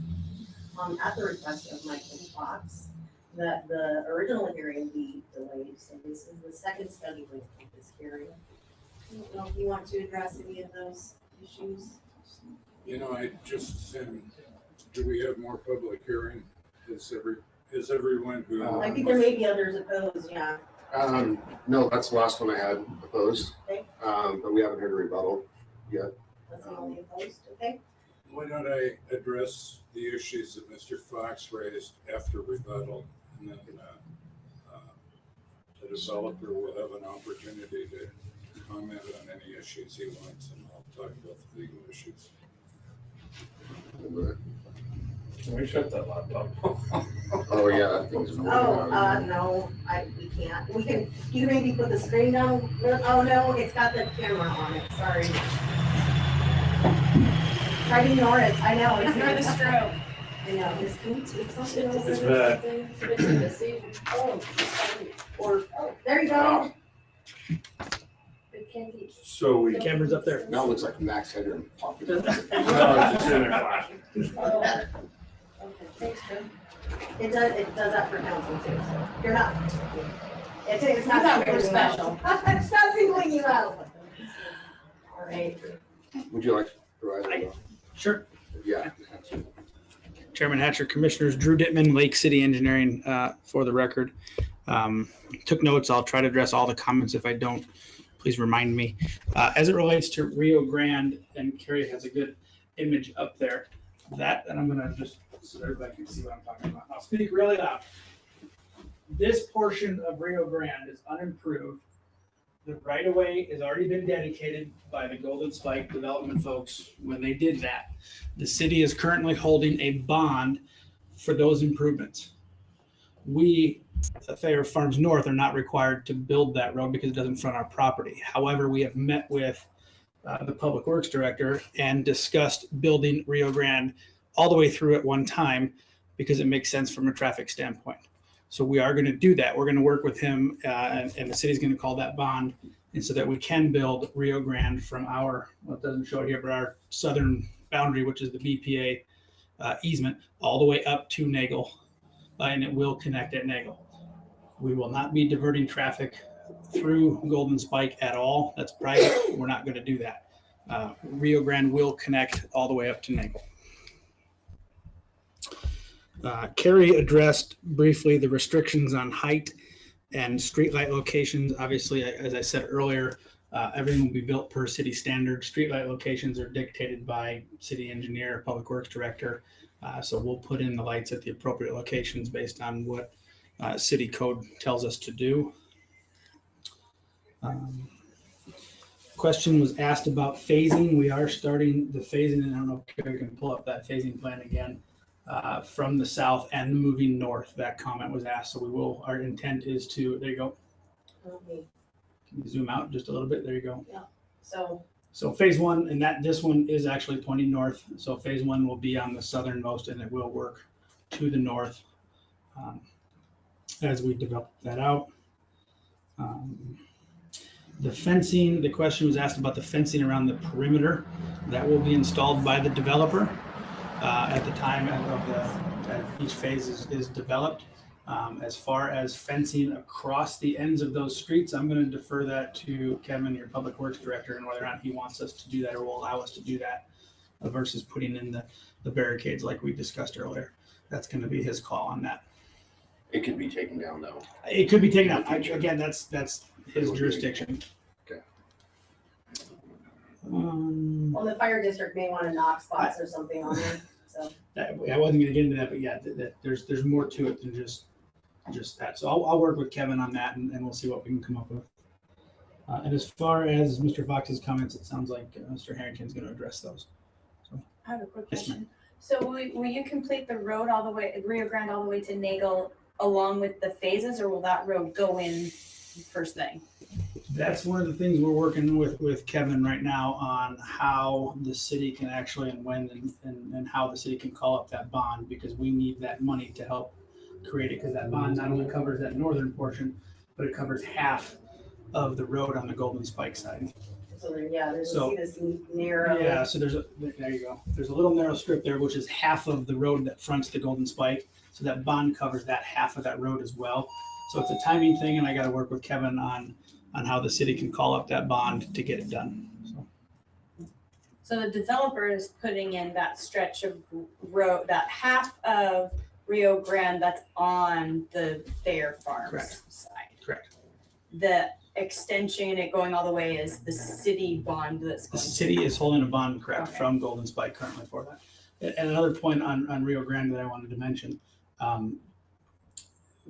at the request of Michael Fox, that the original hearing be delayed. So this is the second study with this hearing. I don't know if you want to address any of those issues. I just assumed, do we have more public hearing? Is everyone who? I think there may be others opposed, yeah. No, that's the last one I had opposed. Okay. But we haven't heard a rebuttal yet. That's the only opposed, okay? Why don't I address the issues that Mr. Fox raised after rebuttal, and then the developer will have an opportunity to comment on any issues he wants, and I'll talk about the legal issues. Can we shut that laptop? Oh, yeah, that thing's moving on. No, we can't. We can, you maybe put the screen down. Oh, no, it's got the camera on it, sorry. Try to ignore it, I know. Ignore the stroke. I know, this can take something over. It's bad. Or, there you go. So The camera's up there. Now it looks like Max Headroom popping up. Thanks, Jim. It does that for council too, so you're not, it's not super special. It's not singling you out. All right. Would you like to provide that? Sure. Yeah. Chairman Hatcher, Commissioners, Drew Dittman, Lake City Engineering, for the record. Took notes. I'll try to address all the comments. If I don't, please remind me. As it relates to Rio Grande, and Carrie has a good image up there, and I'm gonna just, so everybody can see what I'm talking about. I'll speak really loud. This portion of Rio Grande is unimproved. The right-of-way has already been dedicated by the Golden Spike development folks when they did that. The city is currently holding a bond for those improvements. We, Thayer Farms North, are not required to build that road because it doesn't front our property. However, we have met with the Public Works Director and discussed building Rio Grande all the way through at one time because it makes sense from a traffic standpoint. So we are going to do that. We're going to work with him, and the city's going to call that bond, and so that we can build Rio Grande from our, well, it doesn't show it here, but our southern boundary, which is the BPA easement, all the way up to Nagel, and it will connect at Nagel. We will not be diverting traffic through Golden Spike at all. That's private. We're not going to do that. Rio Grande will connect all the way up to Nagel. Carrie addressed briefly the restrictions on height and streetlight locations. Obviously, as I said earlier, everything will be built per city standard. Streetlight locations are dictated by city engineer, public works director. So we'll put in the lights at the appropriate locations based on what city code tells us to do. Question was asked about phasing. We are starting the phasing, and I don't know if Carrie can pull up that phasing plan again. From the south and moving north, that comment was asked. So we will, our intent is to, there you go. Okay. Can you zoom out just a little bit? There you go. Yeah. So phase one, and this one is actually pointing north. So phase one will be on the southernmost, and it will work to the north as we develop that out. The fencing, the question was asked about the fencing around the perimeter. That will be installed by the developer at the time that each phase is developed. As far as fencing across the ends of those streets, I'm going to defer that to Kevin, your public works director, and whether or not he wants us to do that or will allow us to do that versus putting in the barricades like we discussed earlier. That's going to be his call on that. It could be taken down though. It could be taken out. Again, that's his jurisdiction. Okay. well, the fire district may want to knock spots or something on there, so. I wasn't going to get into that, but yeah, there's more to it than just that. So I'll work with Kevin on that, and we'll see what we can come up with. And as far as Mr. Fox's comments, it sounds like Mr. Harrington's going to address those. So, I have a quick yes, question. So will you complete the road all the way, Rio Grande all the way to Nagel along with the phases, or will that road go in first thing? That's one of the things we're working with Kevin right now on how the city can actually and when and how the city can call up that bond, because we need that money to help create it, because that bond not only covers that northern portion, but it covers half of the road on the Golden Spike side. So yeah, there's So- this narrow. Yeah, so there you go. There's a little narrow strip there, which is half of the road that fronts the Golden Spike. So that bond covers that half of that road as well. So it's a timing thing, and I got to work with Kevin on how the city can call up that bond to get it done. So the developer is putting in that stretch of road, that half of Rio Grande that's on the Thayer Farms Correct. side. Correct. The extension, it going all the way, is the city bond that's The going. city is holding a bond, correct, Okay. from Golden Spike currently for that. And another point on Rio Grande that I wanted to mention,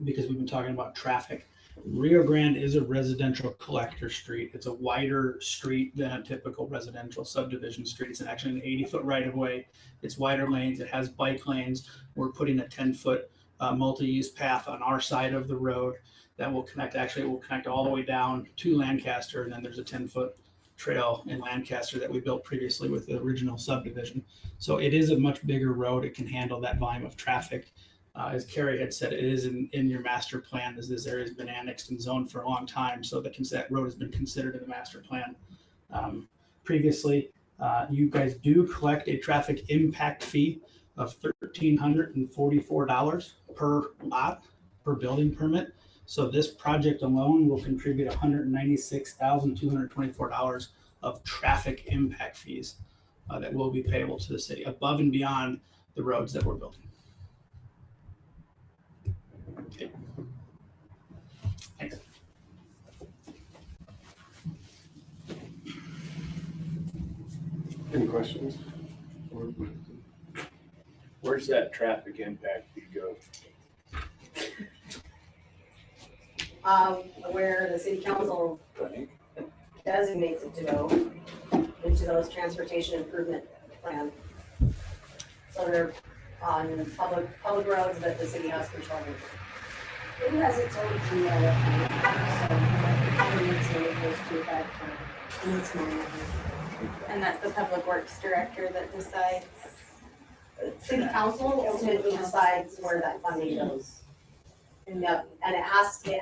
because we've been talking about traffic. Rio Grande is a residential collector street. It's a wider street than a typical residential subdivision street. It's actually an 80-foot right-of-way. It's wider lanes. It has bike lanes. We're putting a 10-foot multi-use path on our side of the road that will connect. Actually, it will connect all the way down to Lancaster, and then there's a 10-foot trail in Lancaster that we built previously with the original subdivision. So it is a much bigger road. It can handle that volume of traffic. As Carrie had said, it is in your master plan, as this area has been annexed and zoned for a long time. So that road has been considered in the master plan. Previously, you guys do collect a traffic impact fee of $1,344 per lot, per building permit. So this project alone will contribute $196,224 of traffic impact fees that will be payable to the city, above and beyond the roads that we're building. Okay. Any questions? Where's that traffic impact fee go? Where the city council designates it to go into those transportation improvement plan. So they're on public roads that the city has control of. Who has its own GL? So, I would say it goes to that, and it's not. And that's the public works director that decides. City council ultimately decides where that funding goes. And it has to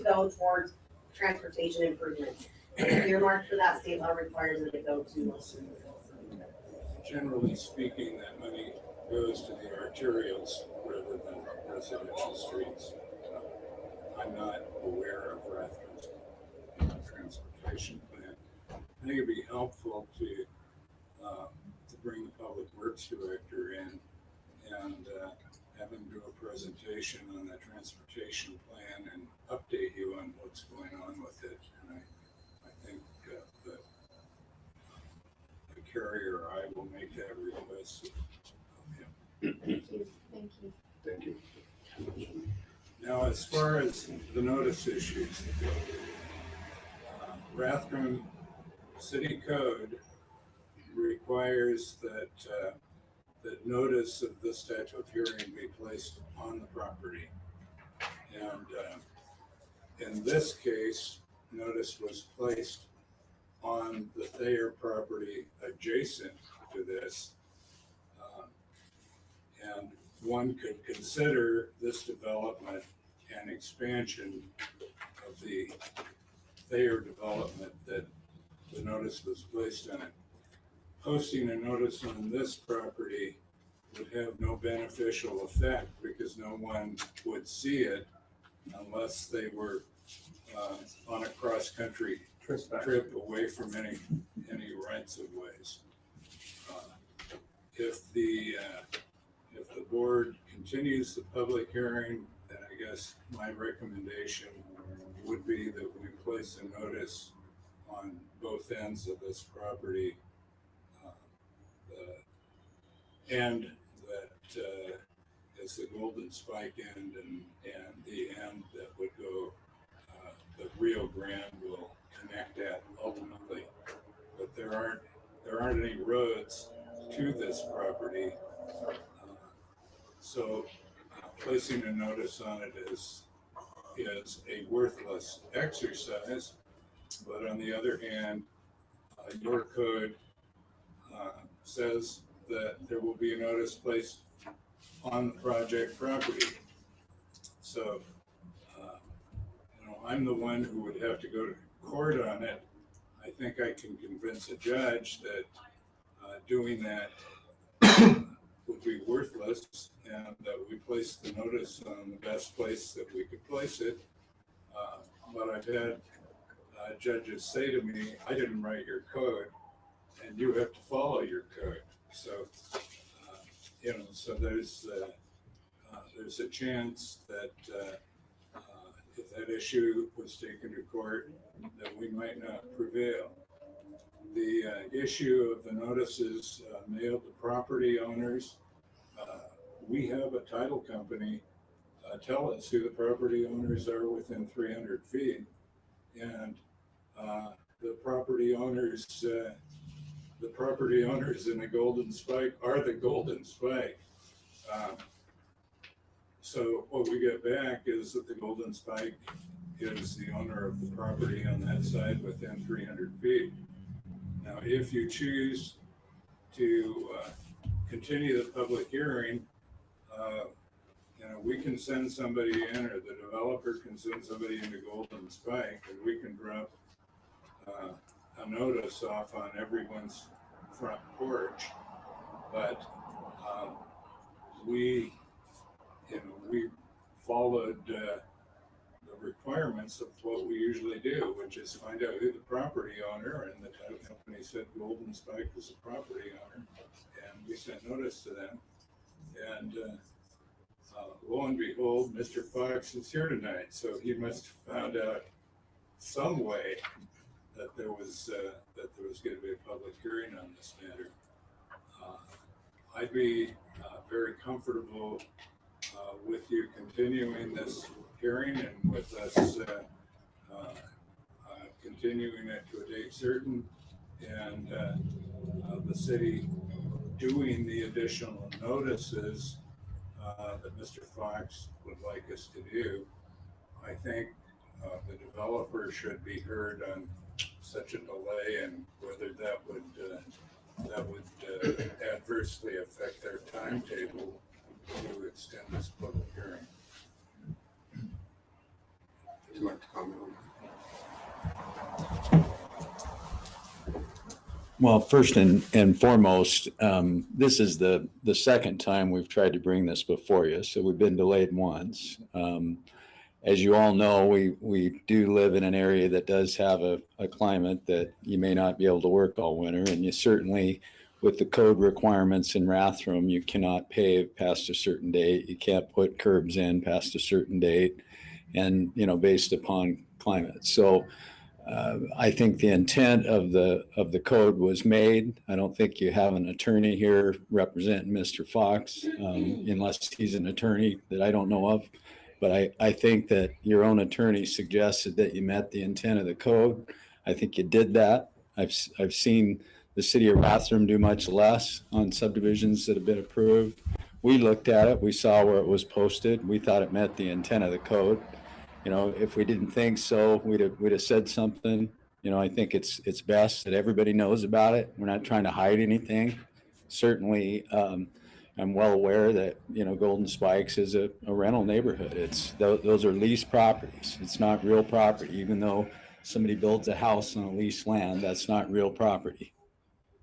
go towards transportation improvements. If you're marked for that, state law requires that it go to. Generally speaking, that money goes to the arterials rather than residential streets. I'm not aware of Rathru's transportation plan. I think it'd be helpful to bring the public works director in and have him do a presentation on the transportation plan and update you on what's going on with it. And I think that the carrier, I will make that request of him. Thank you. Thank you. Thank you. Now, as far as the notice issues, Rathdrum City Code requires that that notice of this type of hearing be placed on the property. And in this case, notice was placed on the Thayer property adjacent to this. And one could consider this development an expansion of the Thayer development that the notice was placed on it. Posting a notice on this property would have no beneficial effect because no one would see it unless they were on a cross-country trip away from any rights of ways. If the board continues the public hearing, then I guess my recommendation would be that we place a notice on both ends of this property, and that is the Golden Spike end and the end that would go, the Rio Grande will connect at ultimately. But there aren't any roads to this property. So placing a notice on it is a worthless exercise. But on the other hand, your code says that there will be a notice placed on the project property. So, I'm the one who would have to go to court on it. I think I can convince a judge that doing that would be worthless and that we place the notice on the best place that we could place it. But I've had judges say to me, I didn't write your code and you have to follow your code. So, so there's a chance that if that issue was taken to court, that we might not prevail. The issue of the notices mailed to property owners, we have a title company tell us who the property owners are within 300 feet. And the property owners in the Golden Spike are the Golden Spike. So what we get back is that the Golden Spike is the owner of the property on that side within 300 feet. Now, if you choose to continue the public hearing, we can send somebody in, or the developer can send somebody into Golden Spike, and we can drop a notice off on everyone's front porch. But we followed the requirements of what we usually do, which is find out who the property owner, and the title company said Golden Spike was the property owner, and we sent notice to them. And lo and behold, Mr. Fox is here tonight, so he must have found out some way that there was going to be a public hearing on this matter. I'd be very comfortable with you continuing this hearing and with us continuing it to a date certain, and the city doing the additional notices that Mr. Fox would like us to do. I think the developer should be heard on such a delay and whether that would adversely affect their timetable to extend this public hearing. Would you like to comment on that? Well, first and foremost, this is the second time we've tried to bring this before you, so we've been delayed once. As you all know, we do live in an area that does have a climate that you may not be able to work all winter, and you certainly, with the code requirements in Rathdrum, you cannot pave past a certain date, you can't put curbs in past a certain date, and based upon climate. So I think the intent of the code was made. I don't think you have an attorney here representing Mr. Fox, unless he's an attorney that I don't know of. But I think that your own attorney suggested that you met the intent of the code. I think you did that. I've seen the city of Rathdrum do much less on subdivisions that have been approved. We looked at it, we saw where it was posted, we thought it met the intent of the code. If we didn't think so, we'd have said something. I think it's best that everybody knows about it. We're not trying to hide anything. Certainly, I'm well aware that, Golden Spikes is a rental neighborhood. Those are leased properties. It's not real property. Even though somebody builds a house on a leased land, that's not real property.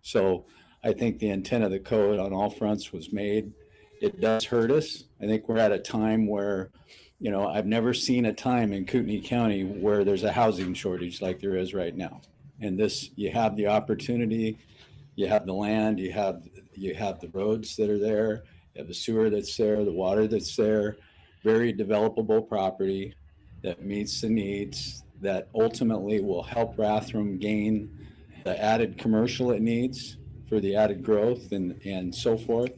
So I think the intent of the code on all fronts was made. It does hurt us. I think we're at a time where, I've never seen a time in Kootenai County where there's a housing shortage like there is right now. And this, you have the opportunity, you have the land, you have the roads that are there, you have the sewer that's there, the water that's there, very developable property that meets the needs, that ultimately will help Rathdrum gain the added commercial it needs for the added growth and so forth.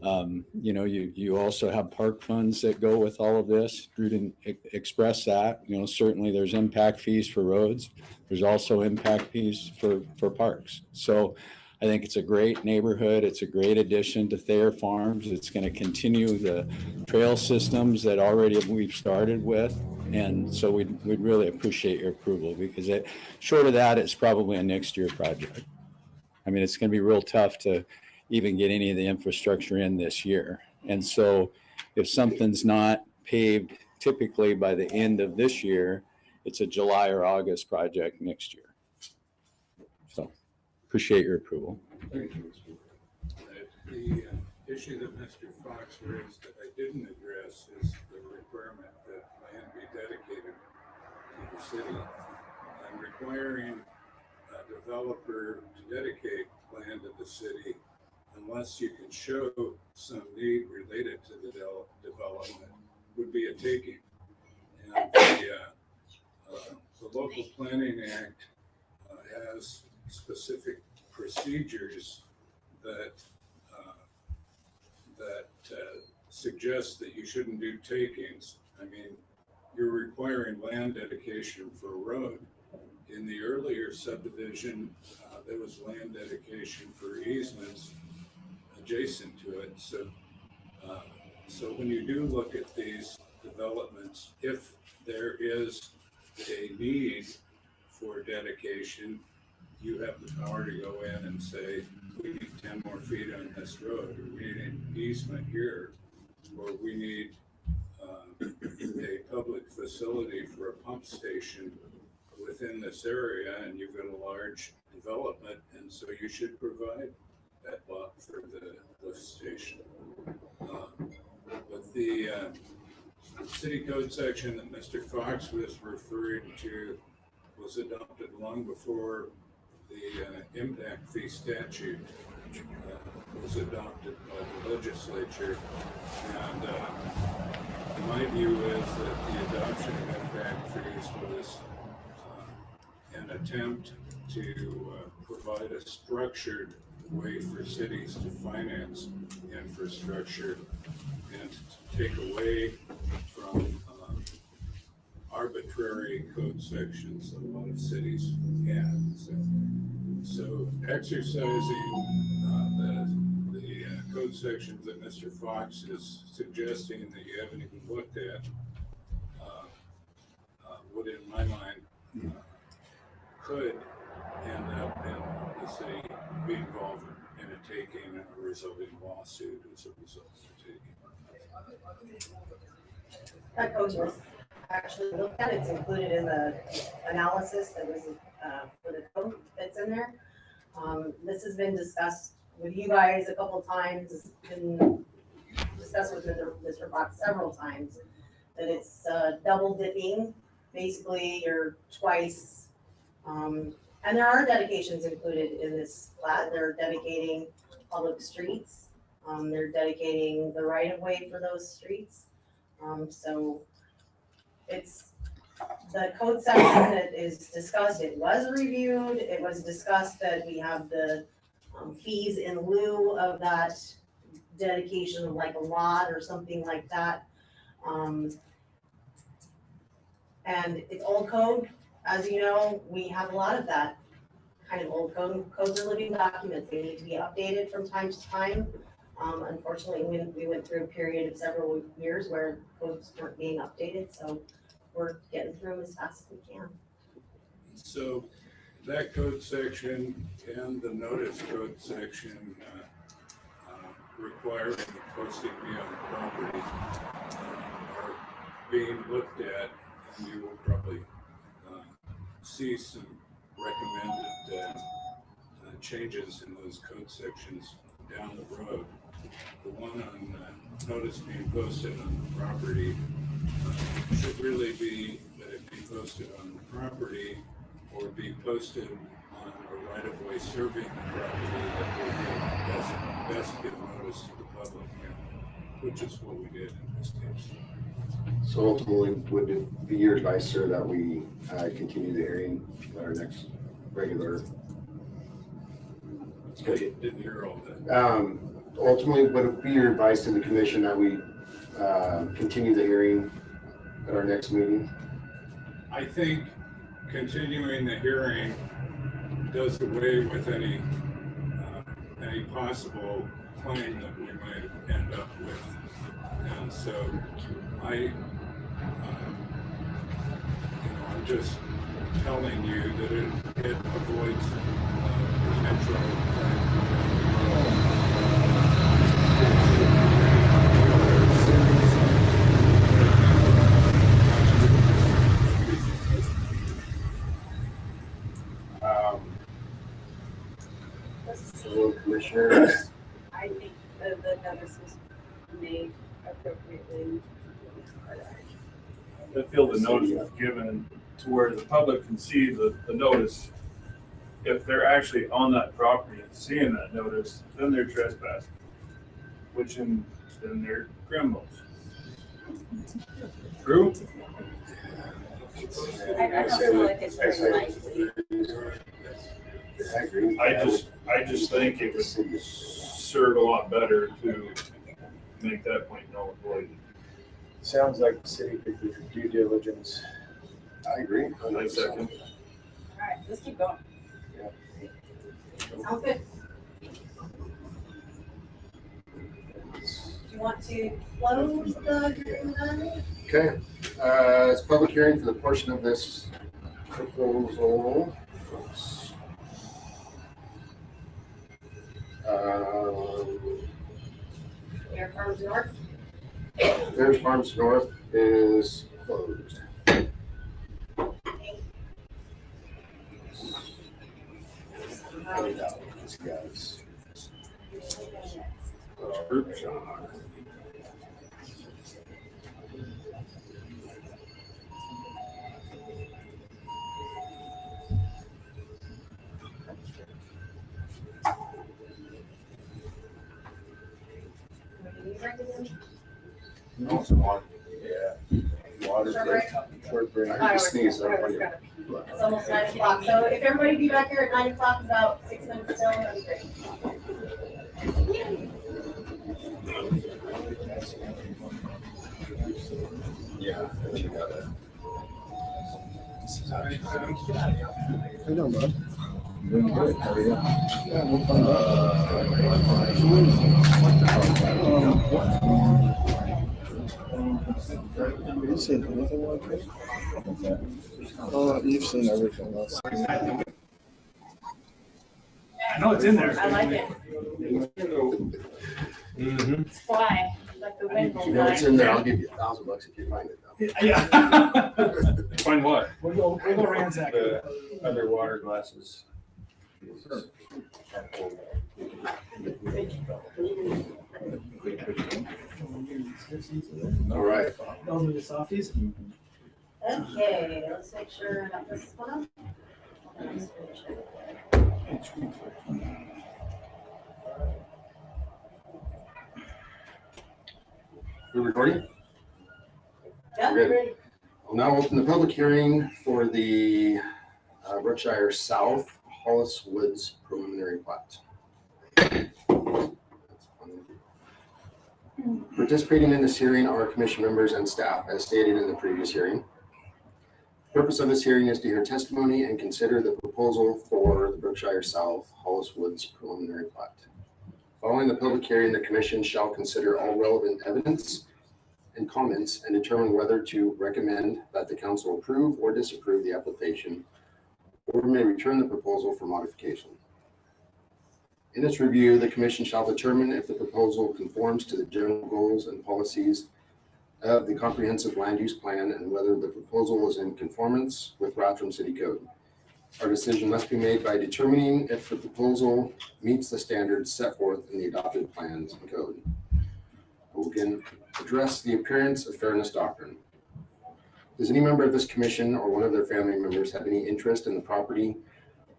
You also have park funds that go with all of this. Drew didn't express that. Certainly there's impact fees for roads. There's also impact fees for parks. So I think it's a great neighborhood. It's a great addition to Thayer Farms. It's going to continue the trail systems that already we've started with. And so we'd really appreciate your approval, because short of that, it's probably a next year project. I mean, it's going to be real tough to even get any of the infrastructure in this year. And so if something's not paved typically by the end of this year, it's a July or August project next year. So appreciate your approval. Thank you. The issue that Mr. Fox raised that I didn't address is the requirement that land be dedicated to the city. I'm requiring a developer to dedicate land to the city unless you can show some need related to the development would be a taking. And the Local Planning Act has specific procedures that suggest that you shouldn't do takings. I mean, you're requiring land dedication for a road. In the earlier subdivision, there was land dedication for easements adjacent to it. So when you do look at these developments, if there is a need for dedication, you have the power to go in and say, we need 10 more feet on this road, or we need an easement here, or we need a public facility for a pump station within this area, and you've got a large development, and so you should provide that lot for the lift station. But the city code section that Mr. Fox was referring to was adopted long before the impact fee statute was adopted by the legislature. And my view is that the adoption of impact fees was an an attempt to provide a structured way for cities to finance infrastructure and to take away from arbitrary code sections that a lot of cities have. So exercising the code sections that Mr. Fox is suggesting that you haven't even looked at would, in my mind, could end up in the city being involved in a taking and a resulting lawsuit as a result of taking. That code was actually looked at, it's included in the analysis that was for the code that's in there. This has been discussed with you guys a couple times, it's been discussed with Mr. Fox several times, that it's double dipping. Basically, you're twice, and there are dedications included in this plat. They're dedicating public streets. They're dedicating the right of way for those streets. So it's the code section that is discussed. It was reviewed. It was discussed that we have the fees in lieu of that dedication of like a lot or something like that. And it's old code. As you know, we have a lot of that kind of old code. Codes are living documents. They need to be updated from time to time. Unfortunately, we went through a period of several years where codes weren't being updated, so we're getting through them as fast as we can. So that code section and the notice code section requiring the posting be on the property are being looked at, and you will probably see some recommended changes in those code sections down the road. The one on notice being posted on the property should really be that it be posted on the property or be posted on a right-of-way serving the property that will best give notice to the public, which is what we did in this case. So ultimately, would it be your advice, sir, that we continue the hearing at our next regular? I didn't hear all that. Ultimately, would it be your advice to the commission that we continue the hearing at our next meeting? I think continuing the hearing does away with any possible claim that we might end up with. And so I'm just telling you that it avoids potential Hello, commissioners. I think the notice was made appropriately. I feel the notice was given to where the public can see the notice. If they're actually on that property and seeing that notice, then they're trespassing, then they're criminals. True? I don't feel like it's very likely. I agree. I just think it would serve a lot better to make that point null and void. Sounds like the city could do due diligence. I agree. I second. All right, let's keep going. Sounds good. Do you want to close the hearing then? Okay, it's a public hearing for the portion of this proposal. Air Farms North. There's Farms North is closed. These guys. Group shot. Also want, yeah, water Short break. break? Short break. All right, it's almost 9 o'clock, so if everybody be back here at 9 o'clock, about 6 minutes still, that'd be great. Yeah. I know, bud. Doing good. How are you? Yeah, we'll find out. Have you seen anything like this? You've seen everything else. I know it's in there. I like it. It's fly, like the wind If you know it's in there, I'll give you $1,000 if you find it though. Yeah. Find what? We'll go ransack. The underwater glasses. All right. Those are the softies. Okay, let's make sure I got this one up. We're recording? Yep, We're good. ready. I'll now open the public hearing for the Brookshire South Hollis Woods preliminary plat. Participating in this hearing are commission members and staff, as stated in the previous hearing. The purpose of this hearing is to hear testimony and consider the proposal for the Brookshire South Hollis Woods preliminary plat. Following the public hearing, the commission shall consider all relevant evidence and comments and determine whether to recommend that the council approve or disapprove the application, or may return the proposal for modification. In its review, the commission shall determine if the proposal conforms to the general goals and policies of the comprehensive land use plan and whether the proposal is in conformance with Rathdrum City Code. Our decision must be made by determining if the proposal meets the standards set forth in the adopted plans and code. We can address the appearance of fairness doctrine. Does any member of this commission or one of their family members have any interest in the property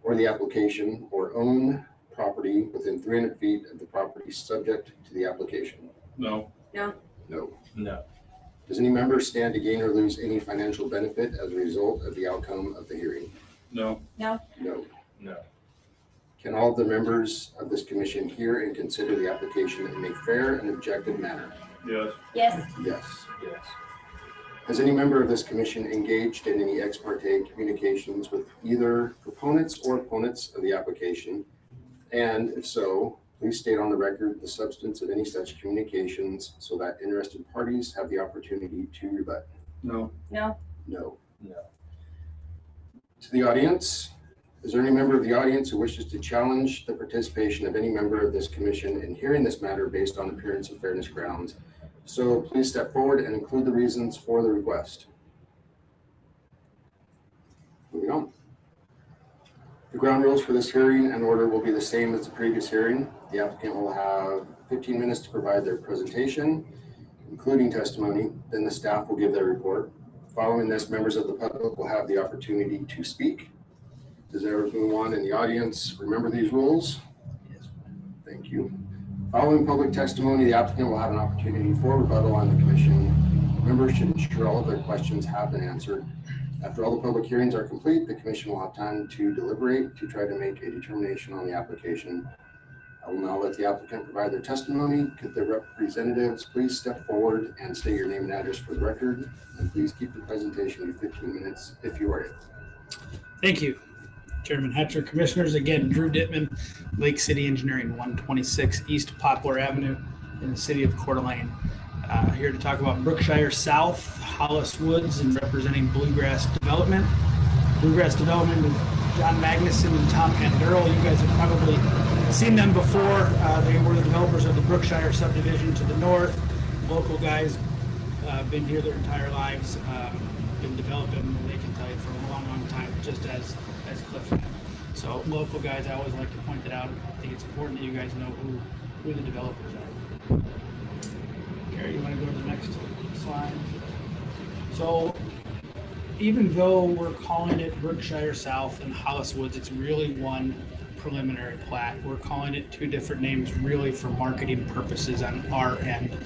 or the application, or own property within 300 feet of the property subject to the application? No. No. No. No. Does any member stand to gain or lose any financial benefit as a result of the outcome of the hearing? No. No. No. No. Can all of the members of this commission hear and consider the application in a fair and objective manner? Yes. Yes. Yes. Yes. Has any member of this commission engaged in any ex parte communications with either proponents or opponents of the application? And if so, please state on the record the substance of any such communications so that interested parties have the opportunity to rebut. No. No. No. No. To the audience, is there any member of the audience who wishes to challenge the participation of any member of this commission in hearing this matter based on appearance of fairness grounds? So please step forward and include the reasons for the request. Moving on. The ground rules for this hearing and order will be the same as the previous hearing. The applicant will have 15 minutes to provide their presentation, including testimony. Then the staff will give their report. Following this, members of the public will have the opportunity to speak. Does everyone in the audience remember these rules? Yes. Thank you. Following public testimony, the applicant will have an opportunity for rebuttal on the commission. Members should ensure all of their questions have been answered. After all the public hearings are complete, the commission will have time to deliberate to try to make a determination on the application. I will now let the applicant provide their testimony. Could the representatives please step forward and state your name and address for the record? And please keep the presentation to 15 minutes if you are able. Thank you, Chairman Hatcher. Commissioners, again, Drew Dittman, Lake City Engineering, 126 East Poplar Avenue in the city of Coeur d'Alene. Here to talk about Brookshire South, Hollis Woods, and representing Bluegrass Development. Bluegrass Development is John Magnuson and Tom Pandurl. You guys have probably seen them before. They were the developers of the Brookshire subdivision to the north. Local guys, been here their entire lives, been developing, they can tell you, for a long, long time, just as Cliff had. So local guys, I always like to point it out. I think it's important that you guys know who the developers are. Gary, you want to go to the next slide? So even though we're calling it Brookshire South and Hollis Woods, it's really one preliminary plat. We're calling it two different names really for marketing purposes on our end.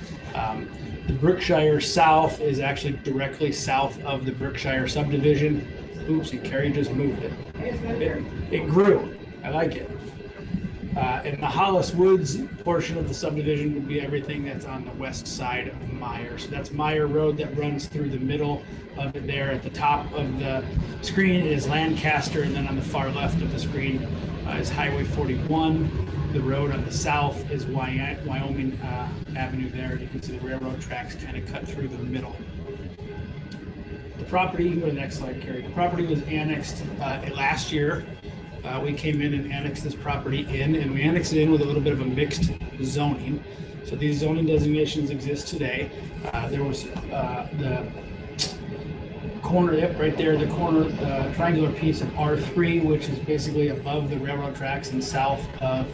The Brookshire South is actually directly south of the Brookshire subdivision. Oops, and Carrie just moved it. It grew. I like it. And the Hollis Woods portion of the subdivision would be everything that's on the west side of Meyer. So that's Meyer Road that runs through the middle of it there. At the top of the screen is Lancaster, and then on the far left of the screen is Highway 41. The road on the south is Wyoming Avenue there. You can see the railroad tracks kind of cut through the middle. The property, go to the next slide, Carrie. The property was annexed last year. We came in and annexed this property in, and we annexed it in with a little bit of a mixed zoning. So these zoning designations exist today. There was the corner, yep, right there, the corner triangular piece of R3, which is basically above the railroad tracks and south of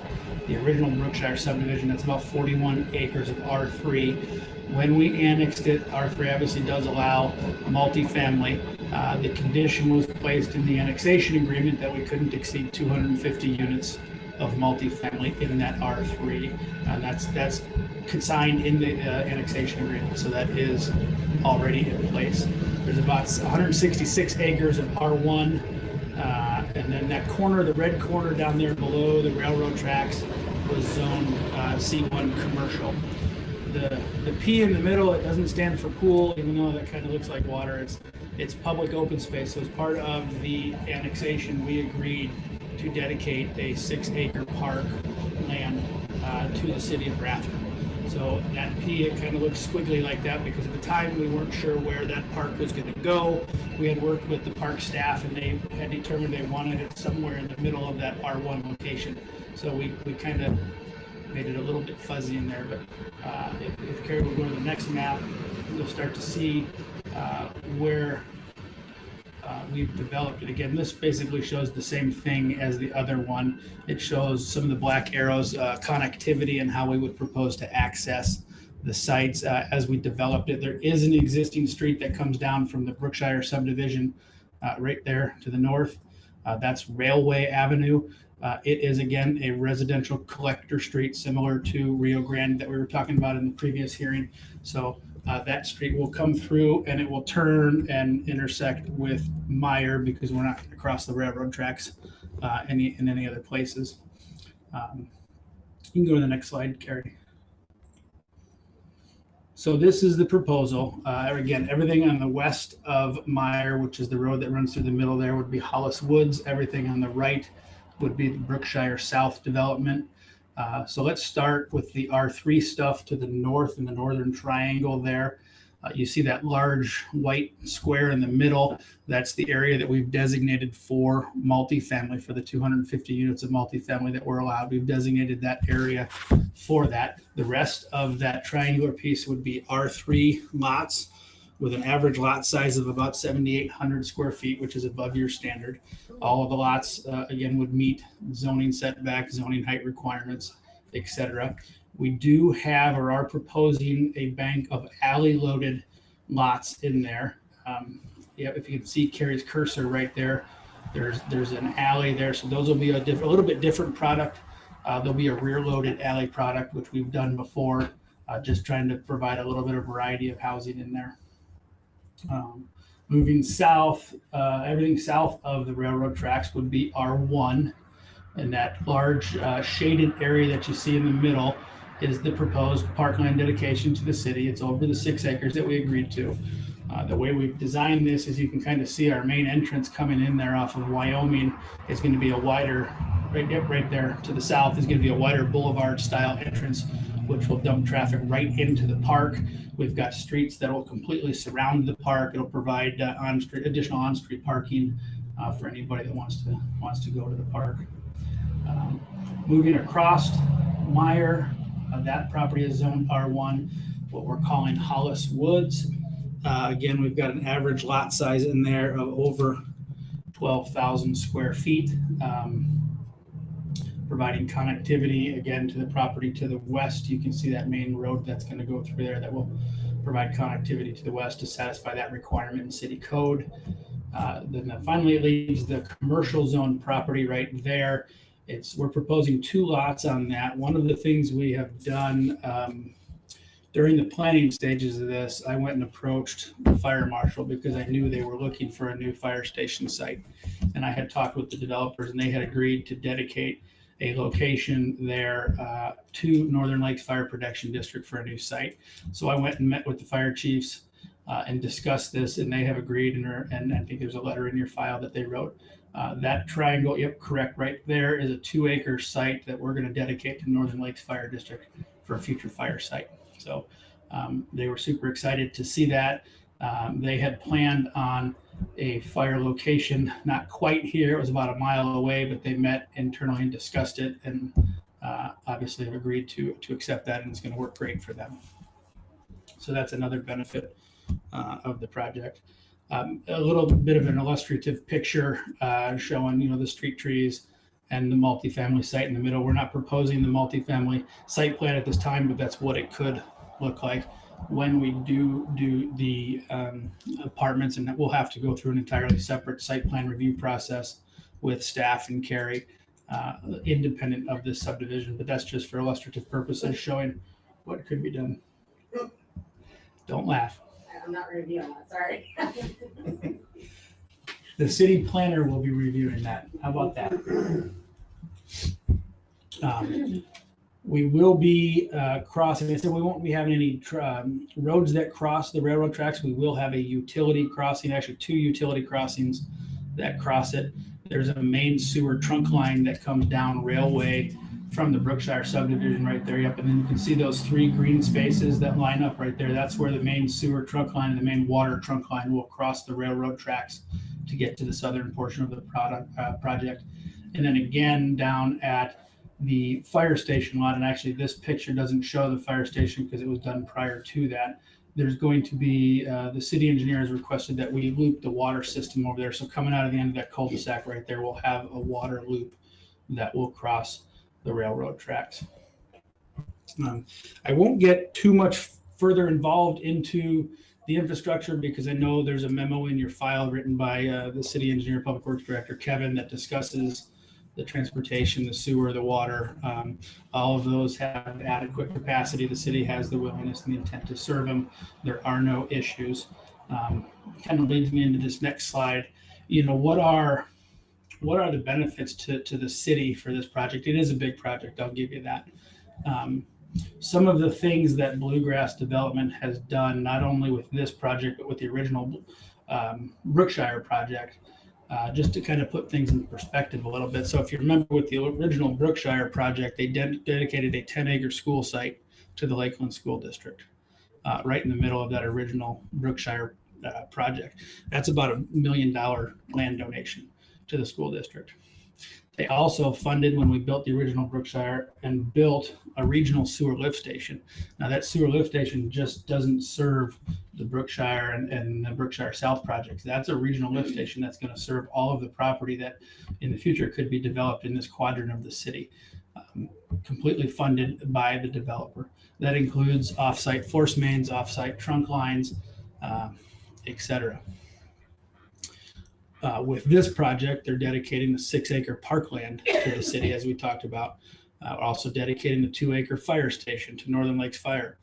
the original Brookshire subdivision. That's about 41 acres of R3. When we annexed it, R3 obviously does allow multifamily. The condition was placed in the annexation agreement that we couldn't exceed 250 units of multifamily in that R3. And that's consigned in the annexation agreement, so that is already in place. There's about 166 acres of R1, and then that corner, the red corner down there below the railroad tracks, was zoned C1 commercial. The P in the middle, it doesn't stand for pool, even though that kind of looks like water. It's public open space. So as part of the annexation, we agreed to dedicate a 6-acre park land to the city of Rathdrum. So that P, it kind of looks squiggly like that because at the time we weren't sure where that park was going to go. We had worked with the park staff and they had determined they wanted it somewhere in the middle of that R1 location. So we kind of made it a little bit fuzzy in there, but if Carrie will go to the next map, you'll start to see where we've developed it. Again, this basically shows the same thing as the other one. It shows some of the black arrows, connectivity and how we would propose to access the sites as we developed it. There is an existing street that comes down from the Brookshire subdivision right there to the north. That's Railway Avenue. It is, again, a residential collector street similar to Rio Grande that we were talking about in the previous hearing. So that street will come through and it will turn and intersect with Meyer because we're not going to cross the railroad tracks in any other places. You can go to the next slide, Carrie. So this is the proposal. Again, everything on the west of Meyer, which is the road that runs through the middle there, would be Hollis Woods. Everything on the right would be the Brookshire South development. So let's start with the R3 stuff to the north in the northern triangle there. You see that large white square in the middle. That's the area that we've designated for multifamily, for the 250 units of multifamily that we're allowed. We've designated that area for that. The rest of that triangular piece would be R3 lots with an average lot size of about 7,800 square feet, which is above your standard. All of the lots, again, would meet zoning setback, zoning height requirements, etc. We do have or are proposing a bank of alley-loaded lots in there. If you can see Carrie's cursor right there, there's an alley there. So those will be a little bit different product. There'll be a rear-loaded alley product, which we've done before, just trying to provide a little bit of variety of housing in there. Moving south, everything south of the railroad tracks would be R1, and that large shaded area that you see in the middle is the proposed parkland dedication to the city. It's over the 6 acres that we agreed to. The way we've designed this is you can kind of see our main entrance coming in there off of Wyoming is going to be a wider, right there to the south is going to be a wider boulevard style entrance, which will dump traffic right into the park. We've got streets that will completely surround the park. It'll provide additional on-street parking for anybody that wants to go to the park. Moving across Meyer, that property is zoned R1, what we're calling Hollis Woods. Again, we've got an average lot size in there of over 12,000 square feet, providing connectivity again to the property to the west. You can see that main road that's going to go through there that will provide connectivity to the west to satisfy that requirement in city code. Then finally it leaves the commercial zone property right there. We're proposing 2 lots on that. One of the things we have done during the planning stages of this, I went and approached the fire marshal because I knew they were looking for a new fire station site. And I had talked with the developers and they had agreed to dedicate a location there to Northern Lakes Fire Protection District for a new site. So I went and met with the fire chiefs and discussed this, and they have agreed, and I think there's a letter in your file that they wrote. That triangle, yep, correct, right there is a 2-acre site that we're going to dedicate to Northern Lakes Fire District for a future fire site. So they were super excited to see that. They had planned on a fire location, not quite here, it was about a mile away, but they met internally and discussed it, and obviously have agreed to accept that, and it's going to work great for them. So that's another benefit of the project. A little bit of an illustrative picture showing, the street trees and the multifamily site in the middle. We're not proposing the multifamily site plan at this time, but that's what it could look like when we do the apartments, and we'll have to go through an entirely separate site plan review process with staff and Carrie, independent of this subdivision, but that's just for illustrative purposes, showing what could be done. Don't laugh. I'm not reviewing that, sorry. The city planner will be reviewing that. How about that? We will be crossing, I said we won't be having any roads that cross the railroad tracks. We will have a utility crossing, actually 2 utility crossings that cross it. There's a main sewer trunk line that comes down Railway from the Brookshire subdivision right there. Yep, and then you can see those 3 green spaces that line up right there. That's where the main sewer trunk line and the main water trunk line will cross the railroad tracks to get to the southern portion of the project. And then again, down at the fire station lot, and actually this picture doesn't show the fire station because it was done prior to that. There's going to be, the city engineer has requested that we loop the water system over there. So coming out of the end of that cul-de-sac right there, we'll have a water loop that will cross the railroad tracks. I won't get too much further involved into the infrastructure because I know there's a memo in your file written by the city engineer, public works director, Kevin, that discusses the transportation, the sewer, the water. All of those have adequate capacity. The city has the willingness and the intent to serve them. There are no issues. Kind of leads me into this next slide. What are the benefits to the city for this project? It is a big project, I'll give you that. Some of the things that Bluegrass Development has done, not only with this project, but with the original Brookshire project, just to kind of put things in perspective a little bit. So if you remember with the original Brookshire project, they dedicated a 10-acre school site to the Lakeland School District, right in the middle of that original Brookshire project. That's about $1 million land donation to the school district. They also funded, when we built the original Brookshire, and built a regional sewer lift station. Now that sewer lift station just doesn't serve the Brookshire and the Brookshire South projects. That's a regional lift station that's going to serve all of the property that in the future could be developed in this quadrant of the city, completely funded by the developer. That includes offsite force mains, offsite trunk lines, etc. With this project, they're dedicating the 6-acre parkland to the city, as we talked about. Also dedicating the 2-acre fire station to Northern Lakes Fire.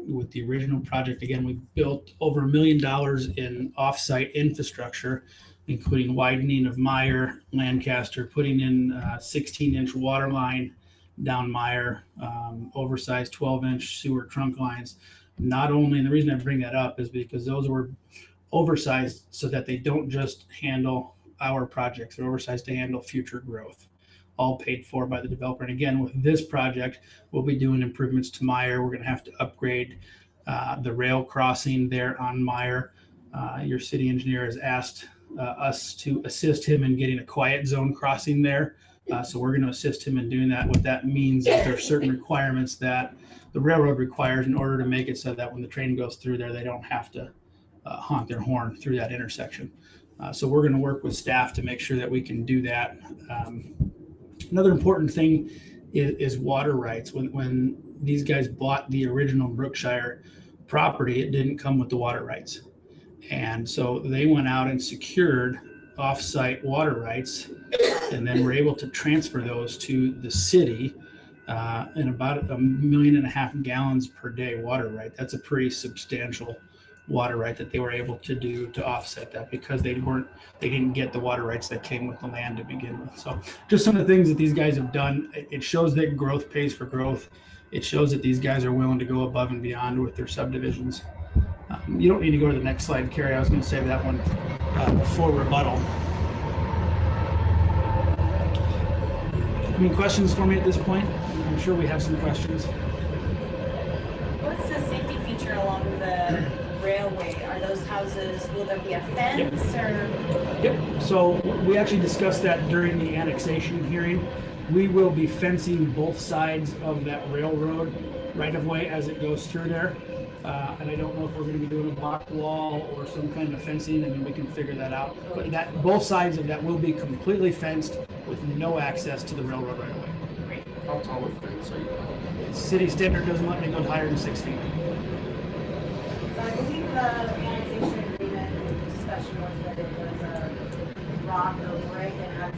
With the original project, again, we built over $1 million in offsite infrastructure, including widening of Meyer, Lancaster, putting in 16-inch water line down Meyer, oversized 12-inch sewer trunk lines. Not only, and the reason I bring that up is because those were oversized so that they don't just handle our projects, they're oversized to handle future growth, all paid for by the developer. And again, with this project, we'll be doing improvements to Meyer. We're going to have to upgrade the rail crossing there on Meyer. Your city engineer has asked us to assist him in getting a quiet zone crossing there. So we're going to assist him in doing that. What that means is there are certain requirements that the railroad requires in order to make it so that when the train goes through there, they don't have to honk their horn through that intersection. So we're going to work with staff to make sure that we can do that. Another important thing is water rights. When these guys bought the original Brookshire property, it didn't come with the water rights. And so they went out and secured off-site water rights, and then we're able to transfer those to the city in about 1.5 million gallons per day water right. That's a pretty substantial water right that they were able to do to offset that, because they didn't get the water rights that came with the land to begin with. So just some of the things that these guys have done. It shows that growth pays for growth. It shows that these guys are willing to go above and beyond with their subdivisions. You don't need to go to the next slide, Carrie. I was going to save that one for rebuttal. Any questions for me at this point? I'm sure we have some questions. What's the safety feature along the railway? Are those houses, will there be a fence or? Yep, so we actually discussed that during the annexation hearing. We will be fencing both sides of that railroad right-of-way as it goes through there. And I don't know if we're gonna be doing a block wall or some kind of fencing, and then we can figure that out. But that, both sides of that will be completely fenced with no access to the railroad right-of-way. How tall a fence are you? City standard doesn't let me go higher than 6 feet. So I believe the annexation agreement discussion was that it was a rock or brick and had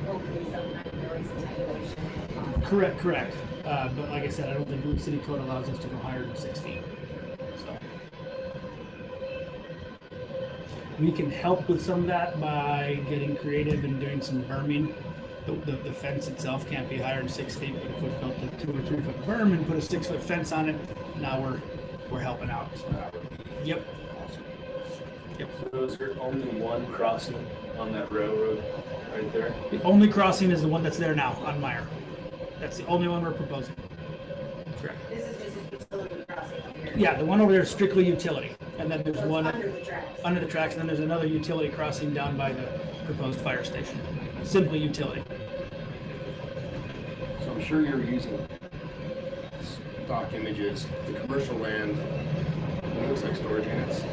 hopefully some kind of noise attenuation. Correct. But like I said, I don't think the city code allows us to go higher than 6 feet. So we can help with some of that by getting creative and doing some berming. The fence itself can't be higher than 6 feet, but if we built a 2 or 3 foot berm and put a 6 foot fence on it, now we're helping out. Yep. So is there only one crossing on that railroad right there? The only crossing is the one that's there now on Meyer. That's the only one we're proposing. Correct. This is just a utility crossing up here. Yeah, the one over there is strictly utility, and then there's So it's one under the tracks. under the tracks, and then there's another utility crossing down by the proposed fire station. Simply utility. So I'm sure you're using stock images. The commercial land, it looks like storage units.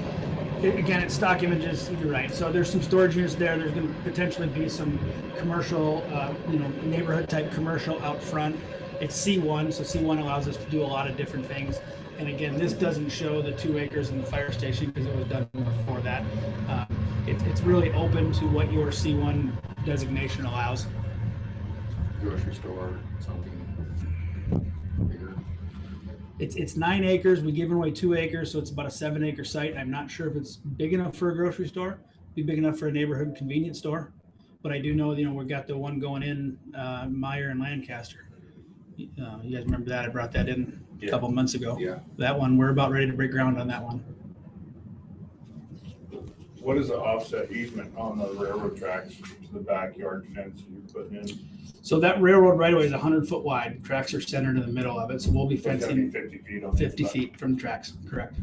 Again, it's stock images, you're right. So there's some storage units there. There's going to potentially be some commercial, neighborhood type commercial out front. It's C1, so C1 allows us to do a lot of different things. And again, this doesn't show the 2 acres in the fire station because it was done before that. It's really open to what your C1 designation allows. Grocery store, something bigger. It's 9 acres. We've given away 2 acres, so it's about a 7 acre site. I'm not sure if it's big enough for a grocery store, be big enough for a neighborhood convenience store. But I do know, we've got the one going in Meyer and Lancaster. You guys remember that? I brought that in a couple months ago. Yeah. That one, we're about ready to break ground on that one. What is the offset easement on the railroad tracks to the backyard fence you're putting in? So that railroad right away is 100 foot wide. The tracks are centered in the middle of it, so we'll be It's gotta fencing be 50 feet on 50 feet from the tracks. Correct.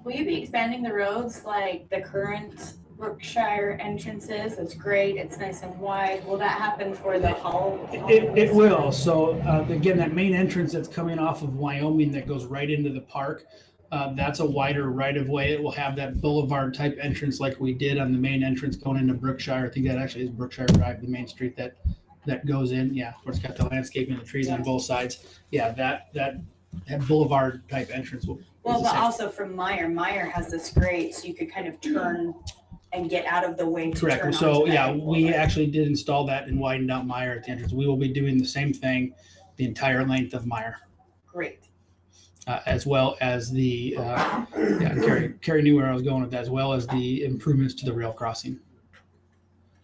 Will you be expanding the roads like the current Brookshire entrances? It's great, it's nice and wide. Will that happen for the Hull? It will. So again, that main entrance that's coming off of Wyoming that goes right into the park, that's a wider right of way. It will have that boulevard type entrance like we did on the main entrance going into Brookshire. I think that actually is Brookshire Drive, the main street that goes in. Yeah, where it's got the landscaping and the trees on both sides. Yeah, that boulevard type entrance will. Well, but also from Meyer has this grate, so you could kind of turn and get out of the way to turn Correct. So onto yeah, that we boulevard. actually did install that and widened out Meyer at the entrance. We will be doing the same thing the entire length of Meyer. Great. As well as the, Carrie knew where I was going with that, as well as the improvements to the rail crossing.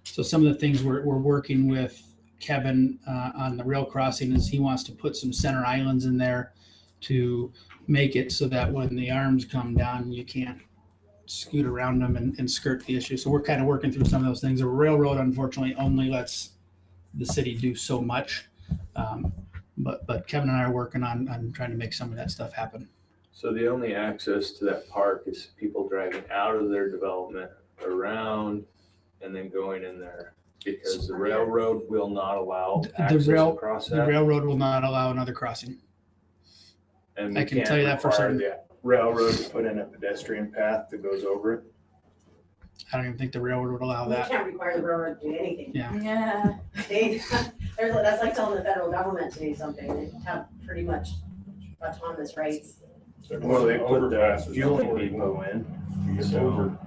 So some of the things we're working with Kevin on the rail crossing is he wants to put some center islands in there to make it so that when the arms come down, you can't scoot around them and skirt the issue. So we're kind of working through some of those things. The railroad, unfortunately, only lets the city do so much. But Kevin and I are working on trying to make some of that stuff happen. So the only access to that park is people driving out of their development, around, and then going in there, because the railroad will not allow access across The that. railroad will not allow another crossing. And I we can can't tell you that for require certain. the railroad to put in a pedestrian path that goes over it. I don't even think the railroad would allow We that. can't require the railroad to do anything. Yeah. That's like telling the federal government to do something. They have pretty much autonomous rights. Well, they put the Overpasses fueling before depot in. you get So- over.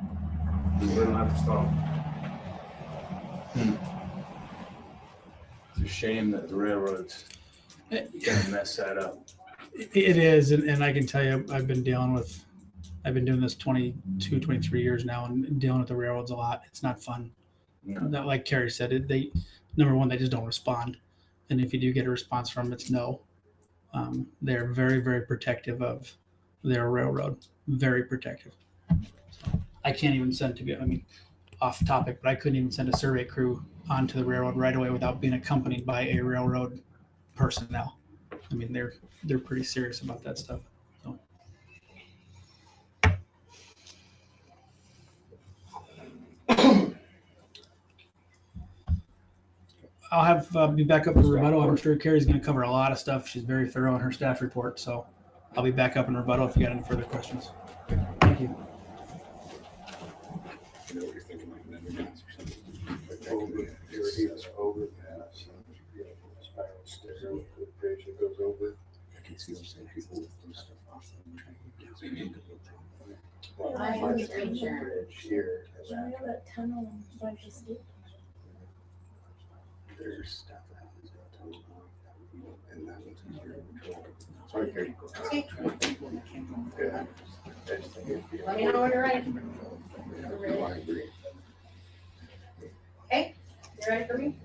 You don't have to stop. It's a shame that the railroads gonna mess that up. It is, and I can tell you, I've been doing this 22, 23 years now and dealing with the railroads a lot. It's not fun. Not like Carrie said, number one, they just don't respond. And if you do get a response from them, it's no. They're very, very protective of their railroad, very protective. So I can't even off topic, but I couldn't even send a survey crew onto the railroad right away without being accompanied by a railroad personnel. I mean, they're pretty serious about that stuff. So. I'll have be back up in rebuttal. I'm sure Carrie's going to cover a lot of stuff. She's very thorough in her staff report, so I'll be back up in rebuttal if you got any further questions. Thank you. There's stuff that happens and that one's easier to control. Sorry, Carrie. Yeah. Let me know when you're ready. I agree. Okay, you ready for me?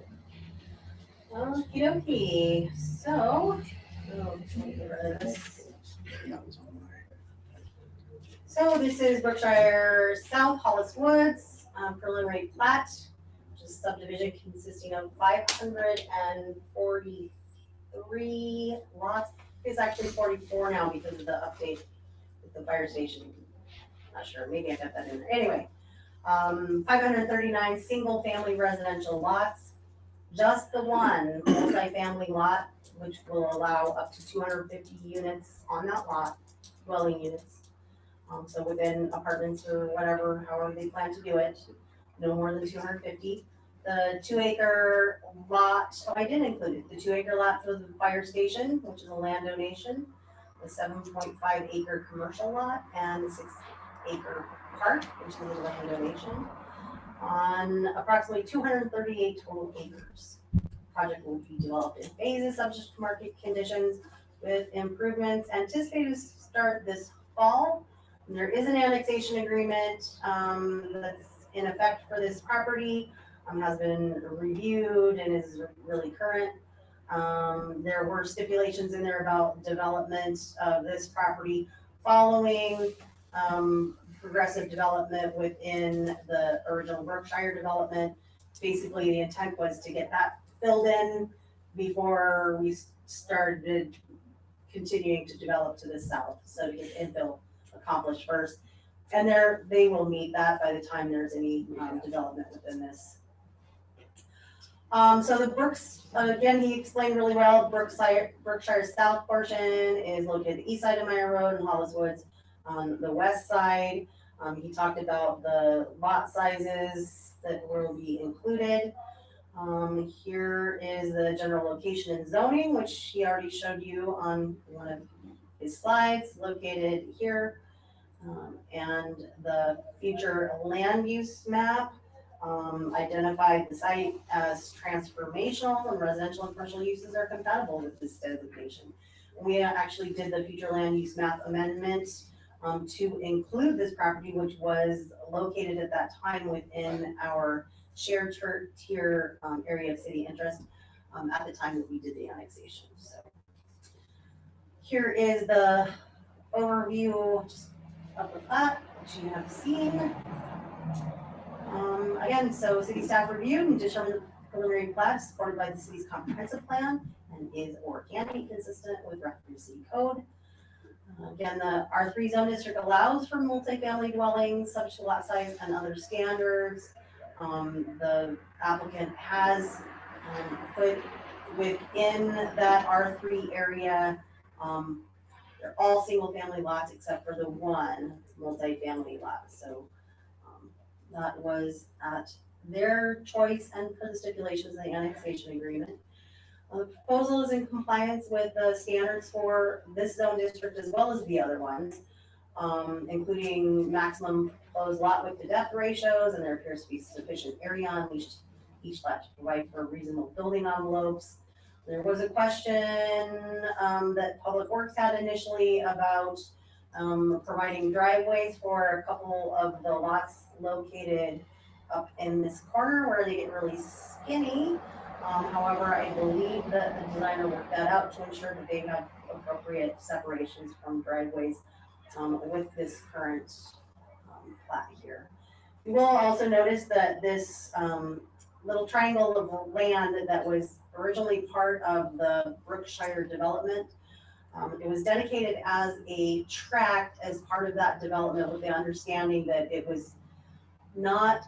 Okie dokie. So, let me get rid of this. So this is Berkshire South Hollis Woods, preliminary plat, which is subdivision consisting of 543 lots. It's actually 44 now because of the update with the fire station. Not sure, maybe I got that in there. Anyway, 539 single-family residential lots. Just the one multi-family lot, which will allow up to 250 units on that lot, dwelling units. So within apartments or whatever, however they plan to do it, no more than 250. The 2-acre lot, I didn't include it, the 2-acre lot for the fire station, which is a land donation, the 7.5-acre commercial lot, and the 6-acre park, which is a land donation, on approximately 238 total acres. Project will be developed in phases subject to market conditions with improvements anticipated to start this fall. And there is an annexation agreement that's in effect for this property, has been reviewed and is really current. There were stipulations in there about development of this property following progressive development within the original Berkshire development. Basically, the intent was to get that filled in before we started continuing to develop to the south. So to get infill accomplished first. And they will meet that by the time there's any development within this. So the Brooks, again, he explained really well, Berkshire South portion is located the east side of Meyer Road and Hollis Woods on the west side. He talked about the lot sizes that will be included. Here is the general location and zoning, which he already showed you on one of his slides, located here. And the future land use map identified the site as transformational and residential and commercial uses are compatible with this designation. We actually did the future land use map amendment to include this property, which was located at that time within our shared tier area of city interest at the time that we did the annexation. So here is the overview of the plat, which you have seen. Again, so city staff reviewed and determined the preliminary plat supported by the city's comprehensive plan and is or can be consistent with Raccoon City Code. Again, the R3 zone district allows for multifamily dwellings, subject to lot size and other standards. The applicant has put within that R3 area, they're all single family lots except for the one multifamily lot. So that was at their choice and per the stipulations of the annexation agreement. The proposal is in compliance with the standards for this zone district as well as the other ones, including maximum proposed lot width to depth ratios, and there appears to be sufficient area unleashed each lot to provide for reasonable building envelopes. There was a question that Public Works had initially about providing driveways for a couple of the lots located up in this corner where they get really skinny. However, I believe that the designer worked that out to ensure that they have appropriate separations from driveways with this current plat here. You will also notice that this little triangle of land that was originally part of the Brookshire development, it was dedicated as a tract as part of that development with the understanding that it was not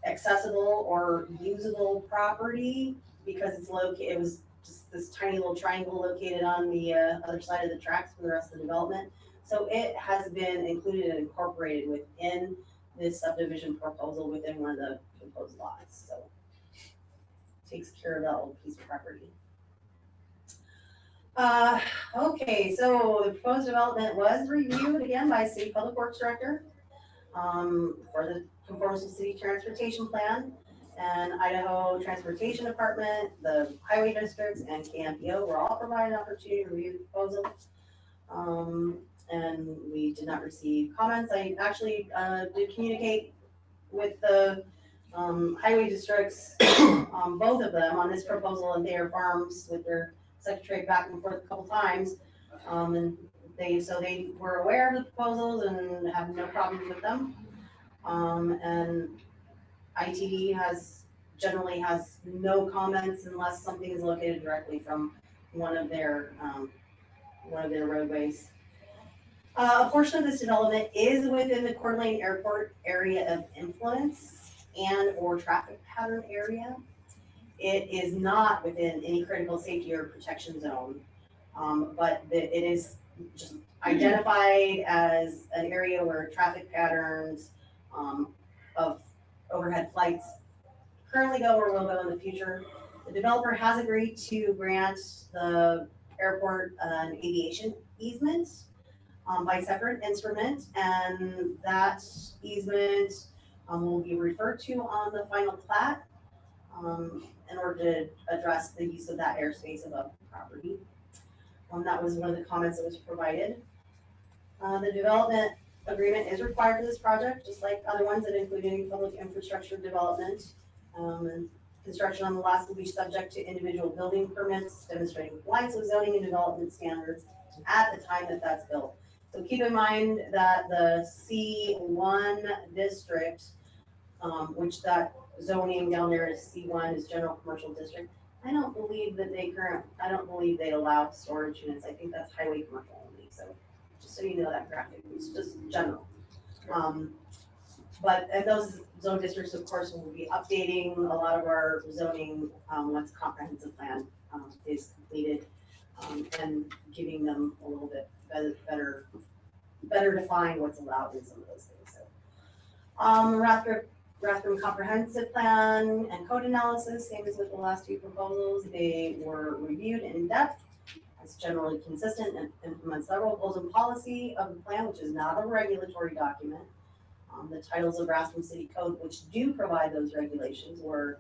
accessible or usable property because it's located, it was just this tiny little triangle located on the other side of the tracks for the rest of the development. So it has been included and incorporated within this subdivision proposal within one of the proposed lots, so takes care of that little piece of property. Okay, so the proposed development was reviewed again by City Public Works Director for the conformance to City Transportation Plan, and Idaho Transportation Department, the Highway Districts, and KMPO were all provided an opportunity to review the proposal. And we did not receive comments. I actually did communicate with the highway districts, both of them, on this proposal, and Thayer Farms with their secretary back and forth a couple times. And they were aware of the proposals and have no problems with them. And ITD generally has no comments unless something is located directly from one of their roadways. A portion of this development is within the Coeur d'Alene Airport area of influence and or traffic pattern area. It is not within any critical safety or protection zone, but it is just identified as an area where traffic patterns of overhead flights currently go or will go in the future. The developer has agreed to grant the airport an aviation easement by separate instrument, and that easement will be referred to on the final plat in order to address the use of that airspace above the property. That was one of the comments that was provided. The development agreement is required for this project, just like other ones that include any public infrastructure development. And construction on the lots will be subject to individual building permits demonstrating compliance with zoning and development standards at the time that that's built. So keep in mind that the C1 district, which that zoning down there is C1 is general commercial district. I don't believe they allow storage units. I think that's highway commercial only. So just so you know that graphic, it's just general. But and those zone districts, of course, will be updating a lot of our zoning once comprehensive plan is completed, and giving them a little bit better define what's allowed in some of those things. So, Rathdrum comprehensive plan and code analysis, same as with the last two proposals, they were reviewed in depth. It's generally consistent and implements several goals and policy of the plan, which is not a regulatory document. The titles of Rathdrum City Code, which do provide those regulations, were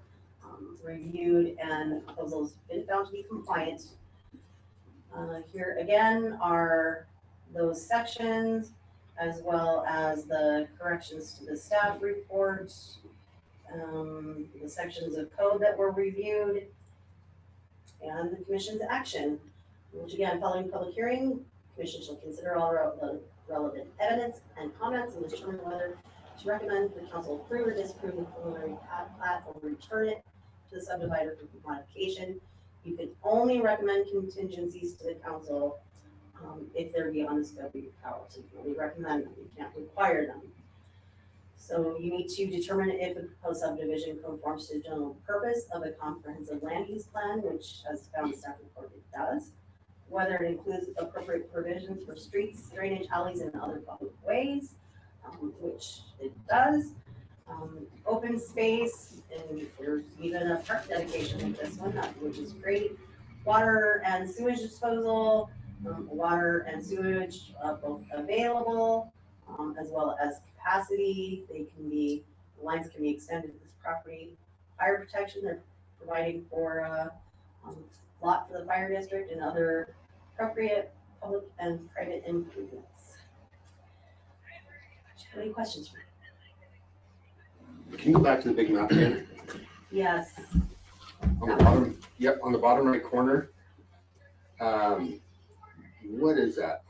reviewed and the proposals been found to be compliant. Here again are those sections, as well as the corrections to the staff report, the sections of code that were reviewed, and the commission's action, which again, following public hearing, the commission shall consider all relevant evidence and comments and determine whether to recommend the council approve or disapprove the preliminary plat or return it to the subdivider for modification. You can only recommend contingencies to the council if they're beyond the scope of your power. So you can only recommend them, you can't require them. So you need to determine if the proposed subdivision conforms to the general purpose of a comprehensive land use plan, which as found staff report it does. Whether it includes appropriate provisions for streets, drainage, alleys, and other public ways, which it does. Open space, and there's even a park dedication with this one, which is great. Water and sewage disposal, water and sewage both available, as well as capacity. The lines can be extended to this property fire protection. They're providing for lot for the fire district and other appropriate public and private improvements. Any questions for me? Can you go back to the big map again? Yes. On the bottom, yep, on the bottom right corner. What is that?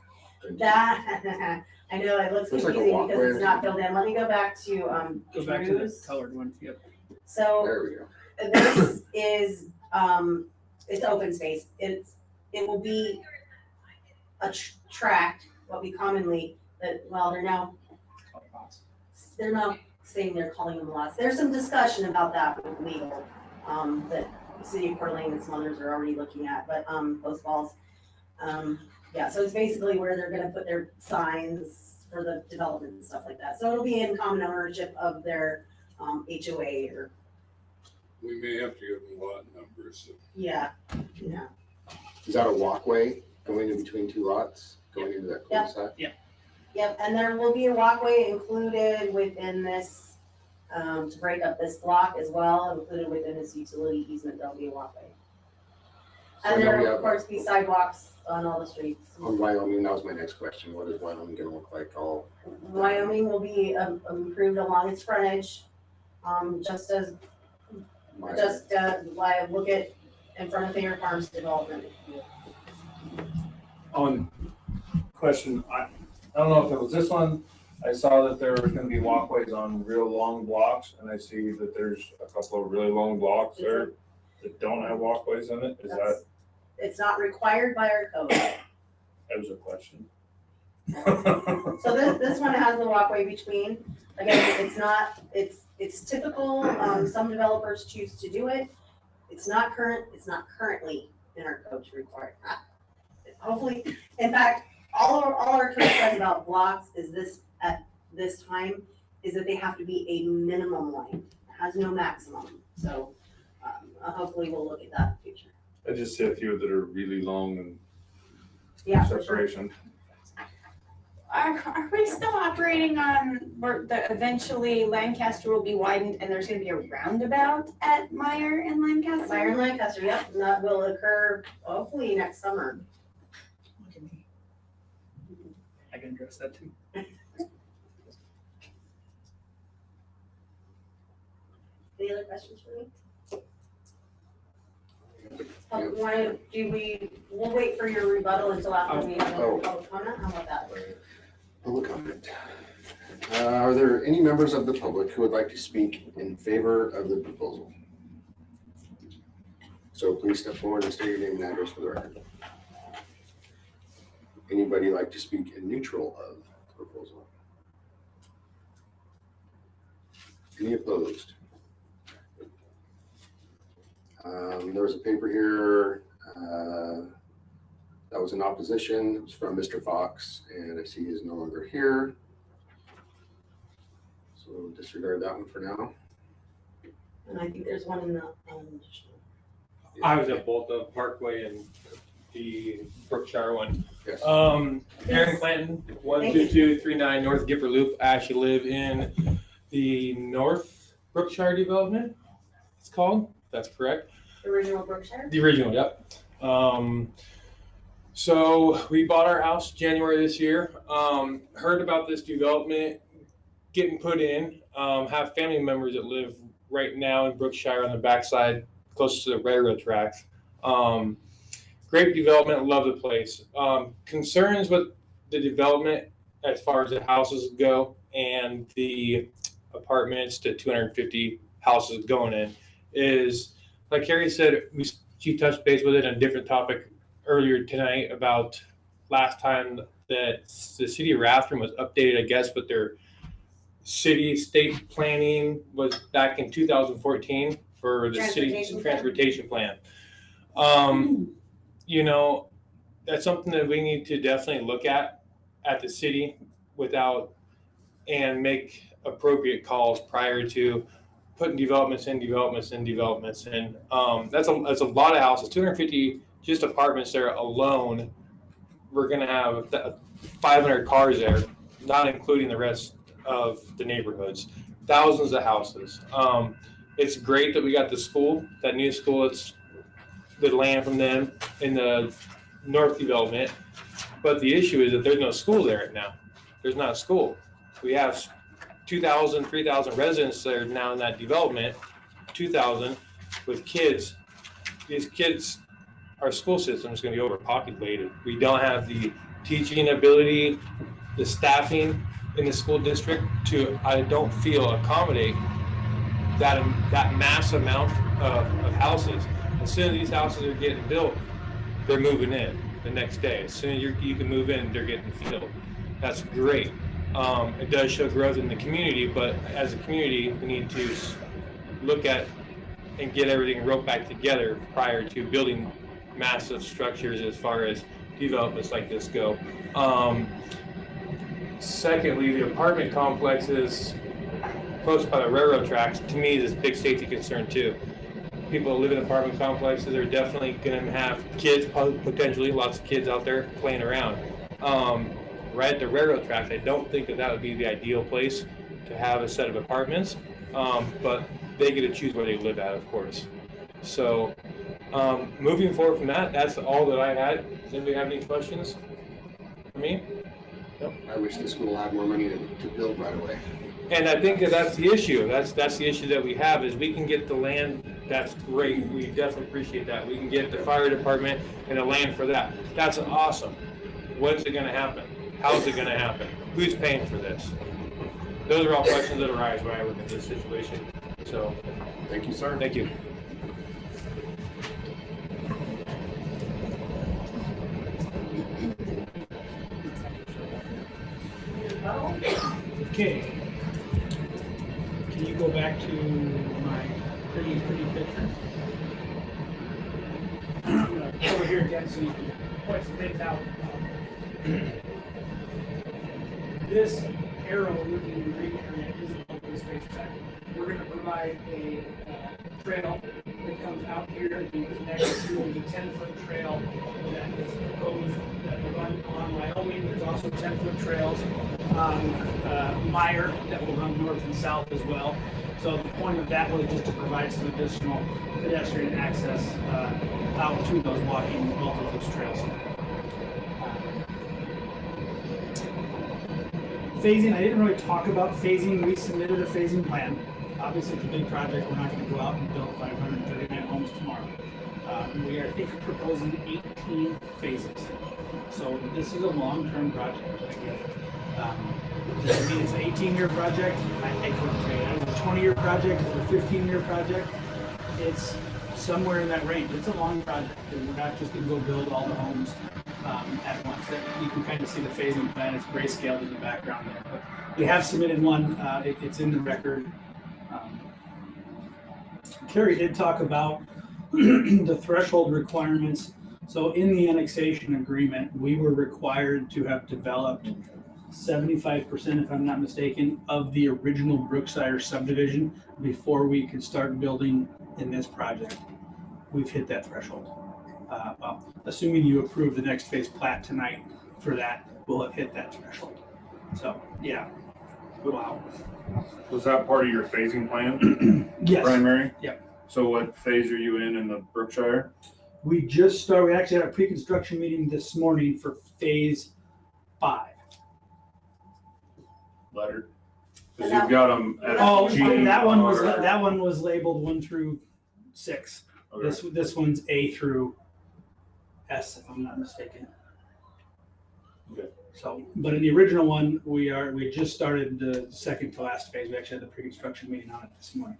That, I know it looks Looks like a confusing walkway because or it's not filled in. Let me go back to Go back to the Drew's. colored one. Yep. So There we go. this is, it's open space. It will be a tract, what we commonly, well, they're now saying they're calling them lots. There's some discussion about that with legal, that City of Coeur d'Alene and some others are already looking at, but, Post Falls. Yeah, so it's basically where they're gonna put their signs for the development and stuff like that. So it'll be in common ownership of their, HOA or, We may have to give them lot numbers. yeah. Is that a walkway going in between two lots, going into that Yep. cul-de-sac? Yep, and there will be a walkway included within this, to break up this block as well, included within this utility easement, there'll be a walkway. So And now there we will of have- course be sidewalks on all the streets. On Wyoming, that was my next question. What is Wyoming gonna look like all? Wyoming will be improved along its frontage, just as, like, look at in front of Thayer Farms development. On question, I don't know if it was this one, I saw that there was gonna be walkways on real long blocks, and I see that there's a couple of really long blocks there that don't have walkways in it. Is that, It's not required by our code. that was a question? So this one has the walkway between. Again, it's typical, some developers choose to do it. It's not currently in our code to require. Hopefully, in fact, all our code says about blocks is this, at this time, is that they have to be a minimum length. It has no maximum, so, hopefully we'll look at that in the future. I just see a few that are really long and Yeah, for sure. separation. Are we still operating on where eventually Lancaster will be widened and there's gonna be a roundabout at Meyer and Lancaster? Meyer and Lancaster, yep, and that will occur hopefully next summer. I can address that too. Any other questions for me? We'll wait for your rebuttal until after we have a public comment, how about that? Public comment. Are there any members of the public who would like to speak in favor of the proposal? So please step forward and state your name and address for the record. Anybody like to speak in neutral of the proposal? Any opposed? There was a paper here that was in opposition. It was from Mr. Fox, and I see he's no longer here. So disregard that one for now. And I think there's one in the, I was at both the Parkway and the Brookshire one. Yes. Aaron Clanton, 12239 North Gipper Loop. I actually live in the North Brookshire development, it's called. That's correct. the original Brookshire? The original, yep. So we bought our house January this year. Heard about this development getting put in. Have family members that live right now in Brookshire on the backside, close to the railroad tracks. Great development, love the place. Concerns with the development as far as the houses go and the apartments to 250 houses going in is, like Carrie said, she touched base with it on a different topic earlier tonight about last time that the city of Rathdrum was updated, I guess, with their city state planning was back in 2014 for the city transportation plan. You know, that's something that we need to definitely look at the city without and make appropriate calls prior to putting developments in. And that's a lot of houses, 250 just apartments there alone. We're gonna have 500 cars there, not including the rest of the neighborhoods, thousands of houses. It's great that we got the school, that new school. It's the land from them in the north development. But the issue is that there's no school there right now. There's not a school. We have 2,000, 3,000 residents there now in that development, 2,000 with kids. These kids, our school system is going to be overpopulated. We don't have the teaching ability, the staffing in the school district to, I don't feel, accommodate that mass amount of houses. As soon as these houses are getting built, they're moving in the next day. As soon as you can move in, they're getting filled. That's great. It does show growth in the community, but as a community, we need to look at and get everything roped back together prior to building massive structures as far as developments like this go. Secondly, the apartment complexes close by the railroad tracks, to me, is a big safety concern too. People that live in apartment complexes are definitely going to have kids, potentially lots of kids out there playing around. Right at the railroad tracks, I don't think that would be the ideal place to have a set of apartments, but they get to choose where they live at, of course. So moving forward from that, that's all that I had. Does anybody have any questions for me? Nope. I wish the school had more money to build right away. And I think that that's the issue. That's the issue that we have is we can get the land. That's great. We definitely appreciate that. We can get the fire department and the land for that. That's awesome. When's it going to happen? How's it going to happen? Who's paying for this? Those are all questions that arise when I look at this situation. So, thank you, sir. Thank you. Okay. Can you go back to my pretty picture? Over here again so you can point some things out. This arrow looking green area is an open space track. We're going to provide a trail that comes out here and connects to the 10-foot trail that is proposed that will run on Wyoming. There's also 10-foot trails on Meyer that will run north and south as well. So the point of that was just to provide some additional pedestrian access out to those walking both of those trails. Phasing, I didn't really talk about phasing. We submitted a phasing plan. Obviously, it's a big project. We're not going to go out and build 539 homes tomorrow. We are, I think, proposing 18 phases. So this is a long-term project. Again, does it mean it's an 18-year project? I couldn't tell you. Is it a 20-year project? Is it a 15-year project? It's somewhere in that range. It's a long project. And we're not just going to go build all the homes at once. You can kind of see the phasing plan. It's grayscaled in the background there. But we have submitted one. It's in the record. Carrie did talk about the threshold requirements. So in the annexation agreement, we were required to have developed 75%, if I'm not mistaken, of the original Brookshire subdivision before we could start building in this project. We've hit that threshold. Well, assuming you approve the next phase plat tonight for that, we'll have hit that threshold. So, yeah. Wow. Was that part of your phasing plan? Yes. Primary? Yep. So what phase are you in the Brookshire? We just started, we actually had a pre-construction meeting this morning for phase 5. Letter? Because you've got them at G. that one was labeled 1 through 6. Okay. This one's A through S, if I'm not mistaken. Okay. So, but in the original one, we just started the second to last phase. We actually had the pre-construction meeting on it this morning.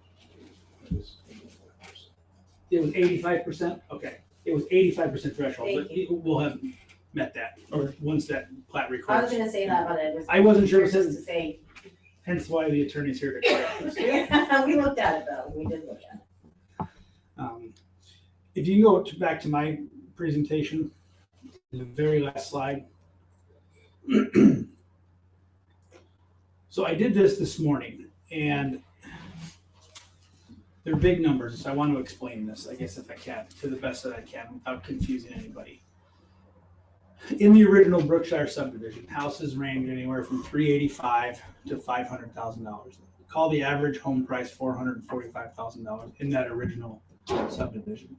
It was 85%. Okay, it was 85% threshold, but we'll have met that once that plat I was records. gonna say that, but I wasn't sure. Just to say, Hence why the attorney's here to correct. we looked at it though. We did look at it. If you go back to my presentation, the very last slide. So I did this morning, and they're big numbers, so I want to explain this, I guess, if I can, to the best that I can without confusing anybody. In the original Brookshire subdivision, houses range anywhere from $385,000 to $500,000. call the average home price $445,000 in that original subdivision.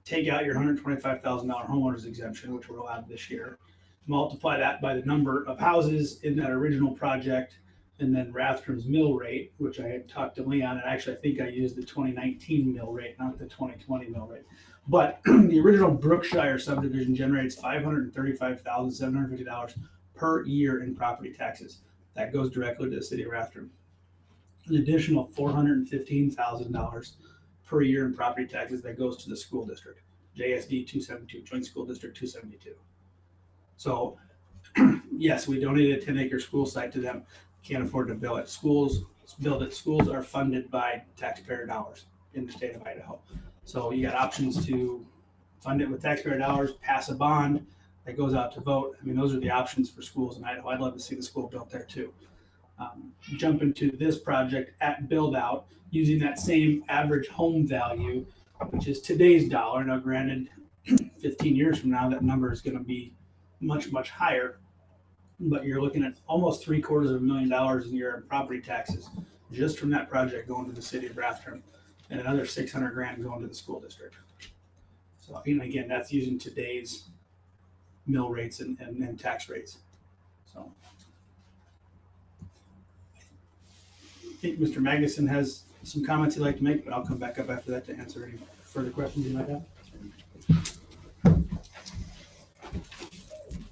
Take out your $125,000 homeowners exemption, which we're allowed this year. Multiply that by the number of houses in that original project, and then Rathdrum's mill rate, which I had talked to Leon, and actually I think I used the 2019 mill rate, not the 2020 mill rate. But the original Brookshire subdivision generates $535,750 per year in property taxes. That goes directly to the city of Rathdrum. An additional $415,000 per year in property taxes that goes to the school district, JSD 272, Joint School District 272. So yes, we donated a 10-acre school site to them. Can't afford to build it. Schools are funded by taxpayer dollars in the state of Idaho. So you got options to fund it with taxpayer dollars, pass a bond that goes out to vote. I mean, those are the options for schools in Idaho. I'd love to see the school built there too. Jump into this project at build out using that same average home value, which is today's dollar. Now, granted, 15 years from now, that number is going to be much, much higher. But you're looking at almost $750,000 a year in property taxes just from that project going to the city of Rathdrum, and another $600,000 going to the school district. So, again, that's using today's mill rates and tax rates. So, I think Mr. Magnuson has some comments he'd like to make, but I'll come back up after that to answer any further questions you might have.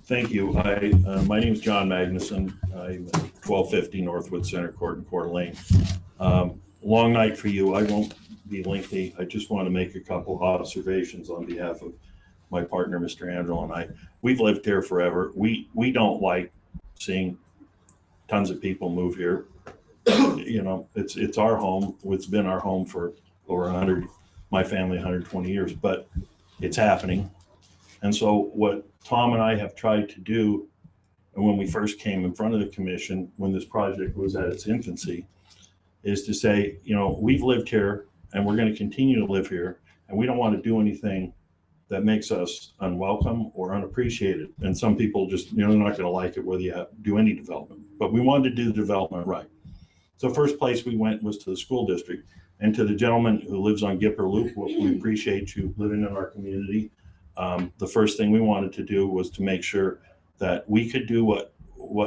Thank you. My name is John Magnuson. I'm at 1250 Northwood Center Court in Coeur d'Alene. Long night for you. I won't be lengthy. I just want to make a couple observations on behalf of my partner, Mr. Andrew, and I. We've lived here forever. We don't like seeing tons of people move here. You know, it's our home. It's been our home for over 100, my family 120 years, but it's happening. And so what Tom and I have tried to do, and when we first came in front of the commission, when this project was at its infancy, is to say, you know, we've lived here and we're going to continue to live here, and we don't want to do anything that makes us unwelcome or unappreciated. And some people just, you know, they're not going to like it whether you do any development, but we wanted to do the development right. So first place we went was to the school district, and to the gentleman who lives on Gipper Loop. We appreciate you living in our community. The first thing we wanted to do was to make sure that we could do what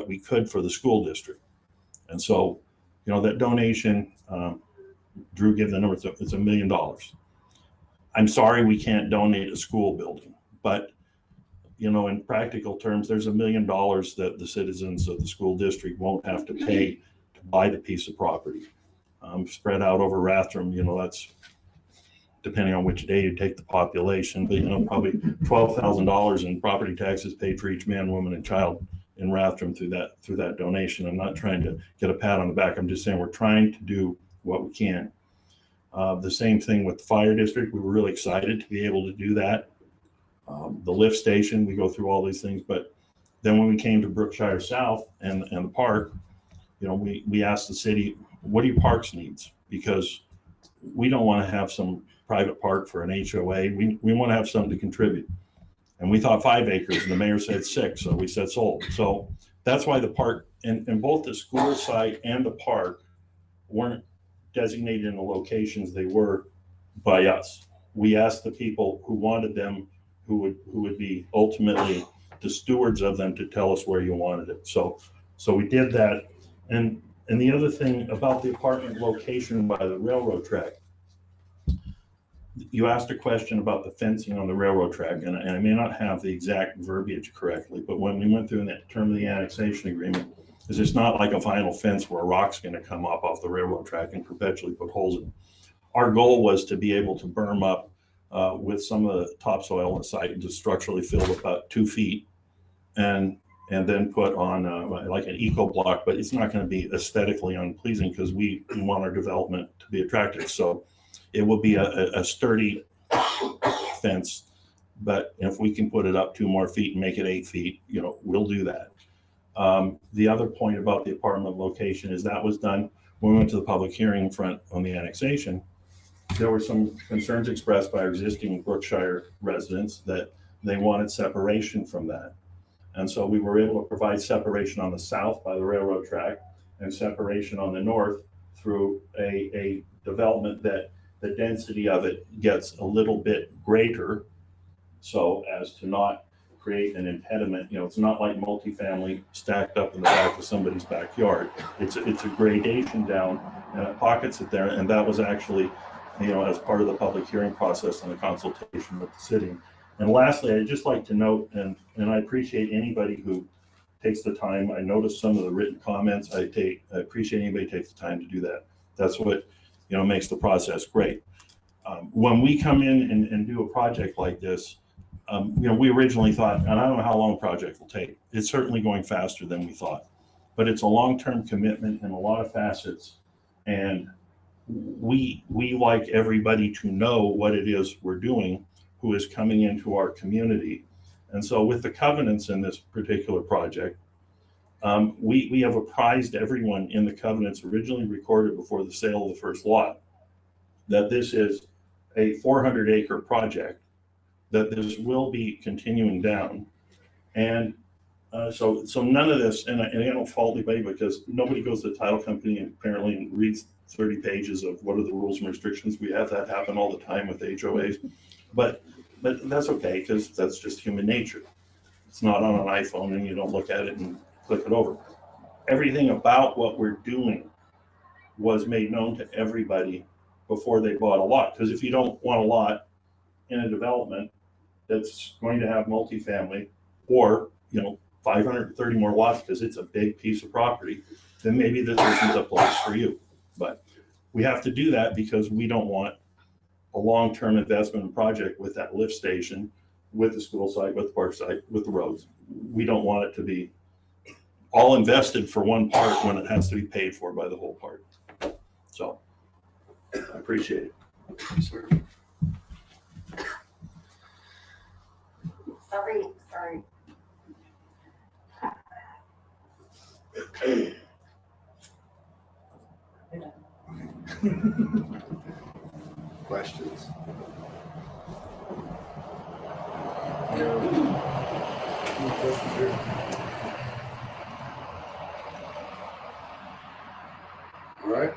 we could for the school district. And so, you know, that donation, Drew gave the number, it's $1 million. I'm sorry we can't donate a school building, but, you know, in practical terms, there's $1 million that the citizens of the school district won't have to pay to buy the piece of property. Spread out over Rathdrum, you know, that's depending on which day you take the population, but, you know, probably $12,000 in property taxes paid for each man, woman, and child in Rathdrum through that donation. I'm not trying to get a pat on the back. I'm just saying we're trying to do what we can. The same thing with the fire district. We were really excited to be able to do that. The lift station, we go through all these things, but then when we came to Brookshire South and the park, you know, we asked the city, what do your parks needs? Because we don't want to have some private park for an HOA. We want to have something to contribute. And we thought 5 acres, and the mayor said 6, so we said sold. So that's why the park, and both the school site and the park weren't designated in the locations they were by us. We asked the people who wanted them, who would be ultimately the stewards of them, to tell us where you wanted it. So we did that. And the other thing about the apartment location by the railroad track, you asked a question about the fencing on the railroad track, and I may not have the exact verbiage correctly, but when we went through in that term of the annexation agreement, is it's not like a vinyl fence where a rock's going to come up off the railroad track and perpetually put holes in it. Our goal was to be able to berm up with some of the topsoil on the site and just structurally fill about 2 feet, and then put on like an eco block, but it's not going to be aesthetically unpleasing because we want our development to be attractive. So it will be a sturdy fence, but if we can put it up 2 more feet and make it 8 feet, you know, we'll do that. The other point about the apartment location is that was done when we went to the public hearing front on the annexation. There were some concerns expressed by our existing Brookshire residents that they wanted separation from that. And so we were able to provide separation on the south by the railroad track and separation on the north through a development that the density of it gets a little bit greater so as to not create an impediment. You know, it's not like multifamily stacked up in the back of somebody's backyard. It's a gradation down and it pockets it there. And that was actually, you know, as part of the public hearing process and the consultation with the city. And lastly, I'd just like to note, and I appreciate anybody who takes the time. I noticed some of the written comments. I appreciate anybody who takes the time to do that. That's what, you know, makes the process great. When we come in and do a project like this, you know, we originally thought, and I don't know how long a project will take. It's certainly going faster than we thought, but it's a long-term commitment in a lot of facets. And we like everybody to know what it is we're doing who is coming into our community. And so with the covenants in this particular project, we have apprised everyone in the covenants originally recorded before the sale of the first lot that this is a 400-acre project, that this will be continuing down. And so none of this, and I don't fault anybody because nobody goes to the title company and apparently reads 30 pages of what are the rules and restrictions. We have that happen all the time with HOAs, but that's okay because that's just human nature. It's not on an iPhone and you don't look at it and click it over. Everything about what we're doing was made known to everybody before they bought a lot. Because if you don't want a lot in a development that's going to have multifamily or, you know, 530 more lots because it's a big piece of property, then maybe this isn't the place for you. But we have to do that because we don't want a long-term investment project with that lift station, with the school site, with the park site, with the roads. We don't want it to be all invested for one part when it has to be paid for by the whole part. So I appreciate it. Sorry. Questions? All right.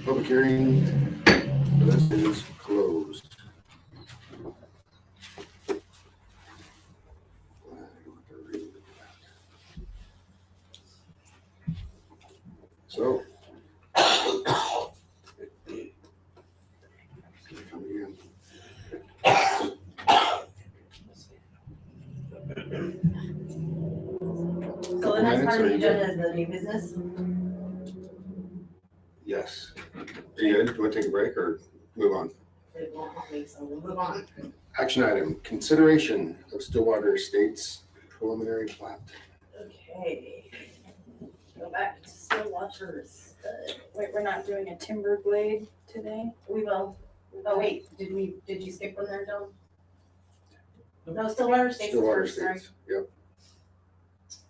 Public hearing for this is closed. So. So the next part of the agenda is the new business. Yes. Are you good? Do you want to take a break or move on? It won't help me, so we'll move on. Action item, consideration of Stillwater Estates preliminary plat. Okay. Go back to Stillwater's. Wait, we're not doing a timber glade today? We will. Oh, wait, did you skip one there, John? No, Stillwater Estates is Stillwater first, sorry. Estates, yep.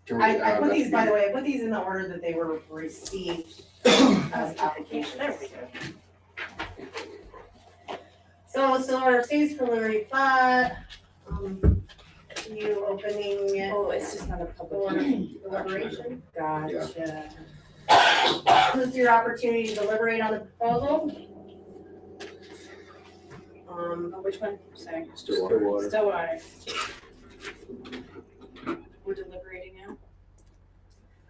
Can we I add put that these, to by be- the way, I put these in the order that they were received as applications. There we go. So Stillwater Estates preliminary plat, you opening. Oh, it's just not a public for deliberation? Gotcha. This is your opportunity to deliberate on the proposal. Which one? Sorry. Stillwater. Stillwater. We're deliberating now.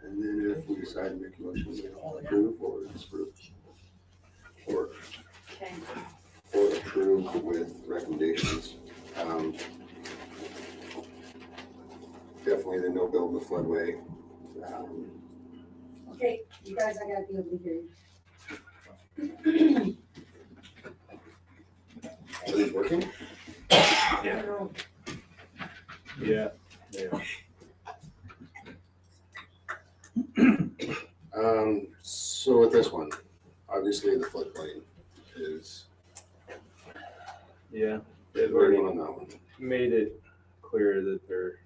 And then if we decide to make a motion, we'll approve or disapprove. Or Okay. approve with recommendations. Definitely the no build the floodway. Okay, you guys, I gotta be over here. Are these working? Yeah. Yeah. So with this one, obviously the floodplain is. Yeah, they've Where do already you want on that one? made it clear that they're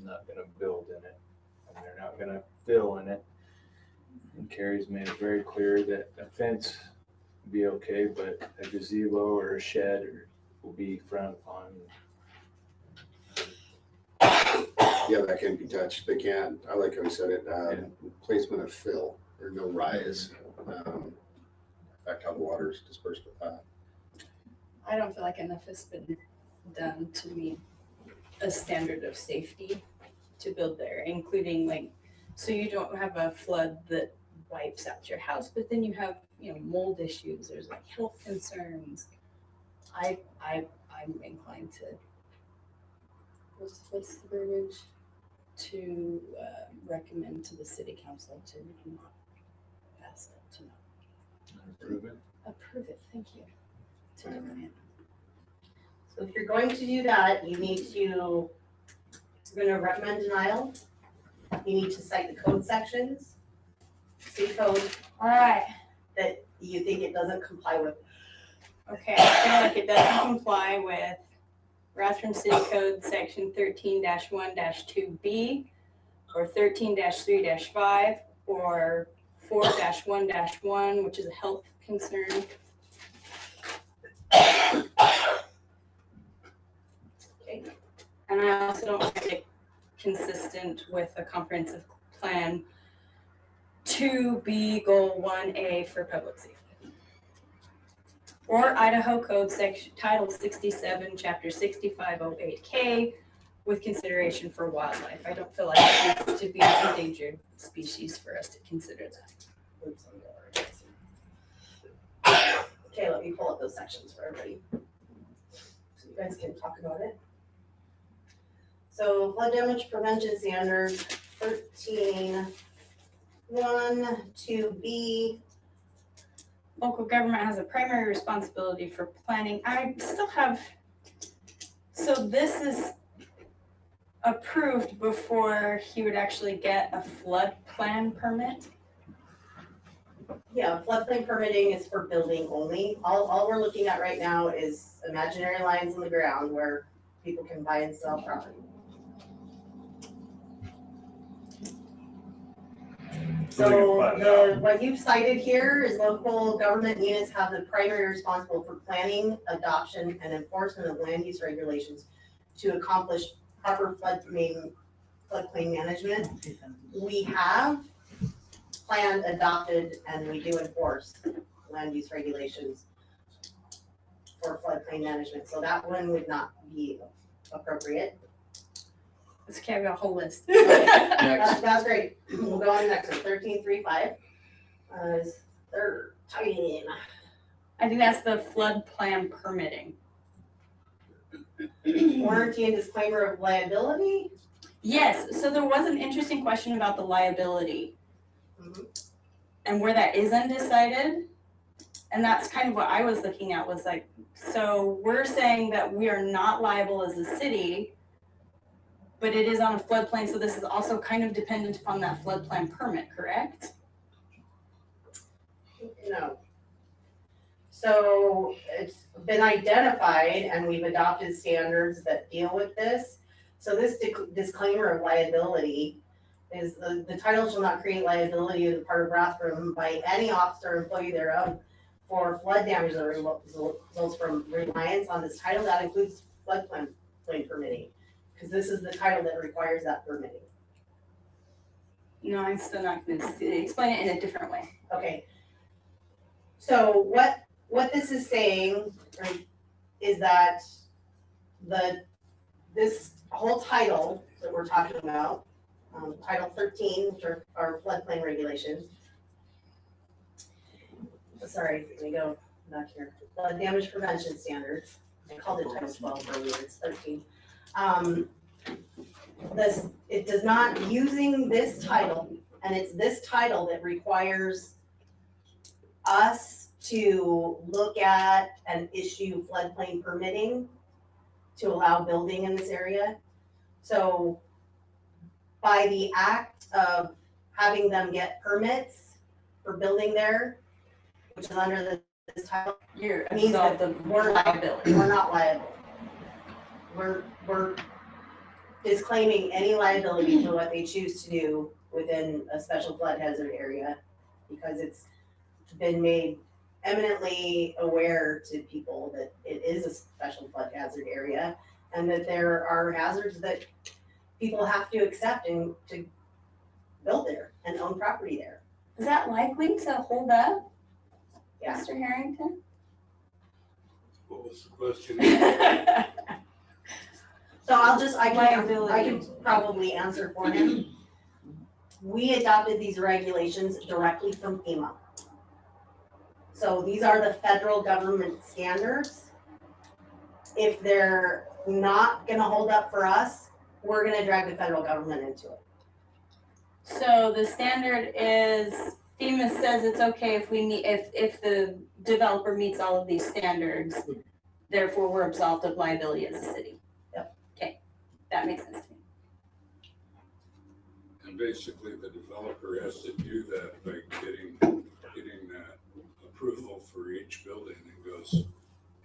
not gonna build in it, and they're not gonna fill in it. And Carrie's made it very clear that a fence would be okay, but a gazebo or a shed will be frowned upon. Yeah, that can't be touched. They can't. I like how you said it. Placement of fill or no rise. Affect how the water is dispersed with that. I don't feel like enough has been done to meet a standard of safety to build there, including like, so you don't have a flood that wipes out your house, but then you have, you know, mold issues, there's like health concerns. I'm inclined to, what's the verbiage? To recommend to the city council to not pass it, to not approve it, thank you. To decline it. So if you're going to do that, you need to, you're gonna recommend denial. You need to cite the code sections, city code. All right. That you think it doesn't comply with. Okay, I feel like it doesn't comply with Rathdrum City Code Section 13-1-2B, or 13-3-5, or 4-1-1, which is a health concern. Okay. And I also don't find it consistent with a comprehensive plan 2B Goal 1A for public safety. Or Idaho Code Section Title 67, Chapter 6508K, with consideration for wildlife. I don't feel like it needs to be an endangered species for us to consider that. Okay, let me pull up those sections for everybody. So you guys can talk about it. So flood damage prevention standard 13-1-2B. Local government has a primary responsibility for planning. I still have, so this is approved before he would actually get a flood plan permit? Yeah, floodplain permitting is for building only. All we're looking at right now is imaginary lines on the ground where people can buy and sell property. So what you've cited here is local government units have the primary responsible for planning, adoption, and enforcement of land use regulations to accomplish proper floodplain management. We have planned, adopted, and we do enforce land use regulations for floodplain management. So that one would not be appropriate. Let's carry a whole list. That's great. We'll go on to the next one, 13-3-5. Is 13. I think that's the flood plan permitting. Warranty and disclaimer of liability? Yes, so there was an interesting question about the liability. And where that is undecided. And that's kind of what I was looking at, was like, so we're saying that we are not liable as a city, but it is on a floodplain, so this is also kind of dependent upon that floodplain permit, correct? No. So it's been identified and we've adopted standards that deal with this. So this disclaimer of liability is the title shall not create liability as a part of Rathdrum by any officer or employee thereof for flood damage that results from reliance on this title. That includes floodplain permitting, because this is the title that requires that permitting. No, I'm still not going to explain it in a different way. Okay. So what this is saying, right, is that this whole title that we're talking about, Title 13, which are floodplain regulations. Sorry, let me go back here. Flood damage prevention standards. I called it Title 12 earlier, it's 13. It does not, using this title, and it's this title that requires us to look at and issue floodplain permitting to allow building in this area. So by the act of having them get permits for building there, which is under this title, means that we're not liable. We're disclaiming any liability for what they choose to do within a special flood hazard area, because it's been made eminently aware to people that it is a special flood hazard area and that there are hazards that people have to accept and to build there and own property there. Is that likely to hold up, Yeah. Mr. Harrington? What was the question? So I can Liability. probably answer for him. We adopted these regulations directly from FEMA. So these are the federal government standards. If they're not gonna hold up for us, we're gonna drag the federal government into it. So the standard is FEMA says it's okay if we meet, if the developer meets all of these standards, therefore we're absolved of liability as a city. Yep. Okay, that makes sense to me. And basically, the developer has to do that by getting that approval for each building that goes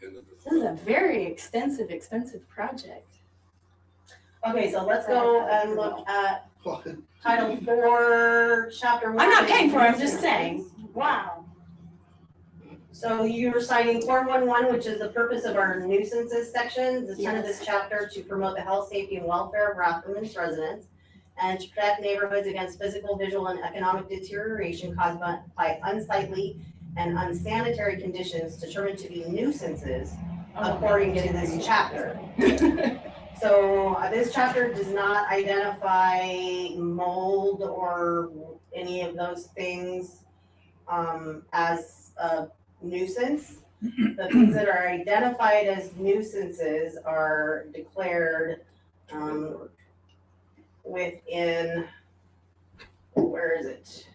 into the. This is a very expensive project. Okay, so let's go and look at Title 4, Chapter 1. I'm not paying for it, I'm just saying. Wow. So you're citing 411, which is the purpose of our nuisances section, the intent of this chapter to promote the health, safety, and welfare of Rothman's residents and to protect neighborhoods against physical, visual, and economic deterioration caused by unsightly and unsanitary conditions determined to be nuisances according to this chapter. So this chapter does not identify mold or any of those things as a nuisance. The things that are identified as nuisances are declared within, where is it?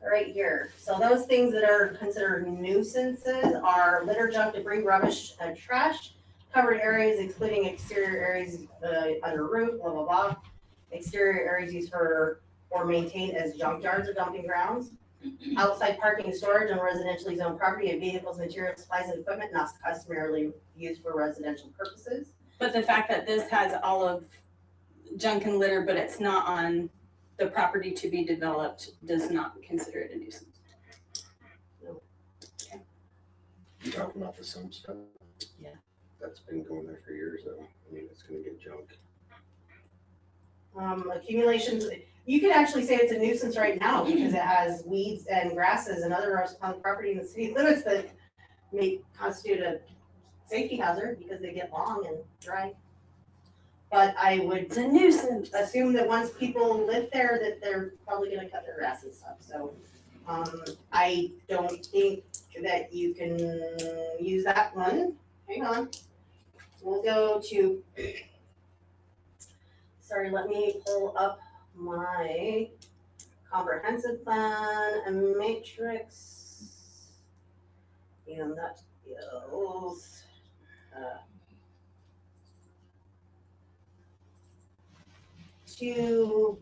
Right here. So those things that are considered nuisances are litter, junk, debris, rubbish, and trash. Covered areas excluding exterior areas under roof, blah, blah, blah. Exterior areas used for or maintained as junkyards or dumping grounds. Outside parking and storage on residentially zoned property of vehicles, materials, supplies, and equipment not customarily used for residential purposes. But the fact that this has all of junk and litter, but it's not on the property to be developed, does not consider it a nuisance. You talking about the sump stuff? Yeah. That's been going there for years though. I mean, it's gonna get junk. Accumulations, you could actually say it's a nuisance right now because it has weeds and grasses and other on property in the city limits that may constitute a safety hazard because they get long and dry. But I would It's a nuisance. assume that once people live there, that they're probably gonna cut their grass and stuff, so. I don't think that you can use that one. Hang on. We'll go to, sorry, let me pull up my comprehensive plan and matrix. And that goes, to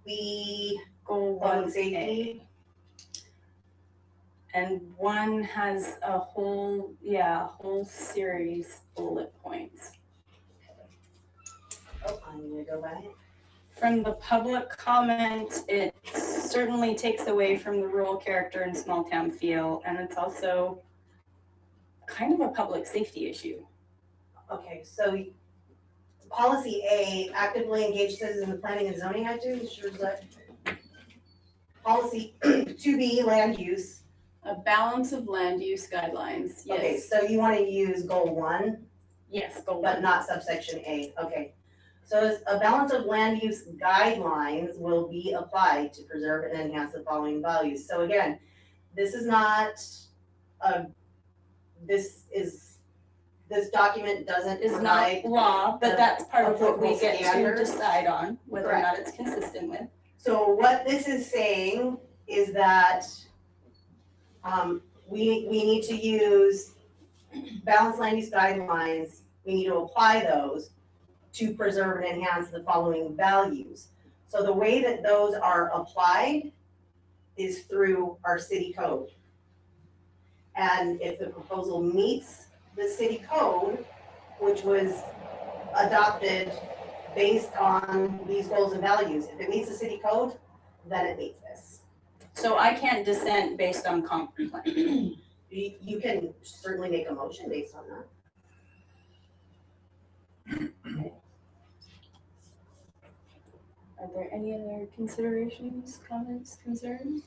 be Goal public 1A. safety. And one has a whole series bullet points. Oh, I'm gonna go back. From the public comment, it certainly takes away from the rural character and small town feel, and it's also kind of a public safety issue. Okay, so policy A, actively engage citizens in the planning and zoning activities, ensures that policy 2B, land use. A balance of land use guidelines, Okay, yes. so you wanna use goal 1, Yes, goal but one. not subsection A, okay. So a balance of land use guidelines will be applied to preserve and enhance the following values. So again, this is not this document doesn't Is provide not law, but the that's part of what we applicable get to standards. decide on, whether or Correct. not it's consistent with. So what this is saying is that we need to use balanced land use guidelines. We need to apply those to preserve and enhance the following values. So the way that those are applied is through our city code. And if the proposal meets the city code, which was adopted based on these goals and values, if it meets the city code, then it meets this. So I can't dissent based on comp plan. You can certainly make a motion based on that. Are there any other considerations, comments, concerns?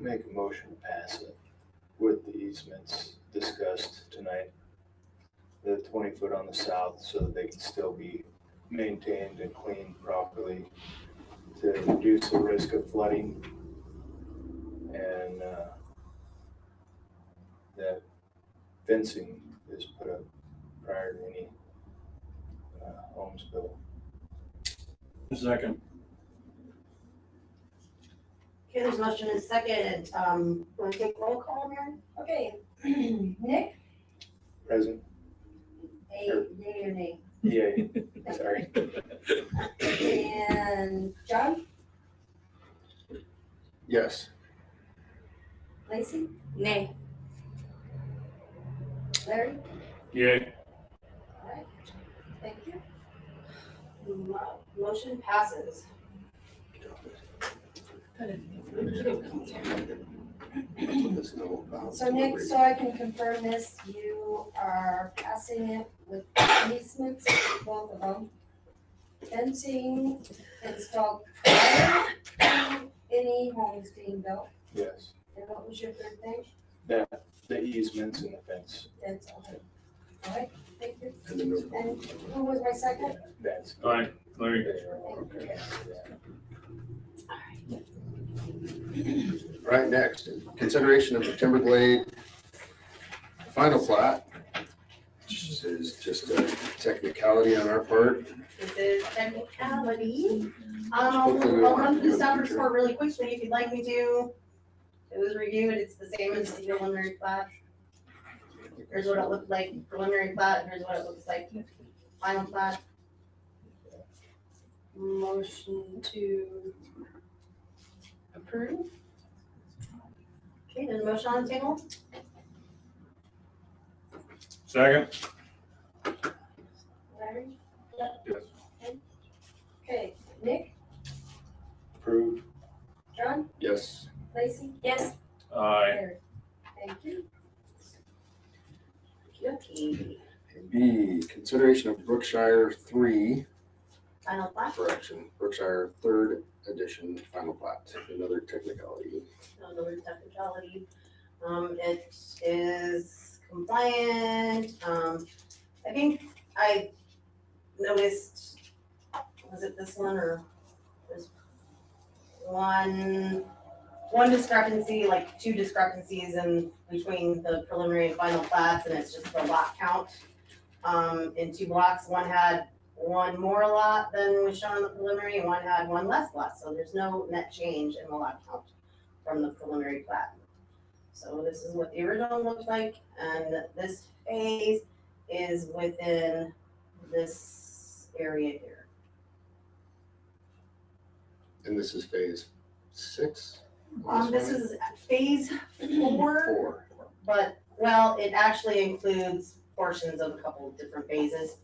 Make a motion to pass it with the easements discussed tonight. The 20-foot on the south so that they can still be maintained and cleaned properly to reduce the risk of flooding. And that fencing is put up prior to any homes built. Second. Okay, there's a motion and a second. Want to take roll call, Mary? Okay, Nick, Present? yay or nay? Yay. Sorry. And John, Yes. Lacey, Nay. Larry, Yay. all right, thank you. Motion passes. So Nick, so I can confirm this, you are passing it with easements for both of them. Fencing installed prior to any homes being built. Yes. And what was your third thing? The easements and the fence. That's all right. All right, thank you. And then no- And who was my second? That's. Aye, Larry. Okay. All right, next, consideration of the Timberglade final plat. This is just a technicality on our part. This is technicality. Hopefully we I'll won't have run to through do it in the staff the future. report really quickly if you'd like me to. It was reviewed, it's the same as the preliminary plat. Here's what it looked like preliminary plat, here's what it looks like final plat. Motion to approve. Okay, there's a motion on the table. Second. Larry? Yes. Okay, Nick, Approved. John, Yes. Lacey? Yes. Aye. Larry. Thank you. Okay, B, consideration of Brookshire 3, final plat. correction, Brookshire 3rd edition final plat, another technicality. Another technicality. It is compliant. I think I noticed, was it this one or there's one discrepancy, like two discrepancies in between the preliminary and final plats, and it's just the lot count. In two blocks, one had one more lot than was shown in the preliminary, and one had one less lot, so there's no net change in the lot count from the preliminary plat. So this is what the original looks like, and this phase is within this area here. And this is phase 6? This is phase 4, 4. but, well, it actually includes portions of a couple of different phases.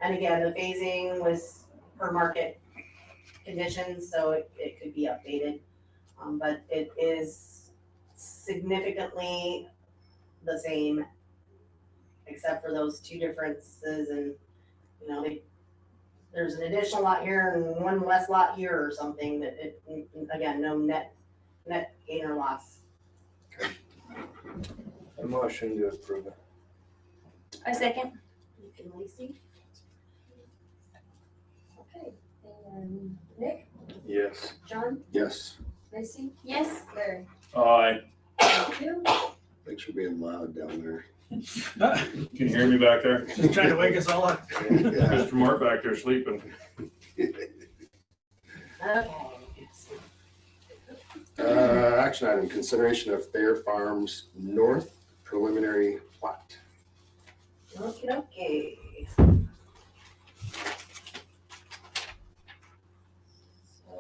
And again, the phasing was per market conditions, so it could be updated. But it is significantly the same, except for those two differences, and, you know, there's an additional lot here and one less lot here or something, that it, again, no net gain or loss. A motion to approve it. I second. Nick and Lacey? Okay, and Nick, Yes. John, Yes. Lacey? Yes. Larry? Aye. Thank you. Thanks for being loud down there. Can you hear me back there? Just trying to wake us all up. Yeah. Mr. Mort back there sleeping. Okay. Action item, consideration of Thayer Farms North preliminary plat. Okay.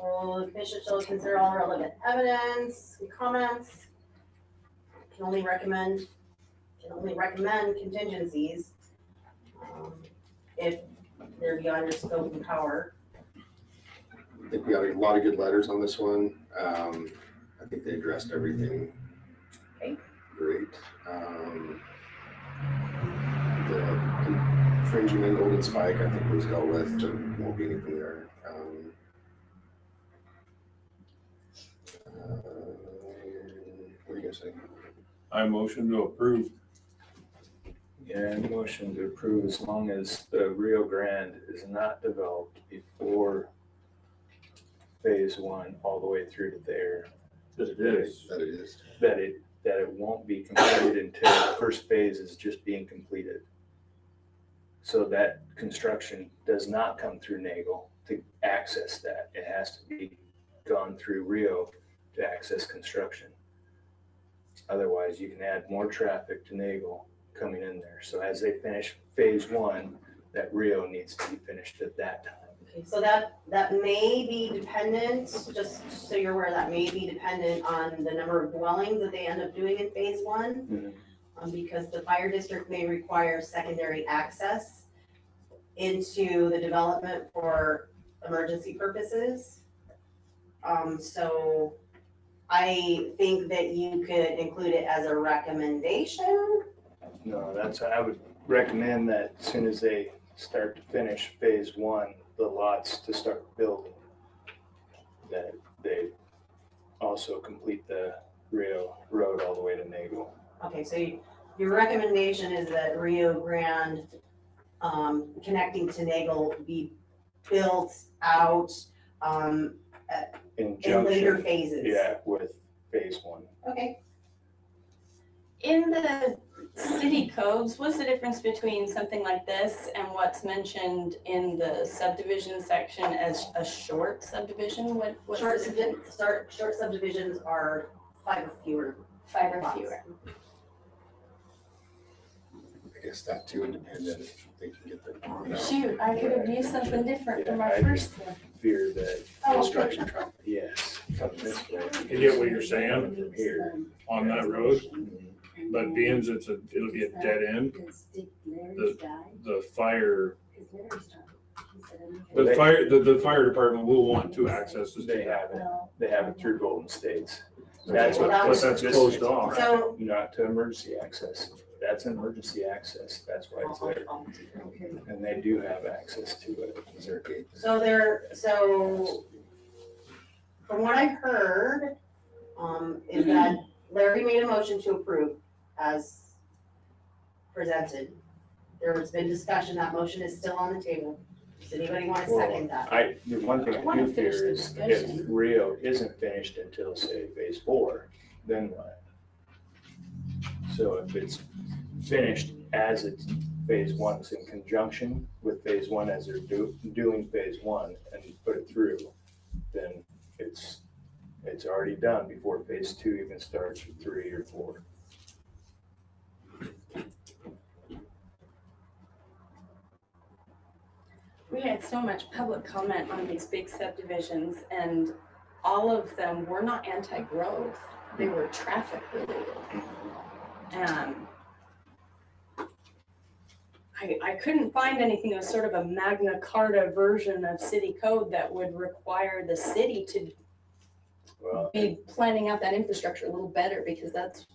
So the commission shall consider all relevant evidence and comments. Can only recommend contingencies if they're beyond your scope and power. I think we got a lot of good letters on this one. I think they addressed everything. Okay. Great. The Fringing and Golden Spike, I think was dealt with, there won't be anything there. What are you gonna say? I motion to approve. Yeah, motion to approve as long as the Rio Grande is not developed before phase one all the way through to there. That it is. That it is. That it won't be completed until the first phase is just being completed. So that construction does not come through Nagel to access that. It has to be gone through Rio to access construction. Otherwise, you can add more traffic to Nagel coming in there. So as they finish phase one, that Rio needs to be finished at that time. Okay, so that may be dependent, just so you're aware, that may be dependent on the number of dwellings that they end up doing in phase one. Because the fire district may require secondary access into the development for emergency purposes. So I think that you could include it as a recommendation. No, I would recommend that as soon as they start to finish phase one, the lots to start building, that they also complete the Rio Road all the way to Nagel. Okay, so your recommendation is that Rio Grande, connecting to Nagel be built out, in later phases? Yeah, with phase one. Okay. In the city codes, what's the difference between something like this and what's mentioned in the subdivision section as a short subdivision? What's Short the difference? subdivisions are 5 or fewer. 5 or fewer. I guess that too, independent, if they can get their. Shoot, I could have used something different from our I first one. Fear that Construction traffic. yes, come this way. I get what you're saying From here. on that road, but being it'll be a dead end, the fire, the fire department will want two accesses to They that. have it through Golden States. That's what, Well, But that's closed off. So, not to emergency access. That's emergency access. That's why it's there. And they do have access to it. Is there a gate? so from what I've heard, is that Larry made a motion to approve as presented. There's been discussion, that motion is still on the table. Does anybody want to second that? The one thing I do fear is if Rio isn't finished until, say, phase 4, then what? So if it's finished as it's phase 1, it's in conjunction with phase 1 as they're doing phase 1 and put it through, then it's already done before phase 2 even starts, or 3 or 4. We had so much public comment on these big subdivisions, and all of them were not anti-growth. They were traffic related. I couldn't find anything that was sort of a Magna Carta version of city code that would require the city to be planning out that infrastructure a little better, because that's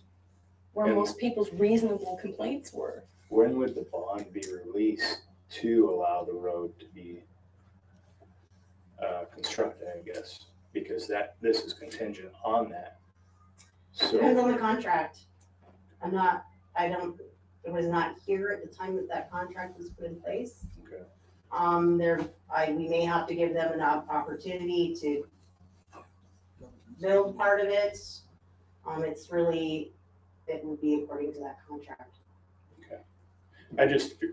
where And- most people's reasonable complaints were. When would the bond be released to allow the road to be constructed, I guess? Because this is contingent on that. Depends So, on the contract. It was not here at the time that contract was put in place. okay. We may have to give them an opportunity to build part of it. It will be according to that contract.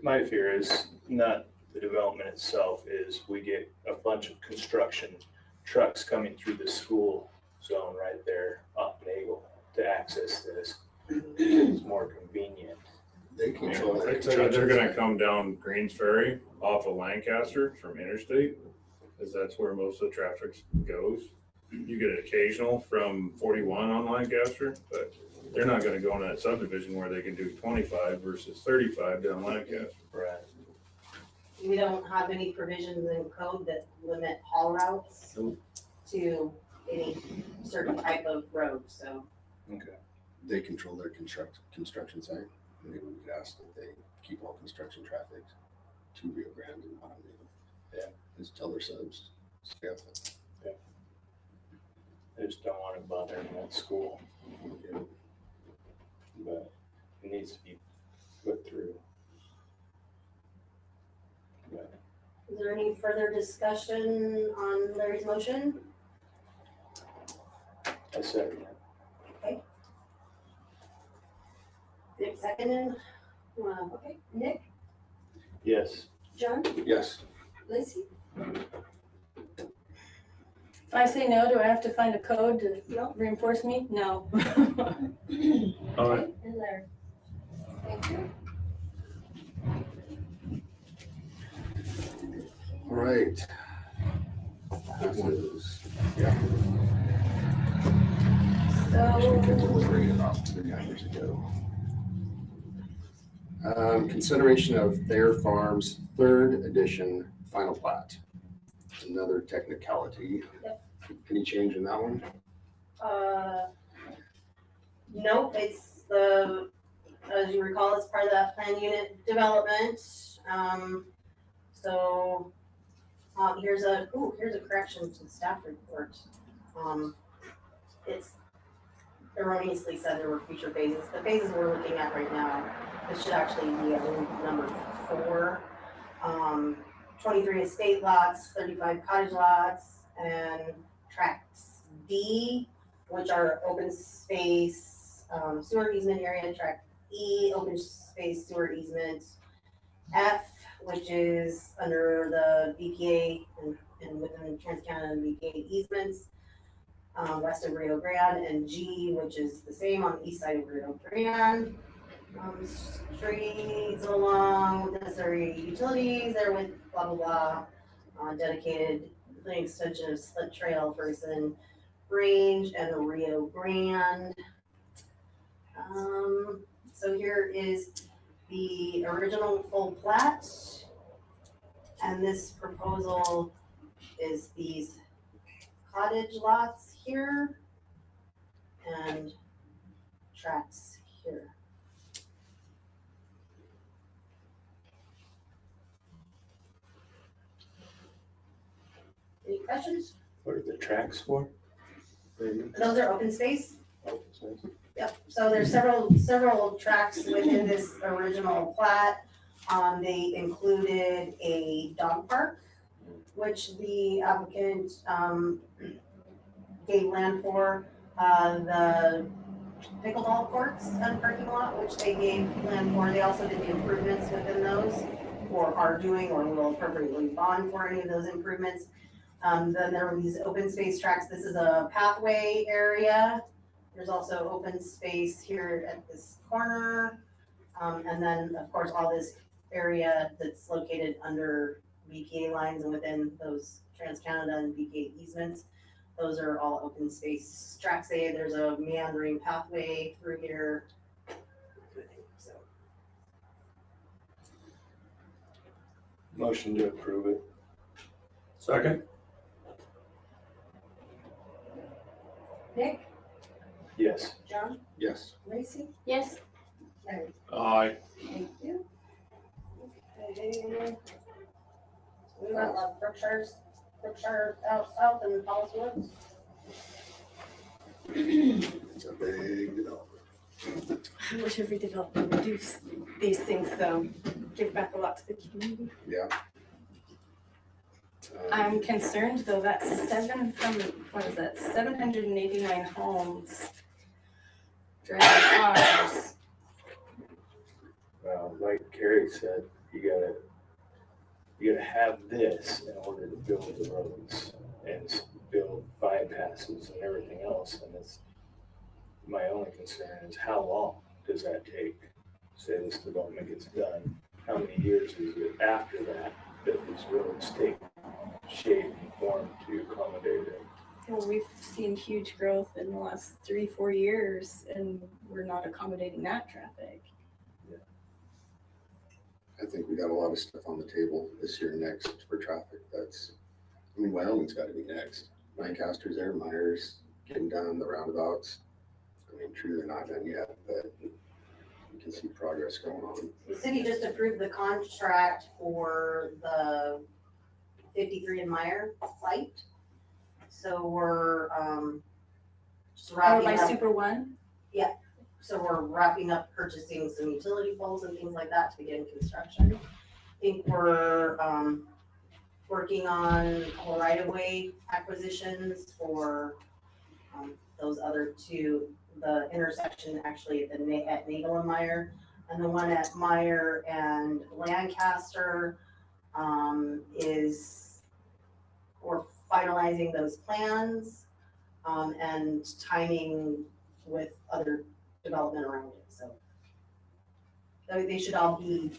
My fear is not the development itself, is we get a bunch of construction trucks coming through the school zone right there off Nagel to access this. It's more convenient. They control their I tell you, they're construction. gonna come down Greens Ferry off of Lancaster from Interstate, because that's where most of the traffic goes. You get an occasional from 41 on Lancaster, but they're not gonna go in that subdivision where they can do 25 versus 35 down Lancaster. Right. We don't have any provisions in code that limit haul routes to any certain type of road, so. Okay. They control their construction site. Maybe we could ask that they keep all construction traffic to Rio Grande and not on the, yeah, just tell their subs. Yeah. I just don't want to bother them at school. But it needs to be put through. But Is there any further discussion on Larry's motion? I said, Okay. Nick seconded. Okay, Nick, yes. John, Yes. Lacy? If I say no, do I have to find a code to reinforce me? No. All right. And Larry. Thank you. All right. Passes. Yeah. So, Deliberated about 3 hours ago. Consideration of Thayer Farms 3rd edition final plat. Another technicality. Yep. Any change in that one? nope, it's the, as you recall, it's part of that plan unit development. So, here's a correction to the staff report. It's erroneously said there were future phases. The phases we're looking at right now, this should actually be number 4. 23 estate lots, 35 cottage lots, and tracts D, which are open space, sewer easement area, tract E, open space sewer easement, F, which is under the BPA and within Trans-Canada and BPA easements, west of Rio Grande, and G, which is the same on the east side of Rio Grande. Streets along necessary utilities there with blah, blah, blah, dedicated lane extension of Split Trail, Ferguson Range, and Rio Grande. So here is the original full plat. And this proposal is these cottage lots here and tracts here. Any questions? What are the tracks for? Those are open space. Open space. Yep, so there's several tracks within this original plat. They included a dog park, which the applicant, gave land for, the pickleball courts and parking lot, which they gave land for. They also did the improvements within those, or are doing, or will appropriately bond for any of those improvements. Then there were these open space tracks. This is a pathway area. There's also open space here at this corner. And then, of course, all this area that's located under BPA lines and within those Trans-Canada and BPA easements. Those are all open space tracks. There's a meandering pathway through here. So, Motion to approve it. Second? Nick, Yes. John, Yes. Lacy, Yes. Larry. Aye. Thank you. okay. We got Brookshire out south and Paul's Woods. It's a big development. I wish every developer would do these things though, give back a lot to the community. Yeah. I'm concerned though, that's 789 homes. Driving cars. Well, like Carrie said, you gotta have this in order to build the roads and build bypasses and everything else. And it's, my only concern is how long does that take? Say this development gets done, how many years is it after that these roads take shape and form to accommodate it? Well, we've seen huge growth in the last 3-4 years and we're not accommodating that traffic. I think we got a lot of stuff on the table this year next for traffic. Wyoming's got to be next. Lancaster's there, Myers, getting done, the roundabouts. True, they're not done yet, but we can see progress going on. The city just approved the contract for the 53 and Meyer site. So we're, just wrapping by up. Super One? Yeah, so we're wrapping up purchasing some utility poles and things like that to begin construction. I think we're, working on a couple right-of-way acquisitions for, those other two, the intersection actually at at Nagel and Meyer, and the one at Meyer and Lancaster, we're finalizing those plans, and timing with other development around it, so. They should all be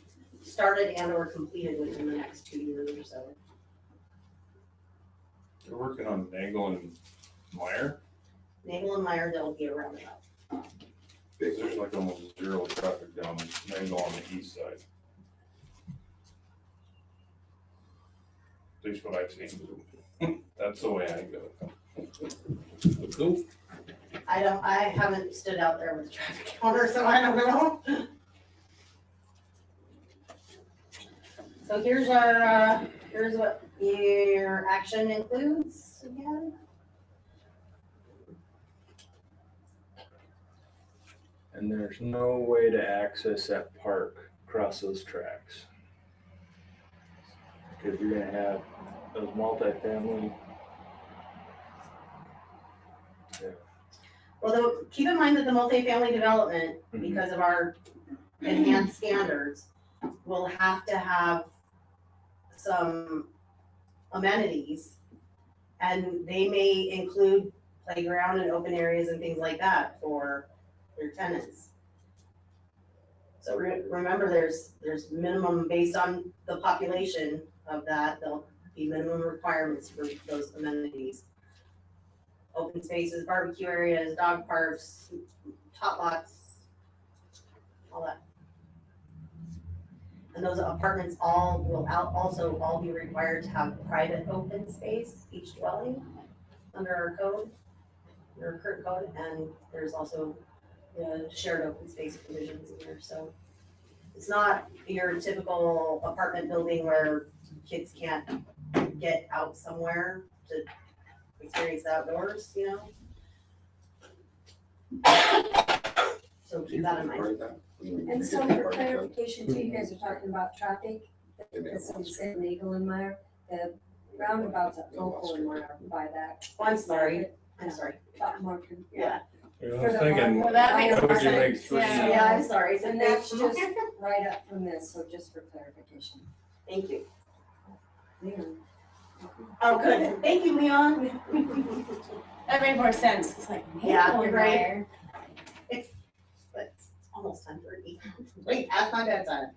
started and or completed within the next 2 years or so. They're working on Nagel and Meyer. Nagel and Meyer, they'll be around about. There's like almost zero traffic down Nagel on the east side. At least what I've seen. That's the way I go. Cool. I haven't stood out there with the traffic counter, so I don't know. So here's our, here's what your action includes again. And there's no way to access that park across those tracks. Because you're gonna have those multifamily. Well, though, keep in mind that the multifamily development, because of our enhanced standards, will have to have some amenities. And they may include playground and open areas and things like that for their tenants. So remember, there's minimum based on the population of that, there'll be minimum requirements for those amenities. Open spaces, barbecue areas, dog parks, tot lots, all that. And those apartments all will also all be required to have private open space, each dwelling, under our code, under our current code, and there's also the shared open space provisions in there, so. It's not your typical apartment building where kids can't get out somewhere to experience the outdoors, you know? So keep that in mind. And so for clarification too, you guys are talking about traffic, because you said Nagel and Meyer, the roundabouts at Local and Meyer by that. Oh, I'm sorry. Thought Martin, Yeah. I was thinking, Well, that makes how would you more make sense. three? Yeah, I'm sorry. So And that's just right up from this, so just for clarification. Thank you. Leon. Oh, good. Thank you, Leon. That made more sense. It's like, Yeah, Nagel you're and right. Meyer. It's almost 10:30. Wait, past my bedtime.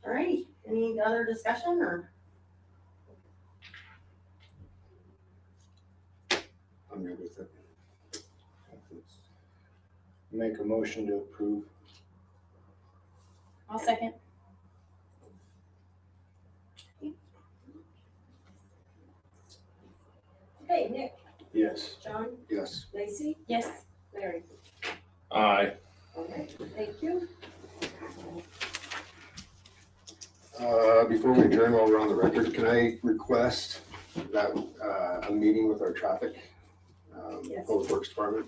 All right, any other discussion or? I'm good with it. Make a motion to approve. I'll second. Okay, Nick, Yes. John, Yes. Lacey, Yes. Larry. Aye. Okay, thank you. Before we adjourn, while we're on the record, can I request that, a meeting with our traffic, Yes. Public Works Department?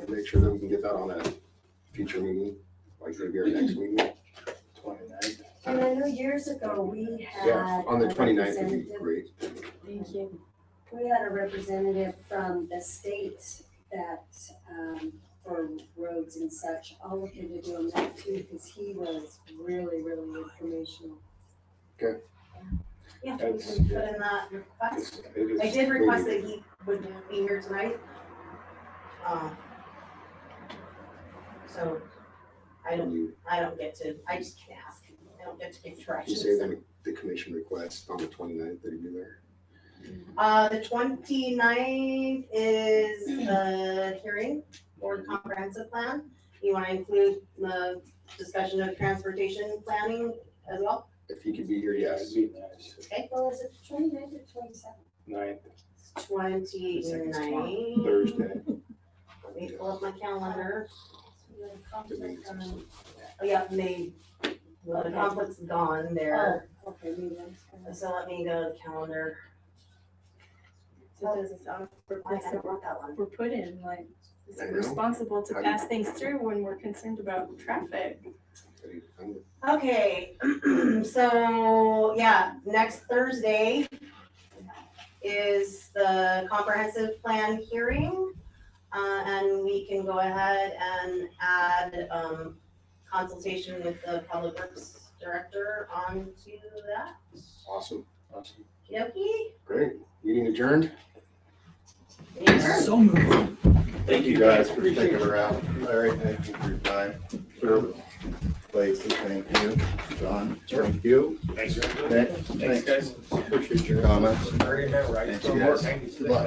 Make sure that we can get that on a future meeting, like maybe our next meeting. 29th. And I know years ago, we had. Yeah, on the a 29th would be representative- great. Thank you. We had a representative from the state that, for roads and such. I'll look into doing that too, because he was really, really informational. Yeah, we can That's- put in that request. It is I did request maybe- that he would be here tonight. So I don't get to, I just can ask. I don't get to give Did you directions. say that the commission request on the 29th that he'd be there? The 29th is the hearing for the comprehensive plan. You want to include the discussion of transportation planning as well? If he could be here, yes. That'd be nice. Okay, Well, is it 29th or 27th? 9th, 29th. Thursday. Let me pull up my calendar. Oh, yeah, May, well, the conflict's gone there. Okay, So let me go to the calendar. So does it sound I don't want that one. we're put in, like, is I it know. responsible to pass things through when we're concerned about traffic? Okay, so, yeah, next Thursday is the comprehensive plan hearing. And we can go ahead and add, consultation with the public works director onto that. Awesome, awesome. Okey-dokey. Great. Meeting adjourned. Meeting adjourned. So moved. Thank you guys for sticking around. Larry, thank you for your time. Sure. Lacey, thank you. John, thank you. Thanks. Nick, Thanks, guys. Appreciate your comments. Right. Thanks, guys. Good luck.